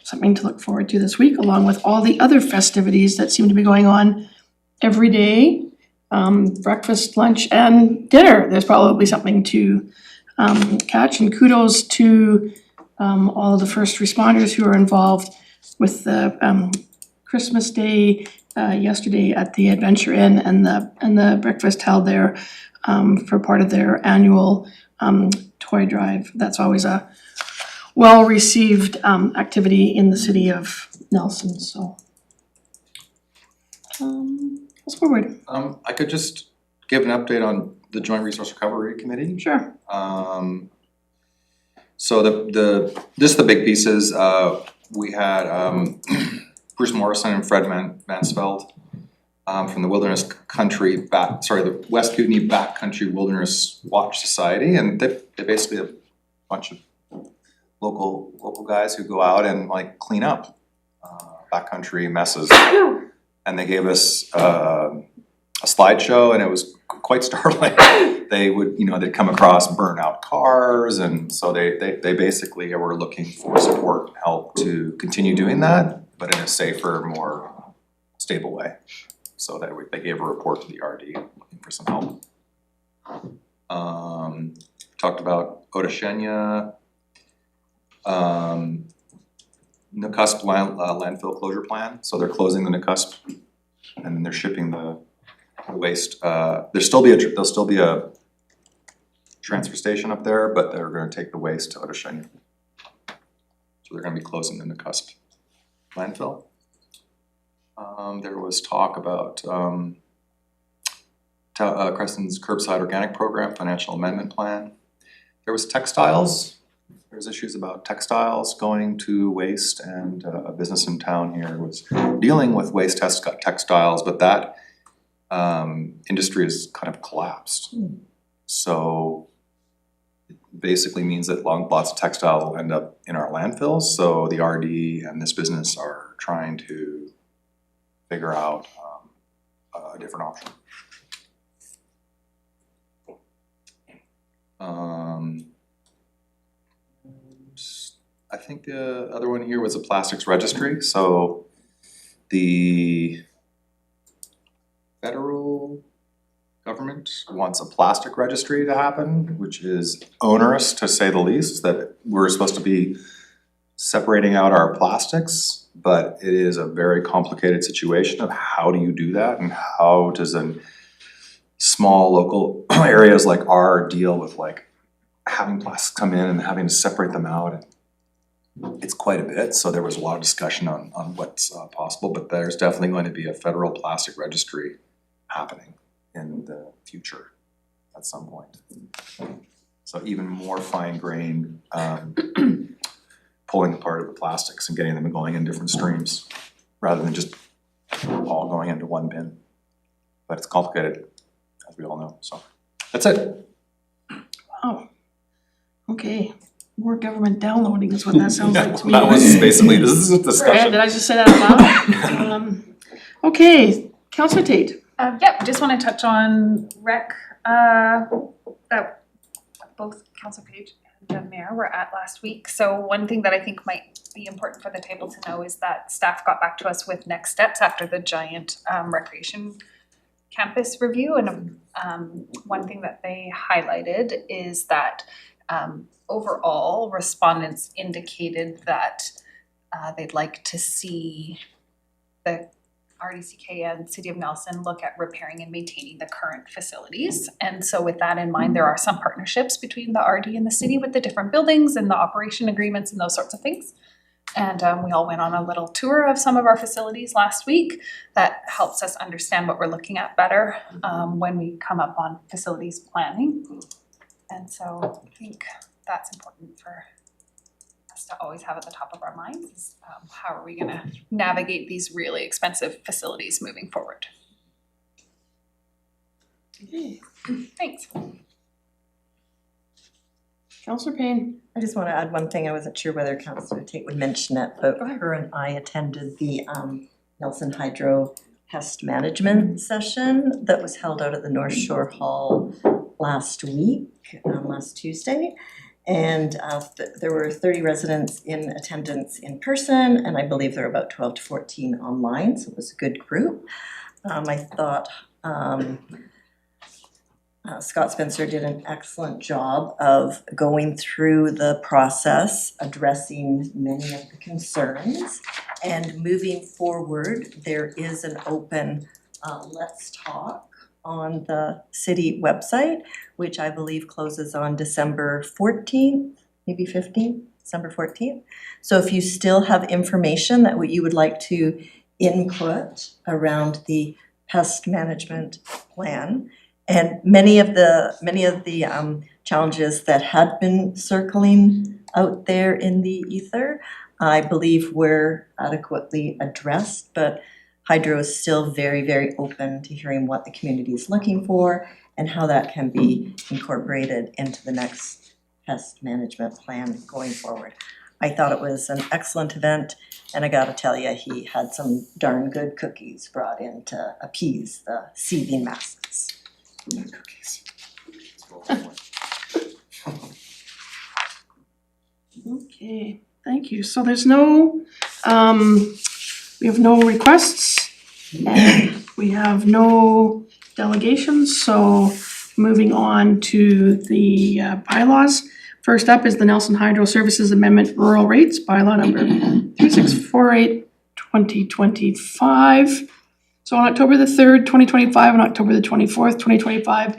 [SPEAKER 2] something to look forward to this week, along with all the other festivities that seem to be going on every day. Breakfast, lunch, and dinner. There's probably something to catch, and kudos to all of the first responders who are involved with the Christmas Day yesterday at the Adventure Inn and the breakfast held there for part of their annual toy drive. That's always a well-received activity in the city of Nelson, so. Let's forward.
[SPEAKER 5] I could just give an update on the Joint Resource Recovery Committee.
[SPEAKER 2] Sure.
[SPEAKER 5] So just the big pieces, we had Bruce Morrison and Fred Mansfeld from the the West Kootenay Backcountry Wilderness Watch Society, and they basically a bunch of local guys who go out and like clean up backcountry messes. And they gave us a slideshow, and it was quite startling. They would, they'd come across burnout cars, and so they basically were looking for support and help to continue doing that, but in a safer, more stable way. So they gave a report to the RD looking for some help. Talked about Otashenya, Nikusp landfill closure plan, so they're closing the Nikusp and then they're shipping the waste. There'll still be a transfer station up there, but they're gonna take the waste to Otashenya. So they're gonna be closing the Nikusp landfill. There was talk about Creston's curbside organic program, financial amendment plan. There was textiles. There was issues about textiles going to waste, and a business in town here was dealing with waste textiles, but that industry has kind of collapsed. So it basically means that lots of textile will end up in our landfills, so the RD and this business are trying to figure out a different option. I think the other one here was a plastics registry, so the federal government wants a plastic registry to happen, which is onerous to say the least, that we're supposed to be separating out our plastics, but it is a very complicated situation of how do you do that, and how does a small local areas like our deal with like having plastics come in and having to separate them out. It's quite a bit, so there was a lot of discussion on what's possible, but there's definitely going to be a federal plastic registry happening in the future at some point. So even more fine-grained pulling apart of the plastics and getting them going in different streams rather than just all going into one bin. But it's complicated, as we all know, so that's it.
[SPEAKER 2] Wow. Okay, more government downloading is what that sounds like to me.
[SPEAKER 5] That was basically, this is a discussion.
[SPEAKER 2] Did I just say that out loud? Okay, Councillor Tate.
[SPEAKER 11] Yep, just wanna touch on rec, that both Councillor Page and the Mayor were at last week. So one thing that I think might be important for the table to know is that staff got back to us with next steps after the giant recreation campus review, and one thing that they highlighted is that overall respondents indicated that they'd like to see the RDCK and City of Nelson look at repairing and maintaining the current facilities. And so with that in mind, there are some partnerships between the RD and the city with the different buildings and the operation agreements and those sorts of things. And we all went on a little tour of some of our facilities last week that helps us understand what we're looking at better when we come up on facilities planning. And so I think that's important for us to always have at the top of our minds is how are we gonna navigate these really expensive facilities moving forward.
[SPEAKER 2] Okay.
[SPEAKER 11] Thanks.
[SPEAKER 2] Councillor Payne.
[SPEAKER 1] I just want to add one thing. I wasn't sure whether Councillor Tate would mention it, but her and I attended the Nelson Hydro Pest Management session that was held out at the North Shore Hall last week, last Tuesday. And there were 30 residents in attendance in person, and I believe there were about 12 to 14 online, so it was a good group. I thought Scott Spencer did an excellent job of going through the process, addressing many of the concerns, and moving forward. There is an open Let's Talk on the city website, which I believe closes on December 14th, maybe 15th, December 14th. So if you still have information that you would like to input around the pest management plan, and many of the challenges that had been circling out there in the ether, I believe were adequately addressed, but Hydro is still very, very open to hearing what the community is looking for and how that can be incorporated into the next pest management plan going forward. I thought it was an excellent event, and I gotta tell you, he had some darn good cookies brought in to appease the seething masses.
[SPEAKER 5] Cookies.
[SPEAKER 2] Okay, thank you. So there's no, we have no requests and we have no delegations, so moving on to the bylaws. First up is the Nelson Hydro Services Amendment Rural Rates, bylaw number 3648, 2025. So on October the 3rd, 2025 and October the 24th, 2025,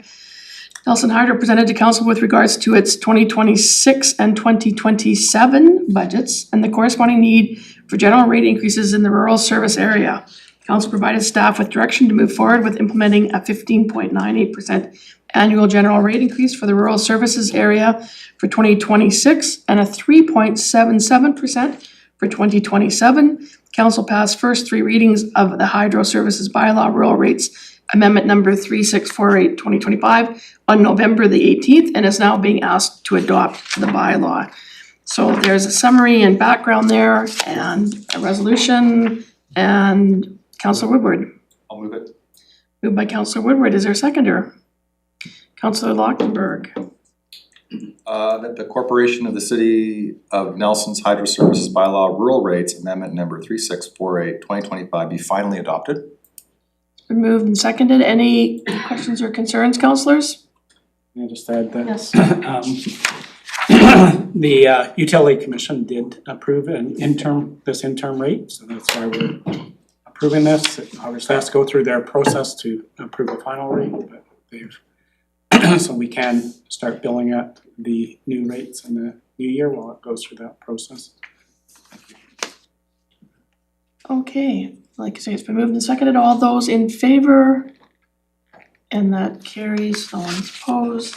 [SPEAKER 2] Nelson Hydro presented to council with regards to its 2026 and 2027 budgets and the corresponding need for general rate increases in the rural service area. Council provided staff with direction to move forward with implementing a 15.98% annual general rate increase for the rural services area for 2026 and a 3.77% for 2027. Council passed first three readings of the Hydro Services Bylaw Rural Rates Amendment number 3648 2025 on November the 18th and is now being asked to adopt the bylaw. So there's a summary and background there and a resolution, and Councillor Woodward.
[SPEAKER 5] I'll move it.
[SPEAKER 2] Moved by Councillor Woodward, is there a seconder? Councillor Lockenberg.
[SPEAKER 5] That the Corporation of the City of Nelson's Hydro Services Bylaw Rural Rates Amendment number 3648 2025 be finally adopted.
[SPEAKER 2] It's been moved and seconded. Any questions or concerns, councillors?
[SPEAKER 13] I just add that.
[SPEAKER 2] Yes.
[SPEAKER 13] The Utility Commission did approve this interim rate, so that's why we're approving this. It obviously has to go through their process to approve the final rate, but they've so we can start billing at the new rates in the new year while it goes through that process.
[SPEAKER 2] Okay, like I say, it's been moved and seconded. All those in favor? And that carries, no one's opposed.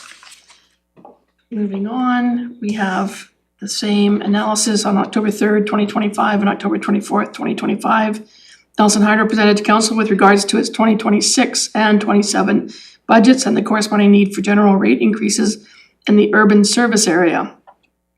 [SPEAKER 2] Moving on, we have the same analysis on October 3rd, 2025 and October 24th, 2025. Nelson Hydro presented to council with regards to its 2026 and 27 budgets and the corresponding need for general rate increases in the urban service area.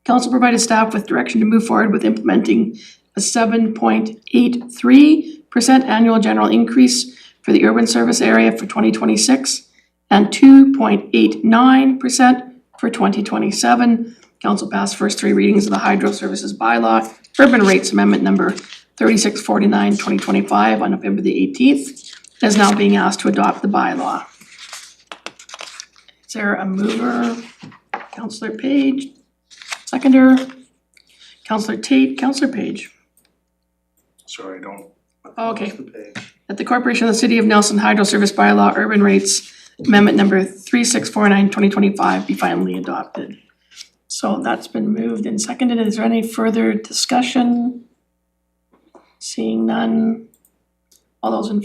[SPEAKER 2] Council provided staff with direction to move forward with implementing a 7.83% annual general increase for the urban service area for 2026 and 2.89% for 2027. Council passed first three readings of the Hydro Services Bylaw Urban Rates Amendment number 3649 2025 on November the 18th. It is now being asked to adopt the bylaw. Is there a mover? Councillor Page, seconder, Councillor Tate, Councillor Page.
[SPEAKER 15] Sorry, I don't.
[SPEAKER 2] Okay. That the Corporation of the City of Nelson Hydro Service Bylaw Urban Rates Amendment number 3649 2025 be finally adopted. So that's been moved and seconded. Is there any further discussion? Seeing none. All those in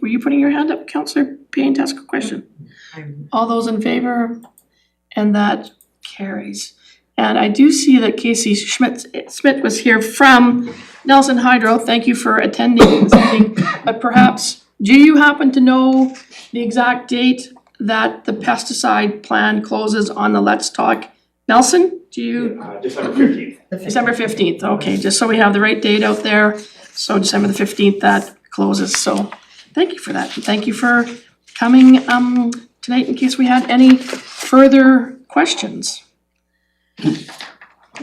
[SPEAKER 2] were you putting your hand up, Councillor Payne, to ask a question? All those in favor? And that carries. And I do see that Casey Schmidt was here from Nelson Hydro. Thank you for attending this meeting. But perhaps, do you happen to know the exact date that the pesticide plan closes on the Let's Talk Nelson? Do you?
[SPEAKER 18] December 15th.
[SPEAKER 2] December 15th, okay, just so we have the right date out there. So December the 15th, that closes. So thank you for that. And thank you for coming tonight in case we had any further questions.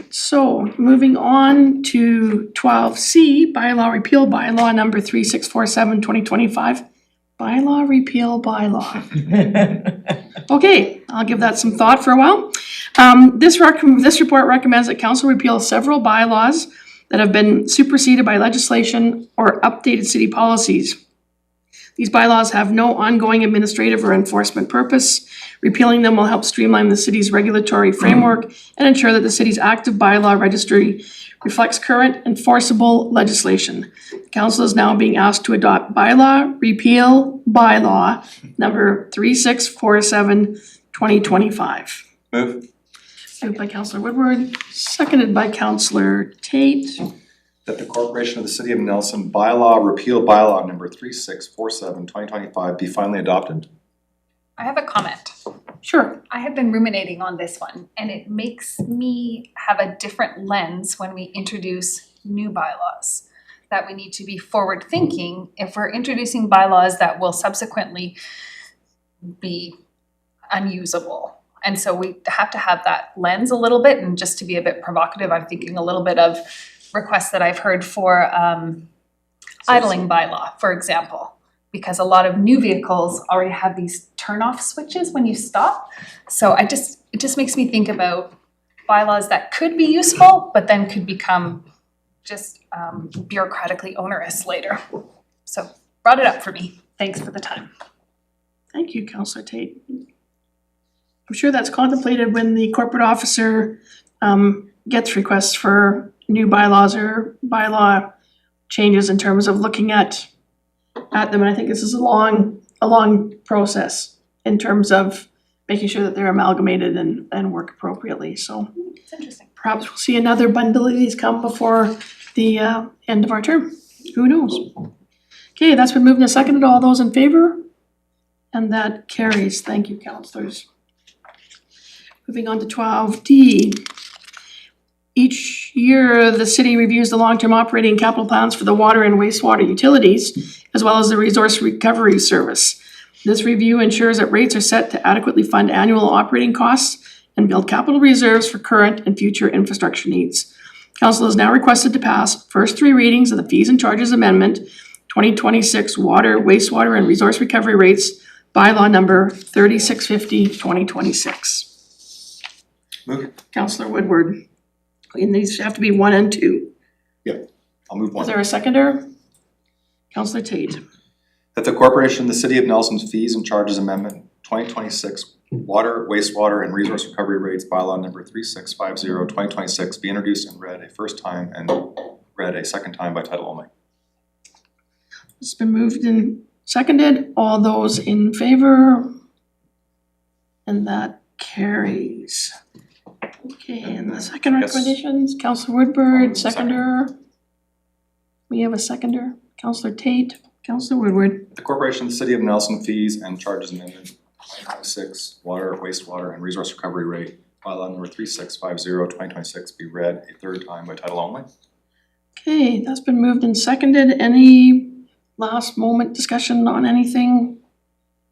[SPEAKER 2] So moving on to 12C, bylaw repeal, bylaw number 3647 2025. Bylaw repeal, bylaw. Okay, I'll give that some thought for a while. This report recommends that council repeal several bylaws that have been superseded by legislation or updated city policies. These bylaws have no ongoing administrative or enforcement purpose. Repealing them will help streamline the city's regulatory framework and ensure that the city's active bylaw registry reflects current enforceable legislation. Council is now being asked to adopt bylaw repeal bylaw number 3647 2025.
[SPEAKER 5] Move.
[SPEAKER 2] Moved by Councillor Woodward, seconded by Councillor Tate.
[SPEAKER 5] That the Corporation of the City of Nelson Bylaw Repeal Bylaw number 3647 2025 be finally adopted.
[SPEAKER 11] I have a comment.
[SPEAKER 2] Sure.
[SPEAKER 11] I have been ruminating on this one, and it makes me have a different lens when we introduce new bylaws. That we need to be forward thinking if we're introducing bylaws that will subsequently be unusable. And so we have to have that lens a little bit, and just to be a bit provocative, I'm thinking a little bit of requests that I've heard for idling bylaw, for example, because a lot of new vehicles already have these turn-off switches when you stop. So it just makes me think about bylaws that could be useful, but then could become just bureaucratically onerous later. So brought it up for me. Thanks for the time.
[SPEAKER 2] Thank you, Councillor Tate. I'm sure that's contemplated when the corporate officer gets requests for new bylaws or bylaw changes in terms of looking at them, and I think this is a long process in terms of making sure that they're amalgamated and work appropriately, so.
[SPEAKER 11] It's interesting.
[SPEAKER 2] Perhaps we'll see another bundle of these come before the end of our term, who knows? Okay, that's been moved and seconded, all those in favor? And that carries, thank you, councillors. Moving on to 12D. Each year, the city reviews the long-term operating capital plans for the water and wastewater utilities, as well as the resource recovery service. This review ensures that rates are set to adequately fund annual operating costs and build capital reserves for current and future infrastructure needs. Council is now requested to pass first three readings of the Fees and Charges Amendment 2026 Water, Wastewater and Resource Recovery Rates, Bylaw number 3650-2026.
[SPEAKER 5] Move it.
[SPEAKER 2] Councillor Woodward. And these have to be 1 and 2.
[SPEAKER 5] I'll move one.
[SPEAKER 2] Is there a seconder? Councillor Tate.
[SPEAKER 5] That the corporation, the City of Nelson's Fees and Charges Amendment 2026 Water, Wastewater and Resource Recovery Rates Bylaw number 3650-2026 be introduced and read a first time and read a second time by title only.
[SPEAKER 2] It's been moved and seconded. All those in favor? And that carries. Okay, and the second recommendations, Councillor Woodward, seconder. We have a seconder, Councillor Tate, Councillor Woodward.
[SPEAKER 5] The corporation, the City of Nelson Fees and Charges Amendment 2026 Water, Wastewater and Resource Recovery Rate Bylaw number 3650-2026 be read a third time by title only.
[SPEAKER 2] Okay, that's been moved and seconded. Any last moment discussion on anything?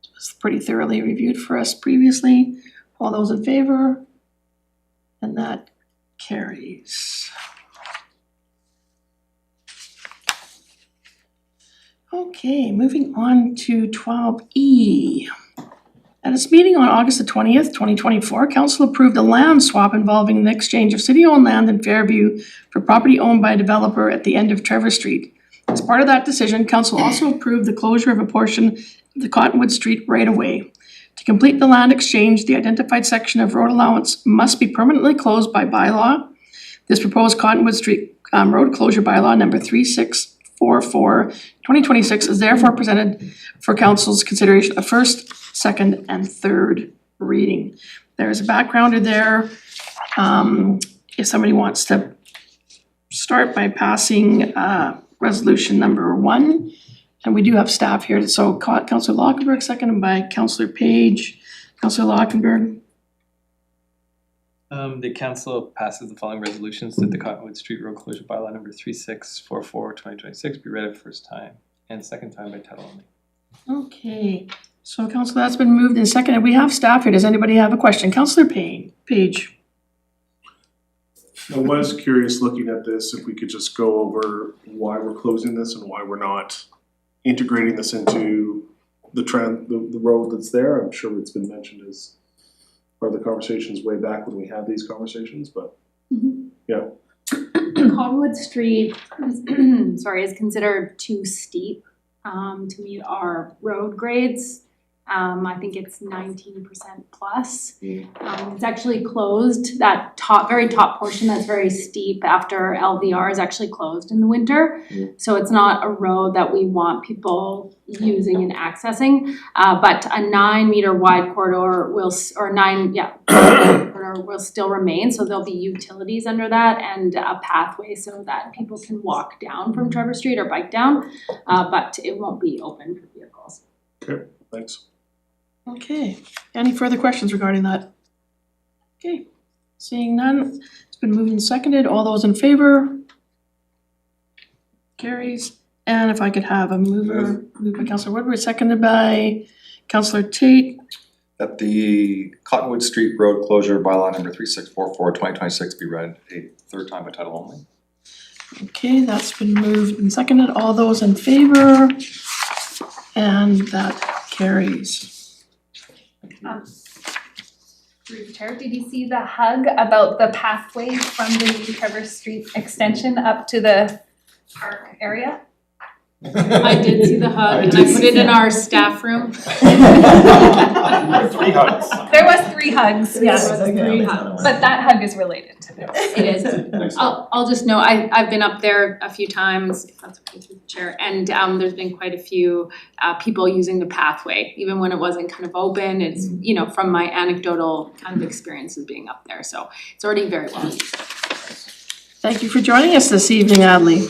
[SPEAKER 2] It was pretty thoroughly reviewed for us previously. All those in favor? And that carries. Okay, moving on to 12E. At its meeting on August the 20th, 2024, Council approved a land swap involving the exchange of city-owned land in Fairview for property owned by a developer at the end of Trevor Street. As part of that decision, Council also approved the closure of a portion of the Cottonwood Street right-of-way. To complete the land exchange, the identified section of road allowance must be permanently closed by bylaw. This proposed Cottonwood Street road closure bylaw number 3644-2026 is therefore presented for Council's consideration of first, second, and third reading. There's a backgrounder there. If somebody wants to start by passing resolution number 1. And we do have staff here, so Councillor Lockenberg, seconded by Councillor Page. Councillor Lockenberg.
[SPEAKER 10] The council passes the following resolutions that the Cottonwood Street Road Closure Bylaw number 3644-2026 be read a first time and second time by title only.
[SPEAKER 2] Okay, so Councillor, that's been moved and seconded. We have staff here. Does anybody have a question? Councillor Page.
[SPEAKER 15] I was curious looking at this, if we could just go over why we're closing this and why we're not integrating this into the road that's there. I'm sure it's been mentioned as part of the conversations way back when we had these conversations, but yeah.
[SPEAKER 18] Cottonwood Street is, is considered too steep to meet our road grades. I think it's 19% plus. It's actually closed, that very top portion that's very steep after LVR is actually closed in the winter. So it's not a road that we want people using and accessing. But a 9-meter wide corridor will still remain. So there'll be utilities under that and a pathway so that people can walk down from Trevor Street or bike down. But it won't be open for vehicles.
[SPEAKER 15] Okay, thanks.
[SPEAKER 2] Okay, any further questions regarding that? Okay, seeing none, it's been moved and seconded. All those in favor? Carries. And if I could have a mover, moved by Councillor Woodward, seconded by Councillor Tate.
[SPEAKER 5] That the Cottonwood Street Road Closure Bylaw number 3644-2026 be read a third time by title only.
[SPEAKER 2] Okay, that's been moved and seconded. All those in favor? And that carries.
[SPEAKER 11] Through the chair, did you see the hug about the pathway from the new Trevor Street extension up to the park area?
[SPEAKER 18] I did see the hug and I put it in our staff room.
[SPEAKER 3] 3 hugs.
[SPEAKER 11] There was 3 hugs, yes.
[SPEAKER 18] There was 3 hugs.
[SPEAKER 11] But that hug is related to
[SPEAKER 18] It is. I'll just know, I've been up there a few times, if that's okay through the chair, and there's been quite a few people using the pathway, even when it wasn't kind of open. It's, you know, from my anecdotal kind of experiences being up there, so it's already very well.
[SPEAKER 2] Thank you for joining us this evening, Adley.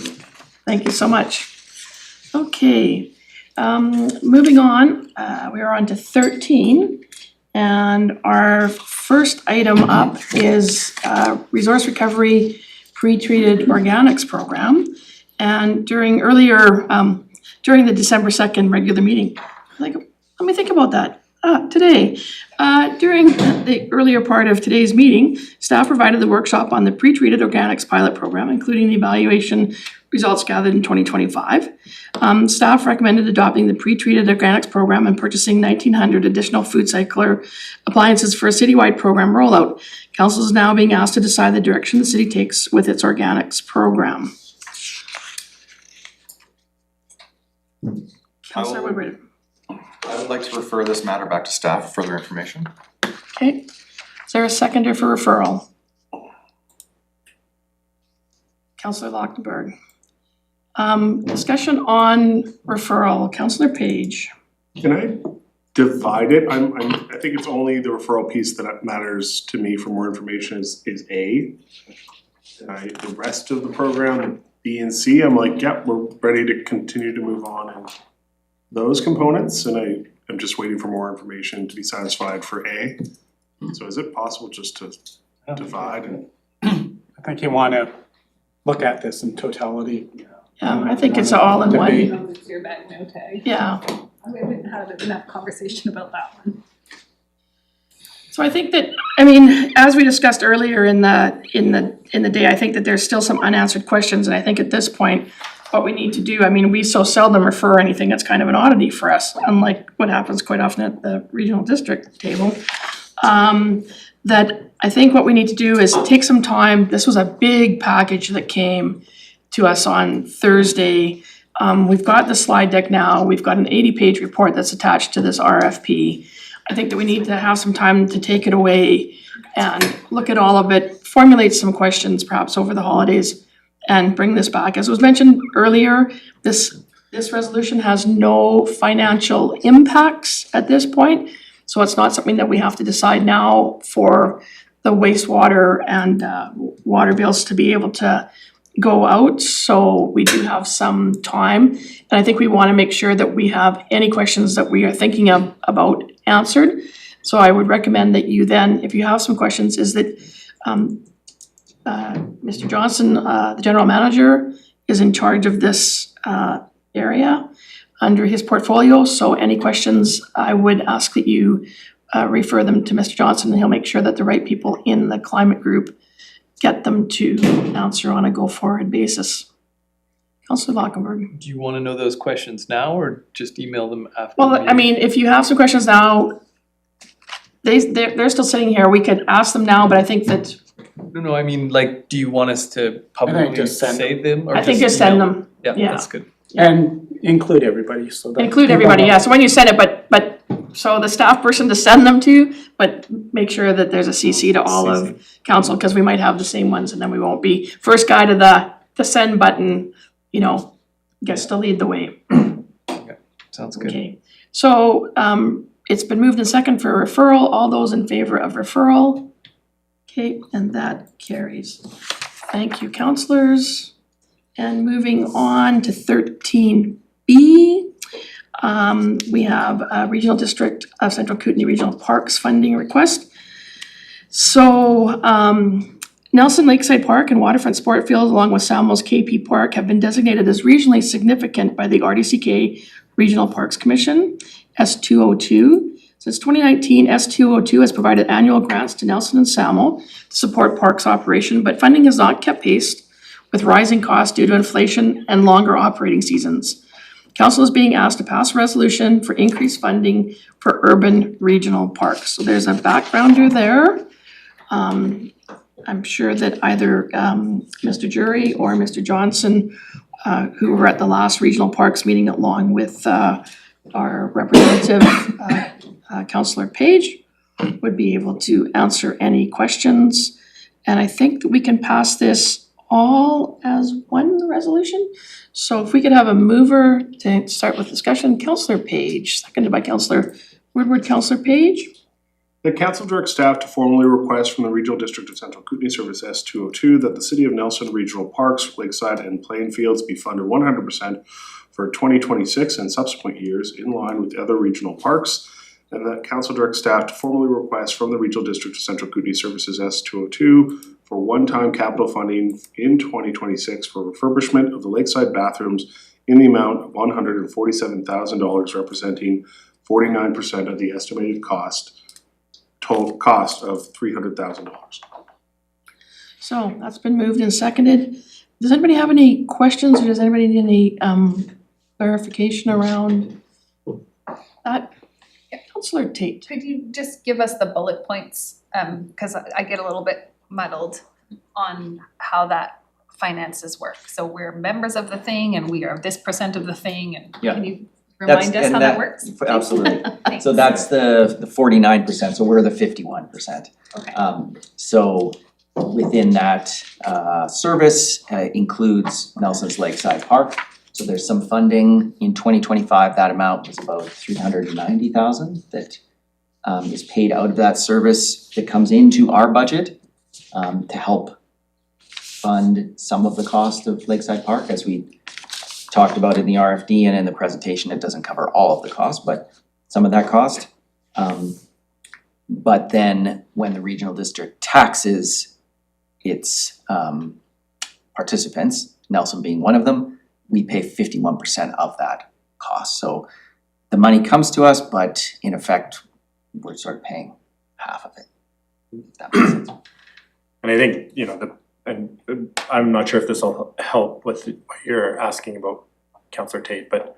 [SPEAKER 2] Thank you so much. Okay, moving on, we are on to 13. And our first item up is Resource Recovery Pre-Treated Organics Program. And during the December 2nd regular meeting, let me think about that. Today, during the earlier part of today's meeting, staff provided the workshop on the pre-treated organics pilot program, including the evaluation results gathered in 2025. Staff recommended adopting the pre-treated organics program and purchasing 1,900 additional food cycler appliances for a citywide program rollout. Council is now being asked to decide the direction the city takes with its organics program. Councillor Woodward.
[SPEAKER 5] I would like to refer this matter back to staff for further information.
[SPEAKER 2] Okay, is there a seconder for referral? Councillor Lochtenberg. Discussion on referral, Councillor Page.
[SPEAKER 15] Can I divide it? I think it's only the referral piece that matters to me for more information is A. The rest of the program, B and C, I'm like, yep, we're ready to continue to move on in those components, and I'm just waiting for more information to be satisfied for A. So is it possible just to divide and?
[SPEAKER 13] I think you wanna look at this in totality.
[SPEAKER 2] Yeah, I think it's all in one.
[SPEAKER 18] It's your bag, no tag.
[SPEAKER 2] Yeah.
[SPEAKER 18] We haven't had enough conversation about that one.
[SPEAKER 2] So I think that, I mean, as we discussed earlier in the day, I think that there's still some unanswered questions, and I think at this point, what we need to do, I mean, we so seldom refer anything, it's kind of an oddity for us, unlike what happens quite often at the regional district table. That I think what we need to do is take some time. This was a big package that came to us on Thursday. We've got the slide deck now, we've got an 80-page report that's attached to this RFP. I think that we need to have some time to take it away and look at all of it, formulate some questions perhaps over the holidays, and bring this back. As was mentioned earlier, this resolution has no financial impacts at this point, so it's not something that we have to decide now for the wastewater and water bills to be able to go out, so we do have some time. And I think we want to make sure that we have any questions that we are thinking of about answered. So I would recommend that you then, if you have some questions, is that Mr. Johnson, the general manager, is in charge of this area under his portfolio. So any questions, I would ask that you refer them to Mr. Johnson, and he'll make sure that the right people in the climate group get them to answer on a go-forward basis. Councillor Lockenberg.
[SPEAKER 10] Do you want to know those questions now or just email them after?
[SPEAKER 2] Well, I mean, if you have some questions now, they're still sitting here, we could ask them now, but I think that.
[SPEAKER 10] No, I mean, like, do you want us to publicly
[SPEAKER 13] just send
[SPEAKER 10] say them or
[SPEAKER 2] I think just send
[SPEAKER 10] email
[SPEAKER 2] them.
[SPEAKER 10] Yeah,
[SPEAKER 2] Yeah.
[SPEAKER 10] that's good.
[SPEAKER 13] And include everybody, so that.
[SPEAKER 2] Include everybody, yeah, so when you send it, but, so the staff person to send them to, but make sure that there's a CC to all of council, because we might have the same ones and then we won't be, first guy to the send button, you know, gets to lead the way.
[SPEAKER 10] Okay, sounds good.
[SPEAKER 2] Okay, so, it's been moved and second for referral, all those in favor of referral? Okay, and that carries. Thank you, councillors. And moving on to 13B, we have a Regional District of Central Kootenay Regional Parks funding request. So Nelson Lakeside Park and Waterfront Sport Field, along with Samuel's KP Park, have been designated as regionally significant by the RDCK Regional Parks Commission, S202. Since 2019, S202 has provided annual grants to Nelson and Samuel to support parks operation, but funding has not kept pace with rising costs due to inflation and longer operating seasons. Council is being asked to pass a resolution for increased funding for urban regional parks. So there's a backgrounder there. I'm sure that either Mr. Jury or Mr. Johnson, who were at the last regional parks meeting along with our representative, Councillor Page, would be able to answer any questions. And I think that we can pass this all as one resolution. So if we could have a mover to start with discussion, Councillor Page, seconded by Councillor Woodward. Councillor Page?
[SPEAKER 15] The council directs staff to formally request from the Regional District of Central Kootenay Service S202 that the City of Nelson Regional Parks, Lakeside and Plainfields be funded 100% for 2026 and subsequent years in line with the other regional parks. And that council directs staff to formally request from the Regional District of Central Kootenay Services S202 for one-time capital funding in 2026 for refurbishment of the lakeside bathrooms in the amount of $147,000, representing 49% of the estimated total cost of $300,000.
[SPEAKER 2] So that's been moved and seconded. Does anybody have any questions or does anybody need any clarification around that? Councillor Tate.
[SPEAKER 11] Could you just give us the bullet points, cause I get a little bit muddled on how that finances work. So we're members of the thing and we are this percent of the thing and
[SPEAKER 9] Yeah.
[SPEAKER 11] can you remind us how that works?
[SPEAKER 9] Absolutely.
[SPEAKER 11] Thanks.
[SPEAKER 9] So that's the 49%, so we're the 51%.
[SPEAKER 11] Okay.
[SPEAKER 9] So within that service includes Nelson's Lakeside Park. So there's some funding in 2025, that amount was about $390,000 that is paid out of that service that comes into our budget to help fund some of the cost of Lakeside Park. As we talked about in the RFD and in the presentation, it doesn't cover all of the cost, but some of that cost. But then when the regional district taxes its participants, Nelson being one of them, we pay 51% of that cost. So the money comes to us, but in effect, we're sort of paying half of it. If that makes sense.
[SPEAKER 3] And I think, and I'm not sure if this will help with what you're asking about, Councillor Tate, but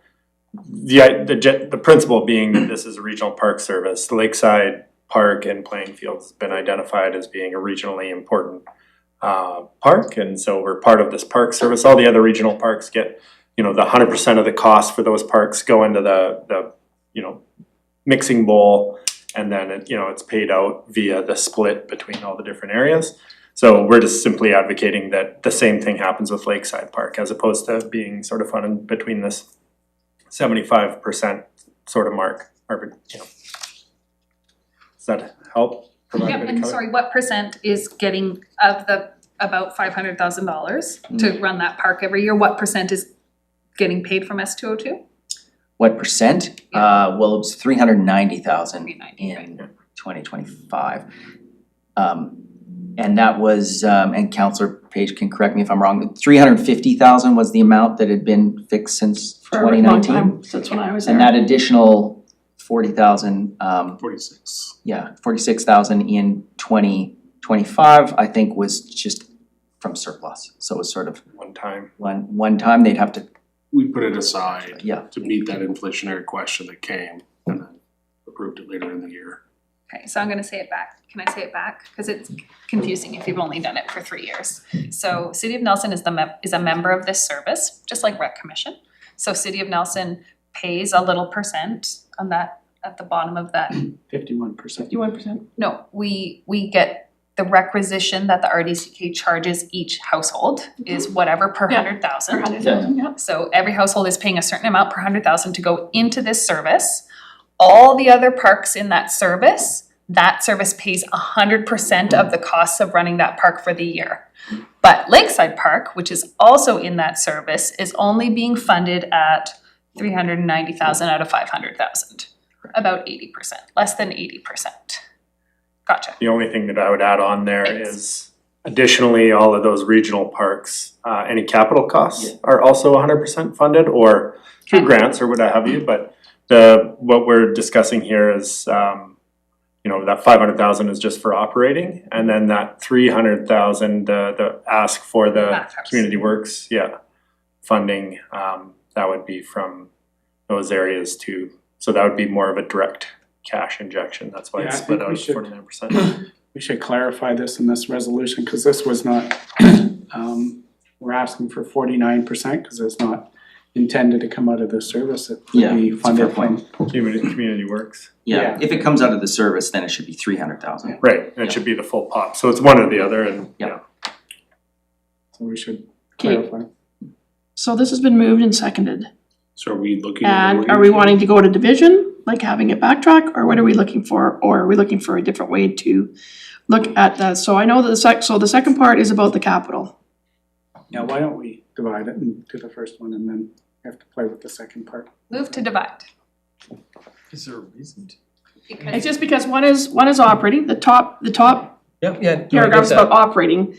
[SPEAKER 3] the principle being that this is a regional park service, the Lakeside Park and Plainfield has been identified as being a regionally important park, and so we're part of this park service. All the other regional parks get, the 100% of the cost for those parks go into the mixing bowl, and then it's paid out via the split between all the different areas. So we're just simply advocating that the same thing happens with Lakeside Park, as opposed to being sort of funded between this 75% sort of mark, or Does that help? Provide a
[SPEAKER 11] Yep,
[SPEAKER 3] bit of
[SPEAKER 11] and
[SPEAKER 3] color?
[SPEAKER 11] sorry, what percent is getting of the about $500,000 to run that park every year? What percent is getting paid from S202?
[SPEAKER 9] What percent? Well, it was 390,000 in 2025. And that was, and Councillor Page can correct me if I'm wrong, 350,000 was the amount that had been fixed since
[SPEAKER 2] For a long
[SPEAKER 9] 2019.
[SPEAKER 2] time, since when I was there.
[SPEAKER 9] And that additional 40,000,
[SPEAKER 15] 46.
[SPEAKER 9] yeah, 46,000 in 2025, I think was just from surplus. So it was sort of
[SPEAKER 3] One time.
[SPEAKER 9] one time they'd have to,
[SPEAKER 15] We put it aside
[SPEAKER 9] yeah.
[SPEAKER 15] to meet that inflationary question that came and then approved it later in the year.
[SPEAKER 11] Okay, so I'm gonna say it back. Can I say it back? Cause it's confusing if you've only done it for 3 years. So City of Nelson is a member of this service, just like Rec Commission. So City of Nelson pays a little percent on that, at the bottom of that.
[SPEAKER 13] 51%.
[SPEAKER 2] 51%.
[SPEAKER 11] No, we get the requisition that the RDCK charges each household is whatever per
[SPEAKER 2] Yeah,
[SPEAKER 11] 100,000.
[SPEAKER 2] 100,000, yeah.
[SPEAKER 11] So every household is paying a certain amount per 100,000 to go into this service. All the other parks in that service pays 100% of the costs of running that park for the year. But Lakeside Park, which is also in that service, is only being funded at 390,000 out of 500,000. About 80%, less than 80%. Gotcha.
[SPEAKER 3] The only thing that I would add on there
[SPEAKER 11] Thanks.
[SPEAKER 3] is additionally, all of those regional parks, any capital costs are also 100% funded or through
[SPEAKER 11] Okay.
[SPEAKER 3] grants or what have you, but what we're discussing here is, that 500,000 is just for operating, and then that 300,000, the ask for the
[SPEAKER 11] Bathhouse.
[SPEAKER 3] community works, funding, that would be from those areas too. So that would be more of a direct cash injection, that's why
[SPEAKER 13] Yeah,
[SPEAKER 3] it's
[SPEAKER 13] I
[SPEAKER 3] split
[SPEAKER 13] think
[SPEAKER 3] out
[SPEAKER 13] we
[SPEAKER 3] at
[SPEAKER 13] should-
[SPEAKER 3] 49%.
[SPEAKER 13] We should clarify this in this resolution, cause this was not, we're asking for 49%, cause it's not intended to come out of the service, it
[SPEAKER 9] Yeah,
[SPEAKER 13] would be
[SPEAKER 9] it's a fair
[SPEAKER 13] funded from.
[SPEAKER 3] Community works.
[SPEAKER 9] Yeah, if it comes out of the service, then it should be 300,000.
[SPEAKER 3] Right, and it should be the full pot, so it's one or the other and,
[SPEAKER 9] Yeah.
[SPEAKER 13] So we should
[SPEAKER 2] Okay.
[SPEAKER 13] clarify.
[SPEAKER 2] So this has been moved and seconded.
[SPEAKER 15] So are we looking?
[SPEAKER 2] And are we wanting to go to division, like having it backtrack, or what are we looking for? Or are we looking for a different way to look at that? So I know that the second part is about the capital.
[SPEAKER 13] Now, why don't we divide it into the first one and then have to play with the second part?
[SPEAKER 11] Move to divide.
[SPEAKER 10] Is there a reason to?
[SPEAKER 2] It's just because one is operating, the top
[SPEAKER 10] Yeah,
[SPEAKER 2] paragraph is about operating.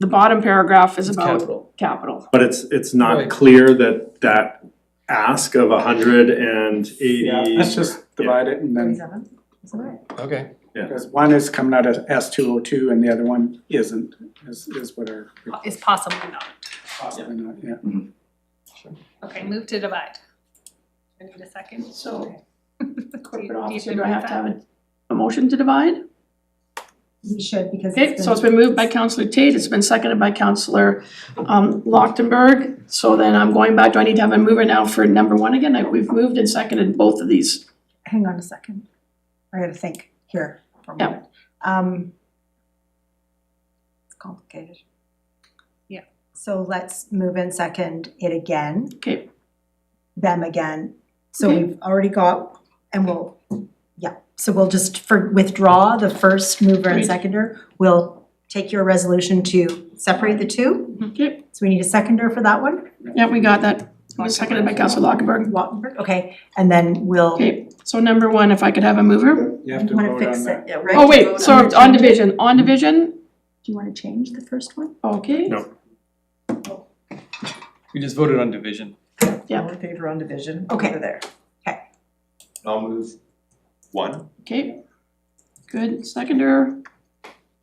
[SPEAKER 2] The bottom paragraph is
[SPEAKER 10] It's
[SPEAKER 2] about
[SPEAKER 10] capital.
[SPEAKER 2] capital.
[SPEAKER 3] But it's not
[SPEAKER 10] Right.
[SPEAKER 3] clear that ask of 180.
[SPEAKER 13] Yeah, let's just divide it and then,
[SPEAKER 10] Okay.
[SPEAKER 13] because one is coming out of S202 and the other one isn't, is what our,
[SPEAKER 11] Is possibly not.
[SPEAKER 13] possibly not, yeah.
[SPEAKER 11] Okay, move to divide. I need a second.
[SPEAKER 2] So,
[SPEAKER 11] Do
[SPEAKER 2] corporate
[SPEAKER 11] you
[SPEAKER 2] officer,
[SPEAKER 11] agree
[SPEAKER 2] do I
[SPEAKER 11] with
[SPEAKER 2] have to
[SPEAKER 11] that?
[SPEAKER 2] have a motion to divide?
[SPEAKER 1] We should, because
[SPEAKER 2] Okay, so it's been moved by Councillor Tate, it's been seconded by Councillor Lochtenberg. So then I'm going back, do I need to have a mover now for number one again? We've moved and seconded both of these.
[SPEAKER 19] Hang on a second. I gotta think here for a
[SPEAKER 2] Yeah.
[SPEAKER 19] moment. It's complicated.
[SPEAKER 11] Yeah.
[SPEAKER 19] So let's move and second it again,
[SPEAKER 2] Okay,
[SPEAKER 19] them again. So
[SPEAKER 2] Okay.
[SPEAKER 19] we've already got, and so we'll just withdraw the first mover and
[SPEAKER 2] Great.
[SPEAKER 19] seconder. We'll take your resolution to separate the two.
[SPEAKER 2] okay,
[SPEAKER 19] So we need a seconder for that one.
[SPEAKER 2] yeah, we got that. It was seconded by Councillor Lochtenberg.
[SPEAKER 19] Wattenberg, okay, and then we'll.
[SPEAKER 2] Okay, so number one, if I could have a mover?
[SPEAKER 13] You have to
[SPEAKER 19] wanna
[SPEAKER 13] vote
[SPEAKER 19] fix
[SPEAKER 13] on that.
[SPEAKER 19] it, yeah, right?
[SPEAKER 2] Oh, wait, so on division,
[SPEAKER 19] Do you wanna change the first one?
[SPEAKER 2] okay.
[SPEAKER 3] No.
[SPEAKER 10] We just voted on division.
[SPEAKER 2] Yeah.
[SPEAKER 1] All in favor on division,
[SPEAKER 19] Okay.
[SPEAKER 1] over there.
[SPEAKER 5] I'll move one.
[SPEAKER 2] Okay, good, seconder,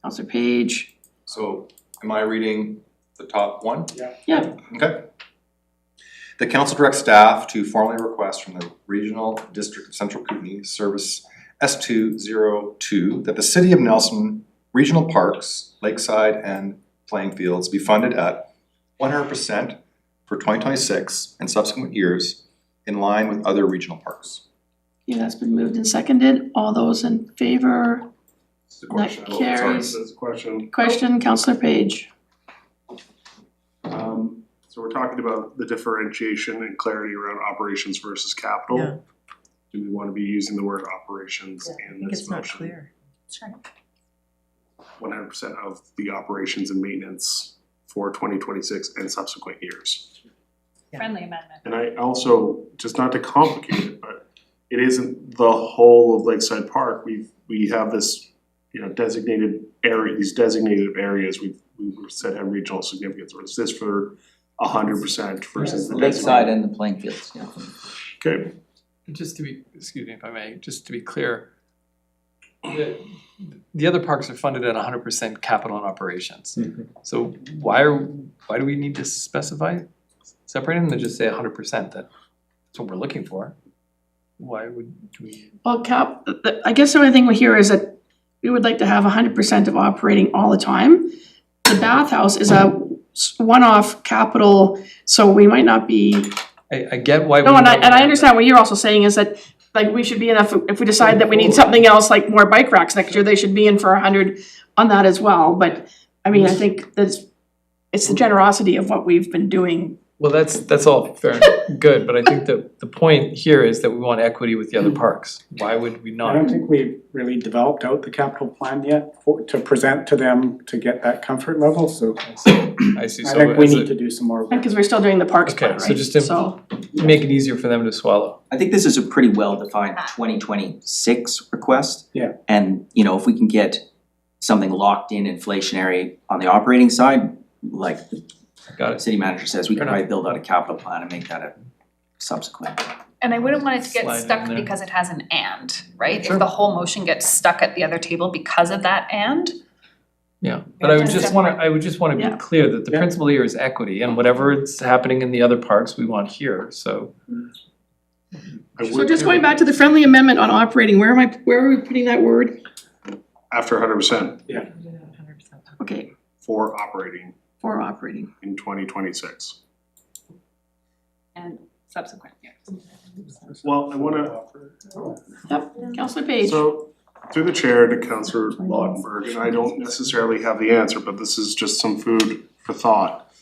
[SPEAKER 2] Councillor Page,
[SPEAKER 5] So am I reading the top one?
[SPEAKER 2] yeah,
[SPEAKER 5] Okay. The council directs staff to formally request from the Regional District of Central Kootenay Service S202 that the City of Nelson Regional Parks, Lakeside and Playing Fields be funded at 100% for 2026 and subsequent years in line with other regional parks.
[SPEAKER 2] yeah, that's been moved and seconded, all those in favor?
[SPEAKER 15] It's a question.
[SPEAKER 2] That carries.
[SPEAKER 15] Sorry, that's a question.
[SPEAKER 2] Question, Councillor Page.
[SPEAKER 15] So we're talking about the differentiation and clarity around operations versus capital.
[SPEAKER 1] Yeah.
[SPEAKER 15] Do we wanna be using the word operations
[SPEAKER 1] I
[SPEAKER 15] in
[SPEAKER 1] think
[SPEAKER 15] this
[SPEAKER 1] it's not
[SPEAKER 15] motion?
[SPEAKER 1] clear.
[SPEAKER 15] 100% of the operations and maintenance for 2026 and subsequent years.
[SPEAKER 1] Yeah.
[SPEAKER 11] Friendly amendment.
[SPEAKER 15] And I also, just not to complicate it, but it isn't the whole of Lakeside Park. We have this, designated area, these designated areas we've said have regional significance. Or is this for 100% versus the
[SPEAKER 9] Lakeside
[SPEAKER 15] designated?
[SPEAKER 9] and the playing fields, yeah.
[SPEAKER 15] Okay,
[SPEAKER 10] Just to be, excuse me if I may, just to be clear, the other parks are funded at 100% capital and operations. So why do we need to specify, separate them, and just say 100%, that's what we're looking for? Why would we?
[SPEAKER 2] Well, I guess the only thing we hear is that we would like to have 100% of operating all the time. The bathhouse is a one-off capital, so we might not be.
[SPEAKER 10] I get why.
[SPEAKER 2] No, and I understand what you're also saying is that, like, we should be in, if we decide that we need something else, like more bike racks next year, they should be in for 100 on that as well. But, I mean, I think it's the generosity of what we've been doing.
[SPEAKER 10] Well, that's all fair and good, but I think the point here is that we want equity with the other parks. Why would we
[SPEAKER 13] I
[SPEAKER 10] not?
[SPEAKER 13] don't think we've really developed out the capital plan yet to present to them to get that comfort level, so
[SPEAKER 10] I see,
[SPEAKER 13] I
[SPEAKER 10] so
[SPEAKER 13] think we
[SPEAKER 10] as
[SPEAKER 13] need
[SPEAKER 10] a-
[SPEAKER 13] to do some more work.
[SPEAKER 2] Because we're still doing the parks plan,
[SPEAKER 10] Okay,
[SPEAKER 2] right?
[SPEAKER 10] so just to
[SPEAKER 2] So,
[SPEAKER 10] make it easier for them to swallow.
[SPEAKER 9] I think this is a pretty well-defined 2026 request.
[SPEAKER 13] Yeah.
[SPEAKER 9] And, if we can get something locked in inflationary on the operating side, like
[SPEAKER 10] Got
[SPEAKER 9] the
[SPEAKER 10] it.
[SPEAKER 9] city manager says, we
[SPEAKER 10] Fair
[SPEAKER 9] can probably build out a capital plan and make that a subsequent.
[SPEAKER 11] And I wouldn't want it to get
[SPEAKER 10] Slide it
[SPEAKER 11] stuck
[SPEAKER 10] in there.
[SPEAKER 11] because it has an and, right?
[SPEAKER 10] Sure.
[SPEAKER 11] If the whole motion gets stuck at the other table because of that and,
[SPEAKER 10] Yeah, but I would just wanna
[SPEAKER 2] Yeah.
[SPEAKER 10] be clear that the
[SPEAKER 13] Yeah.
[SPEAKER 10] principle here is equity, and whatever is happening in the other parks, we want here, so.
[SPEAKER 2] so just going back to the friendly amendment on operating, where are we putting that word?
[SPEAKER 15] after 100%
[SPEAKER 2] Okay,
[SPEAKER 15] for operating
[SPEAKER 2] for operating.
[SPEAKER 15] in 2026.
[SPEAKER 11] and subsequent years.
[SPEAKER 15] Well, I wanna,
[SPEAKER 2] Councillor Page.
[SPEAKER 15] so through the chair to Councillor Lautenberg, and I don't necessarily have the answer, but this is just some food for thought.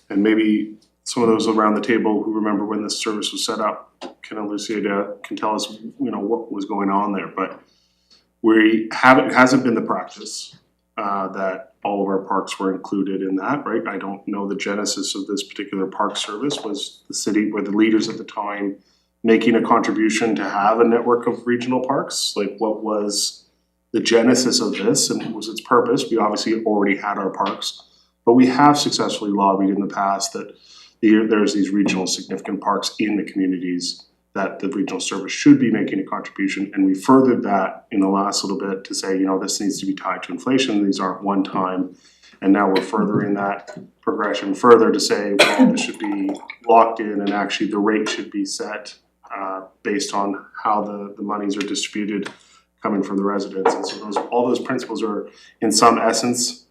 [SPEAKER 15] And maybe some of those around the table who remember when this service was set up can elucidate, can tell us, what was going on there, but it hasn't been the practice that all of our parks were included in that, right? I don't know the genesis of this particular park service. Was the city or the leaders at the time making a contribution to have a network of regional parks? Like, what was the genesis of this and what was its purpose? We obviously already had our parks, but we have successfully lobbied in the past that there's these regional significant parks in the communities that the regional service should be making a contribution, and we furthered that in the last little bit to say, this needs to be tied to inflation, these aren't one time, and now we're furthering that progression further to say, well, this should be locked in and actually the rate should be set based on how the monies are distributed coming from the residents, and so all those principles are in some essence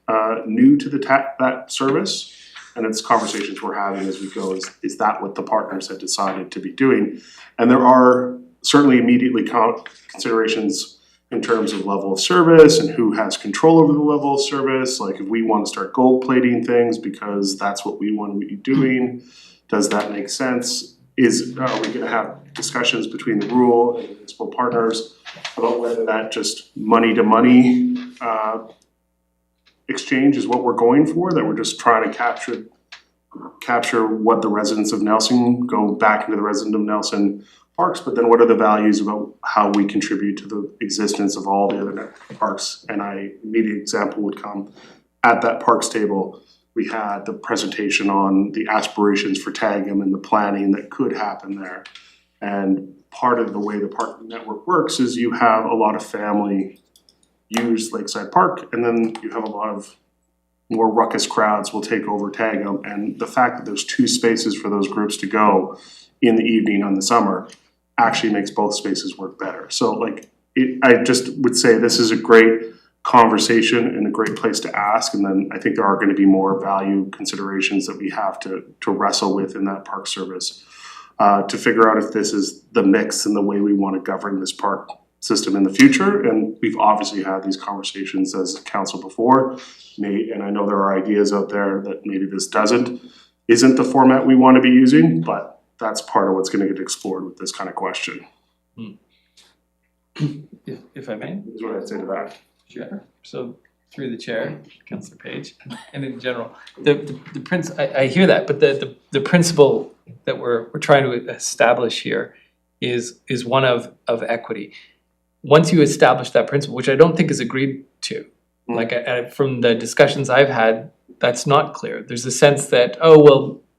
[SPEAKER 15] new to that service. And it's conversations we're having as we go, is that what the partners have decided to be doing? And there are certainly immediately considerations in terms of level of service and who has control over the level of service. Like, if we want to start gold plating things because that's what we want to be doing, does that make sense? Are we gonna have discussions between the rural and municipal partners about whether that just money to money exchange is what we're going for, that we're just trying to capture what the residents of Nelson go back into the resident of Nelson parks, but then what are the values about how we contribute to the existence of all the other parks? And immediate example would come at that parks table. We had the presentation on the aspirations for Tagum and the planning that could happen there. And part of the way the park network works is you have a lot of family use Lakeside Park, and then you have a lot of more ruckus crowds will take over Tagum, and the fact that there's two spaces for those groups to go in the evening on the summer actually makes both spaces work better. So I just would say this is a great conversation and a great place to ask, and then I think there are going to be more value considerations that we have to wrestle with in that park service to figure out if this is the mix and the way we want to govern this park system in the future. And we've obviously had these conversations as council before, and I know there are ideas out there that maybe this isn't the format we want to be using, but that's part of what's going to get explored with this kind of question.
[SPEAKER 10] If I may?
[SPEAKER 15] Is what I'd say to that.
[SPEAKER 10] Sure. So through the chair, Councillor Page, and in general, I hear that, but the principle that we're trying to establish here is one of equity. Once you establish that principle, which I don't think is agreed to, from the discussions I've had, that's not clear. There's a sense that,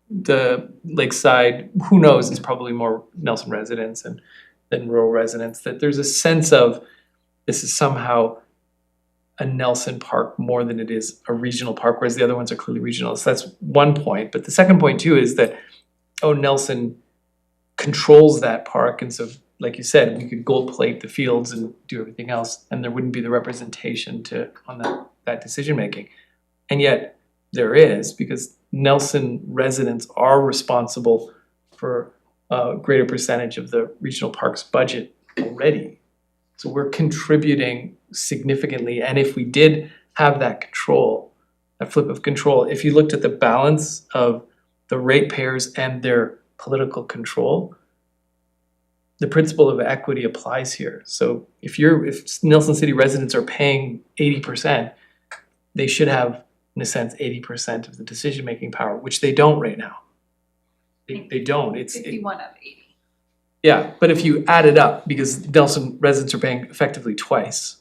[SPEAKER 10] the Lakeside, who knows, is probably more Nelson residents than rural residents, that there's a sense of this is somehow a Nelson park more than it is a regional park, whereas the other ones are clearly regional. So that's one point. But the second point too is that, Nelson controls that park, and so like you said, we could gold plate the fields and do everything else, and there wouldn't be the representation on that decision making. And yet there is, because Nelson residents are responsible for a greater percentage of the regional parks budget already. So we're contributing significantly, and if we did have that control, that flip of control, if you looked at the balance of the ratepayers and their political control, the principle of equity applies here. So if Nelson City residents are paying 80%, they should have, in a sense, 80% of the decision-making power, which they don't right now. They don't. It's
[SPEAKER 11] 51 of 80.
[SPEAKER 10] Yeah, but if you add it up, because Nelson residents are paying effectively twice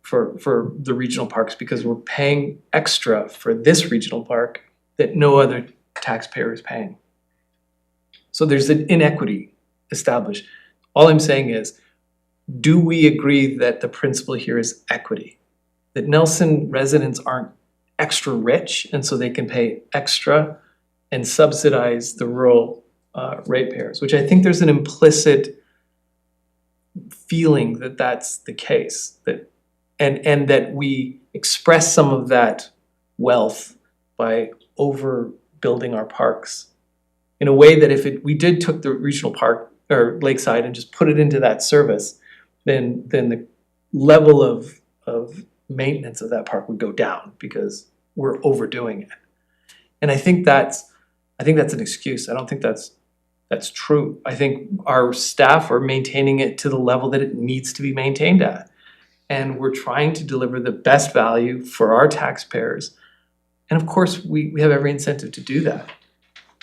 [SPEAKER 10] for the regional parks, because we're paying extra for this regional park that no other taxpayer is paying. So there's an inequity established. All I'm saying is, do we agree that the principle here is equity? That Nelson residents aren't extra rich, and so they can pay extra and subsidize the rural ratepayers, which I think there's an implicit feeling that that's the case, that and that we express some of that wealth by overbuilding our parks in a way that if we did took the regional park or lakeside and just put it into that service, then the level of maintenance of that park would go down because we're overdoing it. And I think that's an excuse. I don't think that's true. I think our staff are maintaining it to the level that it needs to be maintained at. And we're trying to deliver the best value for our taxpayers. And of course, we have every incentive to do that.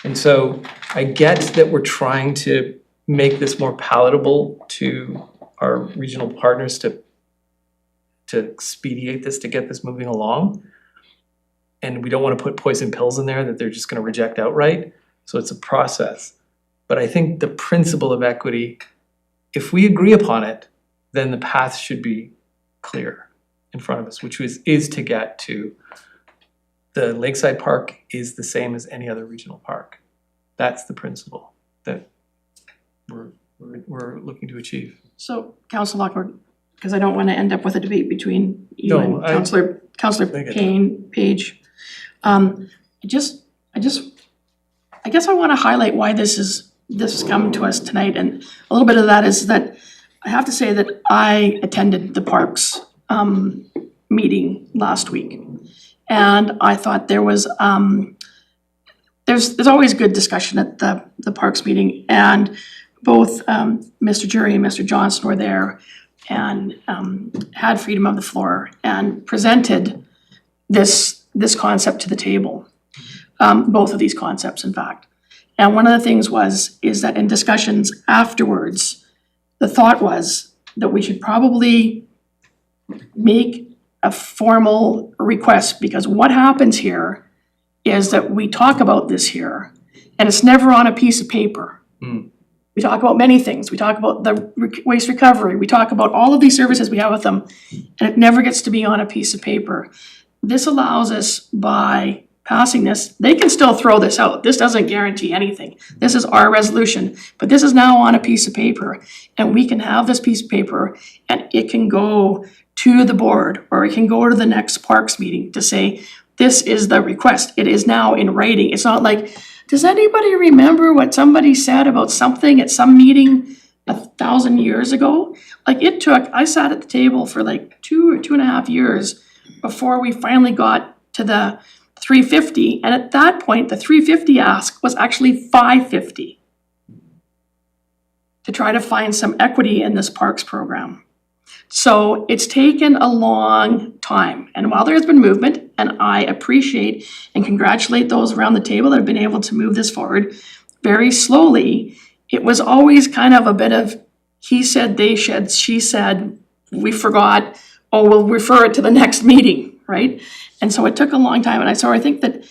[SPEAKER 10] And so I get that we're trying to make this more palatable to our regional partners to expedite this, to get this moving along. And we don't want to put poison pills in there that they're just going to reject outright. So it's a process. But I think the principle of equity, if we agree upon it, then the path should be clear in front of us, which is to get to the Lakeside Park is the same as any other regional park. That's the principle that we're looking to achieve.
[SPEAKER 2] So, Councillor Lockwood, because I don't want to end up with a debate between you
[SPEAKER 10] No,
[SPEAKER 2] and Councillor Page. I guess I want to highlight why this has come to us tonight, and a little bit of that is that I have to say that I attended the Parks meeting last week, and I thought there was there's always good discussion at the Parks meeting, and both Mr. Jury and Mr. Johnson were there and had freedom of the floor and presented this concept to the table, both of these concepts, in fact. And one of the things is that in discussions afterwards, the thought was that we should probably make a formal request, because what happens here is that we talk about this here, and it's never on a piece of paper. We talk about many things. We talk about the waste recovery. We talk about all of these services we have with them, and it never gets to be on a piece of paper. This allows us, by passing this, they can still throw this out. This doesn't guarantee anything. This is our resolution, but this is now on a piece of paper, and we can have this piece of paper and it can go to the board, or it can go to the next Parks meeting to say, this is the request. It is now in writing. It's not like, does anybody remember what somebody said about something at some meeting 1,000 years ago? Like I sat at the table for like 2 or 2.5 years before we finally got to the 350, and at that point, the 350 ask was actually 550 to try to find some equity in this parks program. So it's taken a long time, and while there has been movement, and I appreciate and congratulate those around the table that have been able to move this forward very slowly, it was always kind of a bit of he said, they said, she said, we forgot, oh, we'll refer it to the next meeting, right? And so it took a long time, and I think that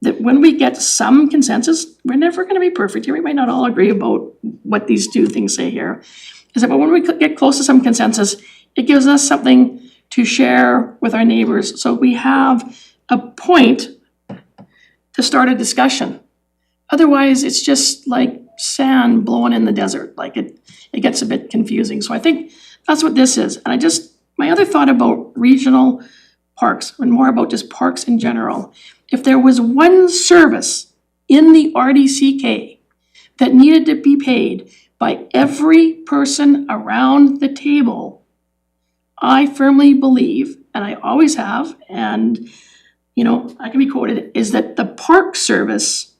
[SPEAKER 2] when we get some consensus, we're never going to be perfect here. We might not all agree about what these two things say here. But when we get close to some consensus, it gives us something to share with our neighbors. So we have a point to start a discussion. Otherwise, it's just like sand blowing in the desert. Like it gets a bit confusing. So I think that's what this is. And my other thought about regional parks, and more about just parks in general, if there was one service in the RDCK that needed to be paid by every person around the table, I firmly believe, and I always have, and I can be quoted, is that the park service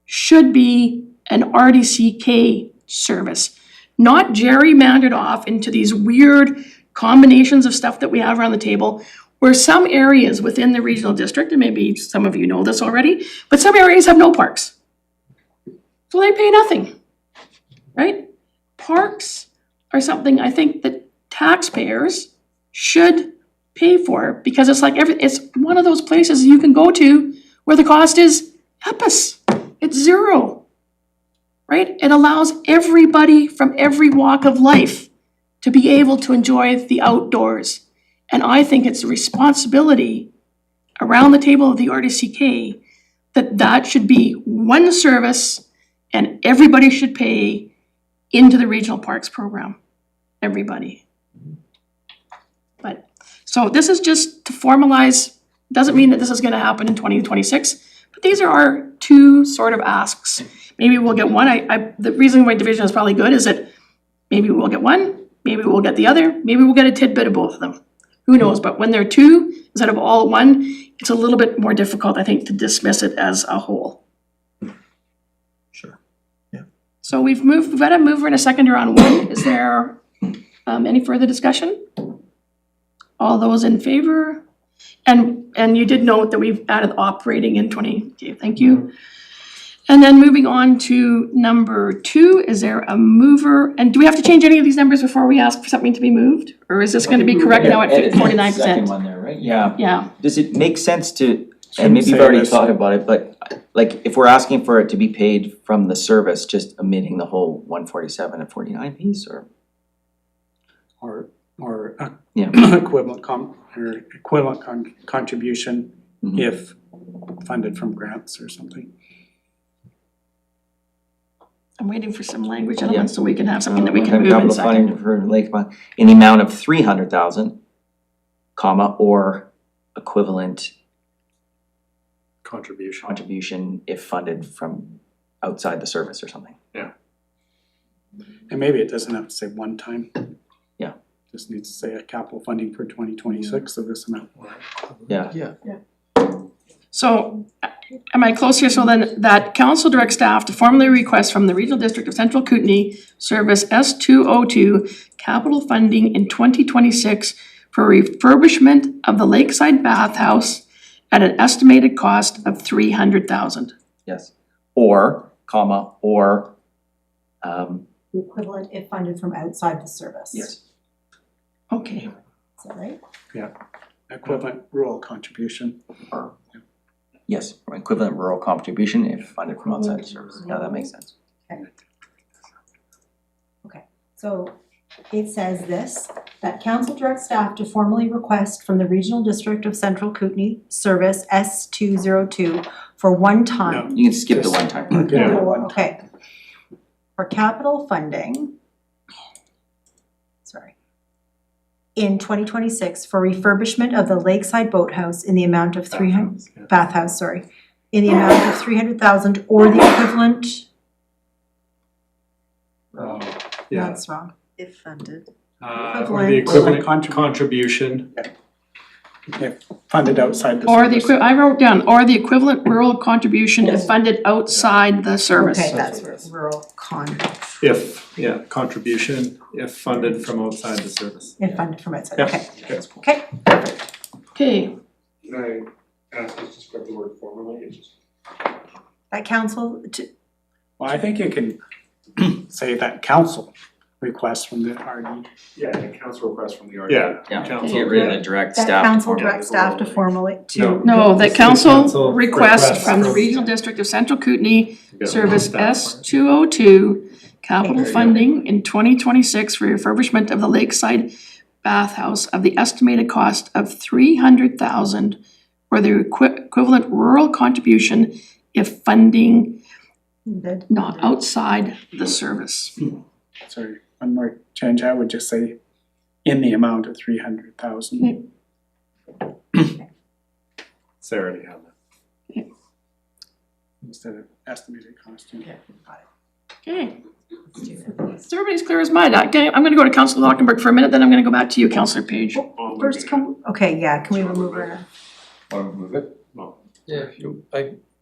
[SPEAKER 2] should be an RDCK service, not gerrymandered off into these weird combinations of stuff that we have around the table, where some areas within the regional district, and maybe some of you know this already, but some areas have no parks. So they pay nothing, right? Parks are something I think that taxpayers should pay for, because it's like it's one of those places you can go to where the cost is epis. It's zero, right? It allows everybody from every walk of life to be able to enjoy the outdoors. And I think it's a responsibility around the table of the RDCK that should be one service, and everybody should pay into the regional parks program. Everybody. So this is just to formalize, doesn't mean that this is going to happen in 2026, but these are our two sort of asks. Maybe we'll get one, the reason why division is probably good is that maybe we'll get one, maybe we'll get the other, maybe we'll get a tidbit of both of them. Who knows, but when there are two instead of all at one, it's a little bit more difficult, I think, to dismiss it as a whole.
[SPEAKER 5] Sure.
[SPEAKER 2] So we've got a mover and a seconder on one. Is there any further discussion? All those in favor? And you did note that we've added operating in 20, okay, thank you. And then moving on to number 2, is there a mover? And do we have to change any of these numbers before we ask for something to be moved? Or is this gonna be correct now at
[SPEAKER 9] Edit the
[SPEAKER 2] 49%?
[SPEAKER 9] second one there, right? Yeah.
[SPEAKER 2] Yeah,
[SPEAKER 9] Does it make sense to,
[SPEAKER 13] Shouldn't
[SPEAKER 9] and maybe you've
[SPEAKER 13] say
[SPEAKER 9] already
[SPEAKER 13] this.
[SPEAKER 9] thought about it, but like if we're asking for it to be paid from the service, just omitting the whole 147 and 49 piece, or?
[SPEAKER 13] Or
[SPEAKER 9] Yeah.
[SPEAKER 13] equivalent contribution
[SPEAKER 9] Mhm.
[SPEAKER 13] if funded from grants or something.
[SPEAKER 2] I'm waiting for some language elements so we can have something that we can move in
[SPEAKER 9] Capital
[SPEAKER 2] second.
[SPEAKER 9] funding for Lake in the amount of 300,000, comma, or equivalent contribution if funded from outside the service or something.
[SPEAKER 13] And maybe it doesn't have to say one time.
[SPEAKER 9] Yeah.
[SPEAKER 13] Just needs to say a capital funding for 2026 of this amount.
[SPEAKER 9] Yeah.
[SPEAKER 2] So, am I close here? So then, that council directs staff to formally request from the Regional District of Central Kootenay Service S202 capital funding in 2026 for refurbishment of the Lakeside Bathhouse at an estimated cost of $300,000.
[SPEAKER 9] Yes. Or, comma, or,
[SPEAKER 19] The equivalent if funded from outside the service.
[SPEAKER 9] yes.
[SPEAKER 2] Okay,
[SPEAKER 19] Is that right?
[SPEAKER 13] Equivalent rural contribution.
[SPEAKER 9] Yes, or equivalent rural contribution if funded from outside the service. Yeah, that makes sense.
[SPEAKER 19] So it says this, that council directs staff to formally request from the Regional District of Central Kootenay Service S202 for one time.
[SPEAKER 9] You can skip the one time.
[SPEAKER 19] Okay. For capital funding. Sorry. In 2026 for refurbishment of the Lakeside Boathouse in the amount of bathhouse, in the amount of 300,000 or the equivalent. That's wrong.
[SPEAKER 1] If funded.
[SPEAKER 3] Or the equivalent contribution.
[SPEAKER 13] If funded outside the
[SPEAKER 2] or the
[SPEAKER 13] service.
[SPEAKER 2] I wrote down, or the equivalent rural contribution if funded outside the service.
[SPEAKER 19] Okay, that's rural
[SPEAKER 3] Contribution if funded from outside the service.
[SPEAKER 19] if funded from outside,
[SPEAKER 3] Yeah.
[SPEAKER 19] okay.
[SPEAKER 3] That's cool.
[SPEAKER 19] Okay, perfect.
[SPEAKER 2] Okay,
[SPEAKER 15] Can I ask us to scrub the word formally? It's just.
[SPEAKER 19] That council to,
[SPEAKER 13] Well, I think you can say that council request from the RD.
[SPEAKER 15] Yeah, the council request from the RD.
[SPEAKER 3] Yeah.
[SPEAKER 9] Yeah, get rid of the direct
[SPEAKER 19] that
[SPEAKER 9] staff.
[SPEAKER 19] council
[SPEAKER 9] to
[SPEAKER 19] directs staff to formally to.
[SPEAKER 2] no, that council
[SPEAKER 3] Council
[SPEAKER 2] request
[SPEAKER 3] requests
[SPEAKER 2] from the
[SPEAKER 3] from-
[SPEAKER 2] Regional District of Central Kootenay
[SPEAKER 3] You got
[SPEAKER 2] Service
[SPEAKER 3] staff part.
[SPEAKER 2] S202 capital
[SPEAKER 3] There you go.
[SPEAKER 2] funding in 2026 for refurbishment of the Lakeside Bathhouse of the estimated cost of $300,000 or the equivalent rural contribution if funding not outside the service.
[SPEAKER 13] Sorry, one more change, I would just say in the amount of 300,000.
[SPEAKER 3] Sarah already had that.
[SPEAKER 13] Instead of estimated cost.
[SPEAKER 2] Okay. So everybody's clear as mud. Okay, I'm gonna go to Councillor Lockenberg for a minute, then I'm gonna go back to you, Councillor Page.
[SPEAKER 19] First, okay, yeah, can we remove her?
[SPEAKER 5] Want to move it?
[SPEAKER 10] Yeah, if you,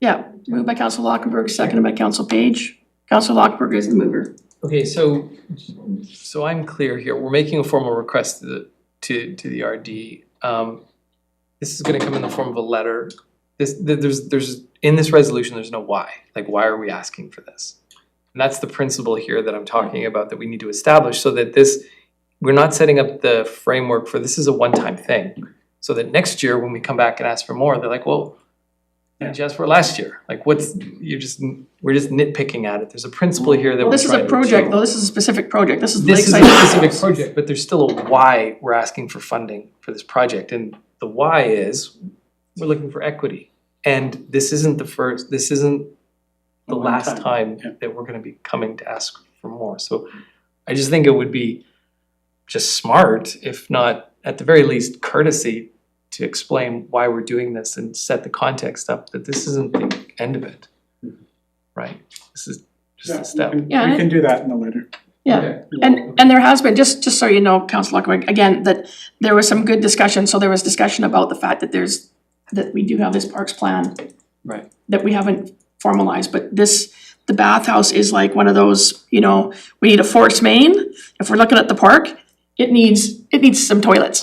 [SPEAKER 2] Yeah, moved by Councillor Lockenberg, seconded by Councillor Page. Councillor Lockenberg is the mover.
[SPEAKER 10] okay, so I'm clear here. We're making a formal request to the RD. This is gonna come in the form of a letter. There's in this resolution, there's no why. Like, why are we asking for this? And that's the principle here that I'm talking about that we need to establish so that we're not setting up the framework for this is a one-time thing. So that next year, when we come back and ask for more, they're like, well, you asked for it last year. Like, we're just nitpicking at it. There's a principle here that
[SPEAKER 2] Well,
[SPEAKER 10] we're
[SPEAKER 2] this is
[SPEAKER 10] trying
[SPEAKER 2] a
[SPEAKER 10] to
[SPEAKER 2] project,
[SPEAKER 10] achieve.
[SPEAKER 2] though. This is a specific project. This is
[SPEAKER 10] This is a
[SPEAKER 2] Lakeside.
[SPEAKER 10] specific project, but there's still a why we're asking for funding for this project. And the why is, we're looking for equity. And this isn't the last time that we're gonna be coming to ask for more. So I just think it would be just smart, if not at the very least courtesy, to explain why we're doing this and set the context up that this isn't the end of it. right? This is just a step.
[SPEAKER 2] Yeah,
[SPEAKER 13] We can do that in the letter.
[SPEAKER 2] Yeah, and there has been, just so you know, Councillor Luckman, again, that there was some good discussion, so there was discussion about the fact that that we do have this parks plan.
[SPEAKER 10] Right.
[SPEAKER 2] That we haven't formalized, but the bathhouse is like one of those, we need a force main. If we're looking at the park, it needs some toilets.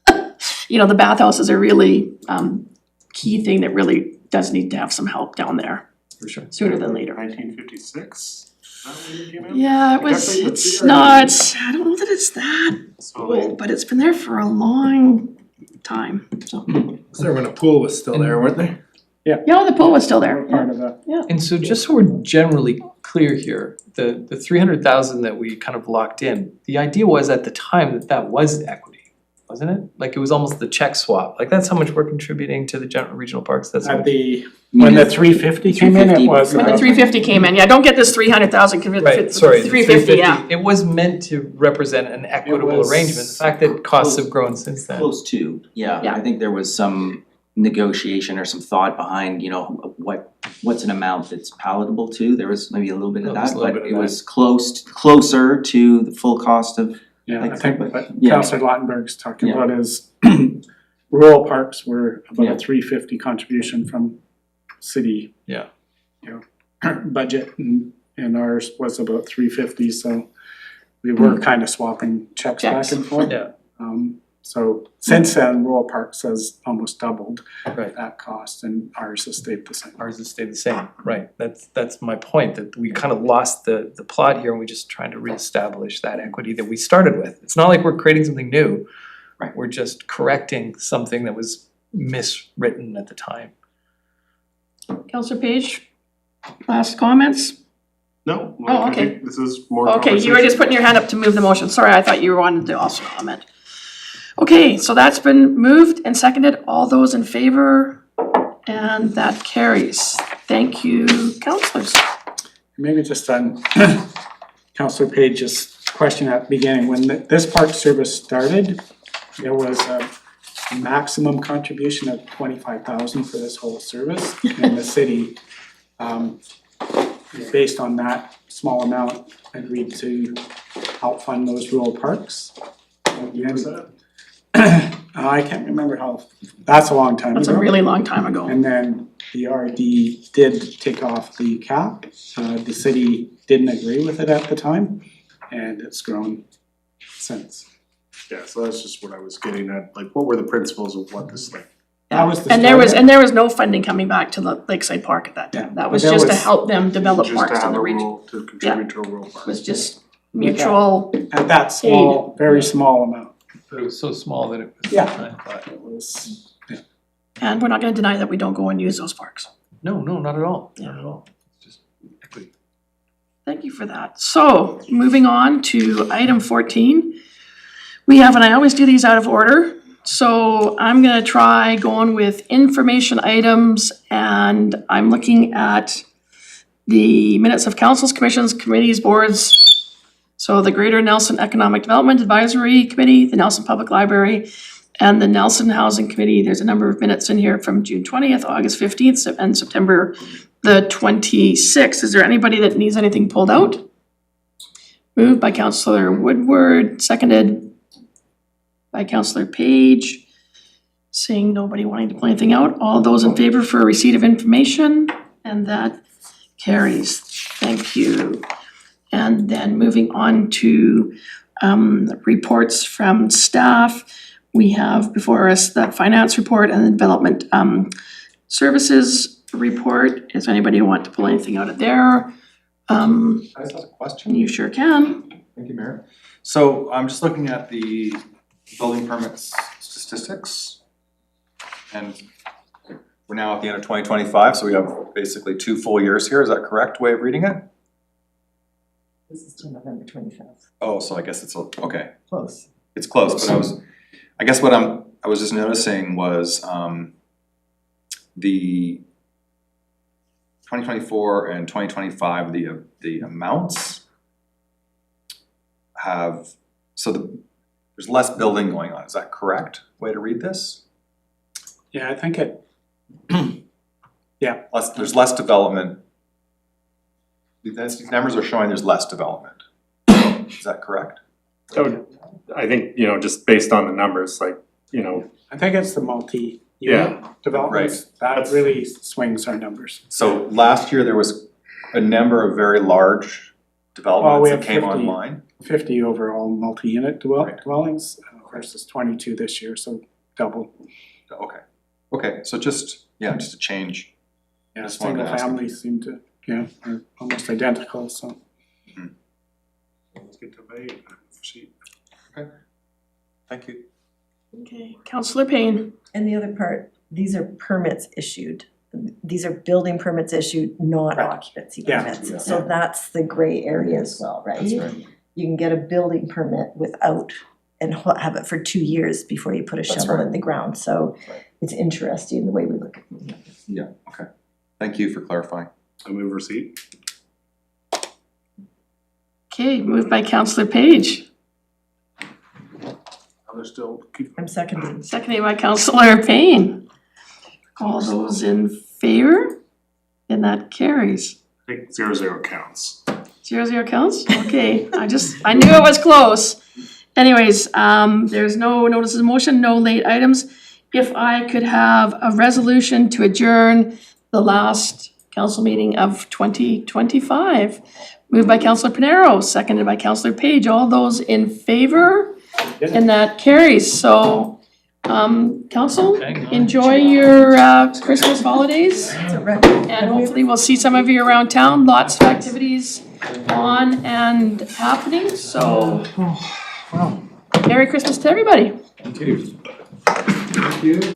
[SPEAKER 2] The bathhouse is a really key thing that really does need to have some help down there.
[SPEAKER 10] For sure.
[SPEAKER 2] Sooner than later.
[SPEAKER 15] 1956?
[SPEAKER 2] Yeah, it's not, I don't know that it's that old, but it's been there for a long time, so.
[SPEAKER 3] Was there when a pool was still there, weren't they?
[SPEAKER 2] Yeah, the pool was still there,
[SPEAKER 13] Part of that.
[SPEAKER 10] And so just so we're generally clear here, the 300,000 that we kind of locked in, the idea was at the time that was equity, wasn't it? Like it was almost the check swap, like that's how much we're contributing to the general regional parks, that's how
[SPEAKER 13] At
[SPEAKER 10] much.
[SPEAKER 13] when the 350 came in, it was.
[SPEAKER 2] when the 350 came in, don't get this 300,000 convinced,
[SPEAKER 10] Right, sorry, the
[SPEAKER 2] 350, yeah.
[SPEAKER 10] It was meant to represent an equitable
[SPEAKER 13] was
[SPEAKER 10] arrangement, the fact that costs have grown since then.
[SPEAKER 9] Close to, yeah.
[SPEAKER 2] Yeah.
[SPEAKER 9] I think there was some negotiation or some thought behind, what's an amount that's palatable to. There was maybe a little bit of
[SPEAKER 10] There was
[SPEAKER 9] that,
[SPEAKER 10] a little
[SPEAKER 9] but
[SPEAKER 10] bit
[SPEAKER 9] it
[SPEAKER 10] of
[SPEAKER 9] was closer to the full cost of.
[SPEAKER 13] Yeah,
[SPEAKER 9] Like,
[SPEAKER 13] I think
[SPEAKER 9] but-
[SPEAKER 13] what
[SPEAKER 9] yeah.
[SPEAKER 13] Councillor Lautenberg's talking
[SPEAKER 9] Yeah.
[SPEAKER 13] about is rural parks were about
[SPEAKER 9] Yeah.
[SPEAKER 13] a 350 contribution from city.
[SPEAKER 10] Yeah.
[SPEAKER 13] Budget and ours was about 350, so we were kind of swapping checks back
[SPEAKER 2] Checks.
[SPEAKER 13] and forth.
[SPEAKER 10] Yeah.
[SPEAKER 13] So since then, rural parks has almost doubled
[SPEAKER 10] Right.
[SPEAKER 13] that cost and ours has stayed the same.
[SPEAKER 10] Ours has stayed the same, right, that's my point, that we kind of lost the plot here and we're just trying to reestablish that equity that we started with. It's not like we're creating something new.
[SPEAKER 9] Right.
[SPEAKER 10] We're just correcting something that was miswritten at the time.
[SPEAKER 2] Councillor Page, last comments?
[SPEAKER 15] No,
[SPEAKER 2] Oh,
[SPEAKER 15] I
[SPEAKER 2] okay.
[SPEAKER 15] think this is more
[SPEAKER 2] Okay, you were
[SPEAKER 15] conversation.
[SPEAKER 2] just putting your hand up to move the motion, sorry, I thought you wanted to also comment. Okay, so that's been moved and seconded, all those in favor, and that carries. Thank you, councillors.
[SPEAKER 13] Maybe just on Councillor Page's question at the beginning, when this park service started, there was a maximum contribution of 25,000 for this whole service, and the city, based on that small amount, agreed to help fund those rural parks. I can't remember that's a long time ago.
[SPEAKER 2] That's a really long time ago.
[SPEAKER 13] And then the RD did take off the cap. The city didn't agree with it at the time, and it's grown since.
[SPEAKER 15] Yeah, so that's just what I was getting at, like, what were the principles of what this like?
[SPEAKER 13] That was the
[SPEAKER 2] And there
[SPEAKER 13] start.
[SPEAKER 2] was no funding coming back to the Lakeside Park at that time,
[SPEAKER 13] Yeah,
[SPEAKER 2] that was
[SPEAKER 13] but there
[SPEAKER 2] just to
[SPEAKER 13] was-
[SPEAKER 2] help them develop
[SPEAKER 15] Just
[SPEAKER 2] parks
[SPEAKER 15] to
[SPEAKER 2] in
[SPEAKER 15] have
[SPEAKER 2] the
[SPEAKER 15] a
[SPEAKER 2] region.
[SPEAKER 15] rule to contribute to a rural park.
[SPEAKER 2] It was just mutual,
[SPEAKER 13] At that small, very small amount.
[SPEAKER 10] But it was so small that it was.
[SPEAKER 13] Yeah.
[SPEAKER 10] But
[SPEAKER 13] It was,
[SPEAKER 2] and we're not gonna deny that we don't go and use those parks.
[SPEAKER 10] no, not at all, not at all, it's just equity.
[SPEAKER 2] Thank you for that. So, moving on to item 14. We have, and I always do these out of order, so I'm gonna try going with information items, and I'm looking at the minutes of councils, commissions, committees, boards. So the Greater Nelson Economic Development Advisory Committee, the Nelson Public Library, and the Nelson Housing Committee. There's a number of minutes in here from June 20th, August 15th, and September the 26th. Is there anybody that needs anything pulled out? Moved by Councillor Woodward, seconded by Councillor Page. Seeing nobody wanting to pull anything out, all those in favor for receipt of information, and that carries. Thank you. And then moving on to reports from staff. We have before us the finance report and the development services report. Is anybody want to pull anything out of there?
[SPEAKER 5] I just have a question.
[SPEAKER 2] You sure can.
[SPEAKER 5] Thank you, Mayor. So I'm just looking at the building permits statistics. And we're now at the end of 2025, so we have basically 2 full years here. Is that correct way of reading it?
[SPEAKER 1] This is till November 25th.
[SPEAKER 5] Oh, so I guess it's, okay.
[SPEAKER 1] Close.
[SPEAKER 5] It's close, but I guess what I was just noticing was, the 2024 and 2025, the amounts have, there's less building going on, is that correct way to read this?
[SPEAKER 13] yeah, I think it,
[SPEAKER 5] There's less development these numbers are showing there's less development. Is that correct?
[SPEAKER 3] So I think, you know, just based on the numbers, like, you know,
[SPEAKER 13] I think it's the multi-unit
[SPEAKER 3] Yeah.
[SPEAKER 13] developments, that really swings our numbers.
[SPEAKER 5] So last year, there was a number of very large
[SPEAKER 13] Well, we
[SPEAKER 5] developments that
[SPEAKER 13] have
[SPEAKER 5] came
[SPEAKER 13] 50.
[SPEAKER 5] online.
[SPEAKER 13] 50 overall multi-unit
[SPEAKER 5] Right.
[SPEAKER 13] dwellings versus 22 this year, so double.
[SPEAKER 5] Okay, so just a change.
[SPEAKER 13] Yeah,
[SPEAKER 5] Just wanted to
[SPEAKER 13] single
[SPEAKER 5] ask.
[SPEAKER 13] families seem to, are almost identical, so.
[SPEAKER 15] Let's get to May, proceed.
[SPEAKER 5] Thank you.
[SPEAKER 2] Okay, Councillor Payne.
[SPEAKER 1] And the other part, these are permits issued. These are building permits issued, not
[SPEAKER 5] Right.
[SPEAKER 1] occupancy
[SPEAKER 13] Yeah.
[SPEAKER 1] permits. So that's the gray area as well, right?
[SPEAKER 5] That's right.
[SPEAKER 1] You can get a building permit without and have it for 2 years before you put a
[SPEAKER 5] That's
[SPEAKER 1] shovel
[SPEAKER 5] right.
[SPEAKER 1] in the ground. So
[SPEAKER 5] Right.
[SPEAKER 1] it's interesting the way we look at these.
[SPEAKER 5] Yeah, okay. Thank you for clarifying.
[SPEAKER 15] I move receipt.
[SPEAKER 2] Okay, moved by Councillor Page,
[SPEAKER 15] Others still keep.
[SPEAKER 1] I'm seconding.
[SPEAKER 2] seconded by Councillor Payne. All those in favor? And that carries.
[SPEAKER 15] I think 0-0 counts.
[SPEAKER 2] 0-0 counts? Okay, I knew it was close. Anyways, there's no notices of motion, no late items. If I could have a resolution to adjourn the last council meeting of 2025. Moved by Councillor Panero, seconded by Councillor Page. All those in favor? And that carries. So, council, enjoy your Christmas holidays. And hopefully we'll see some of you around town. Lots of activities on and happening, so Merry Christmas to everybody.
[SPEAKER 15] Thank you.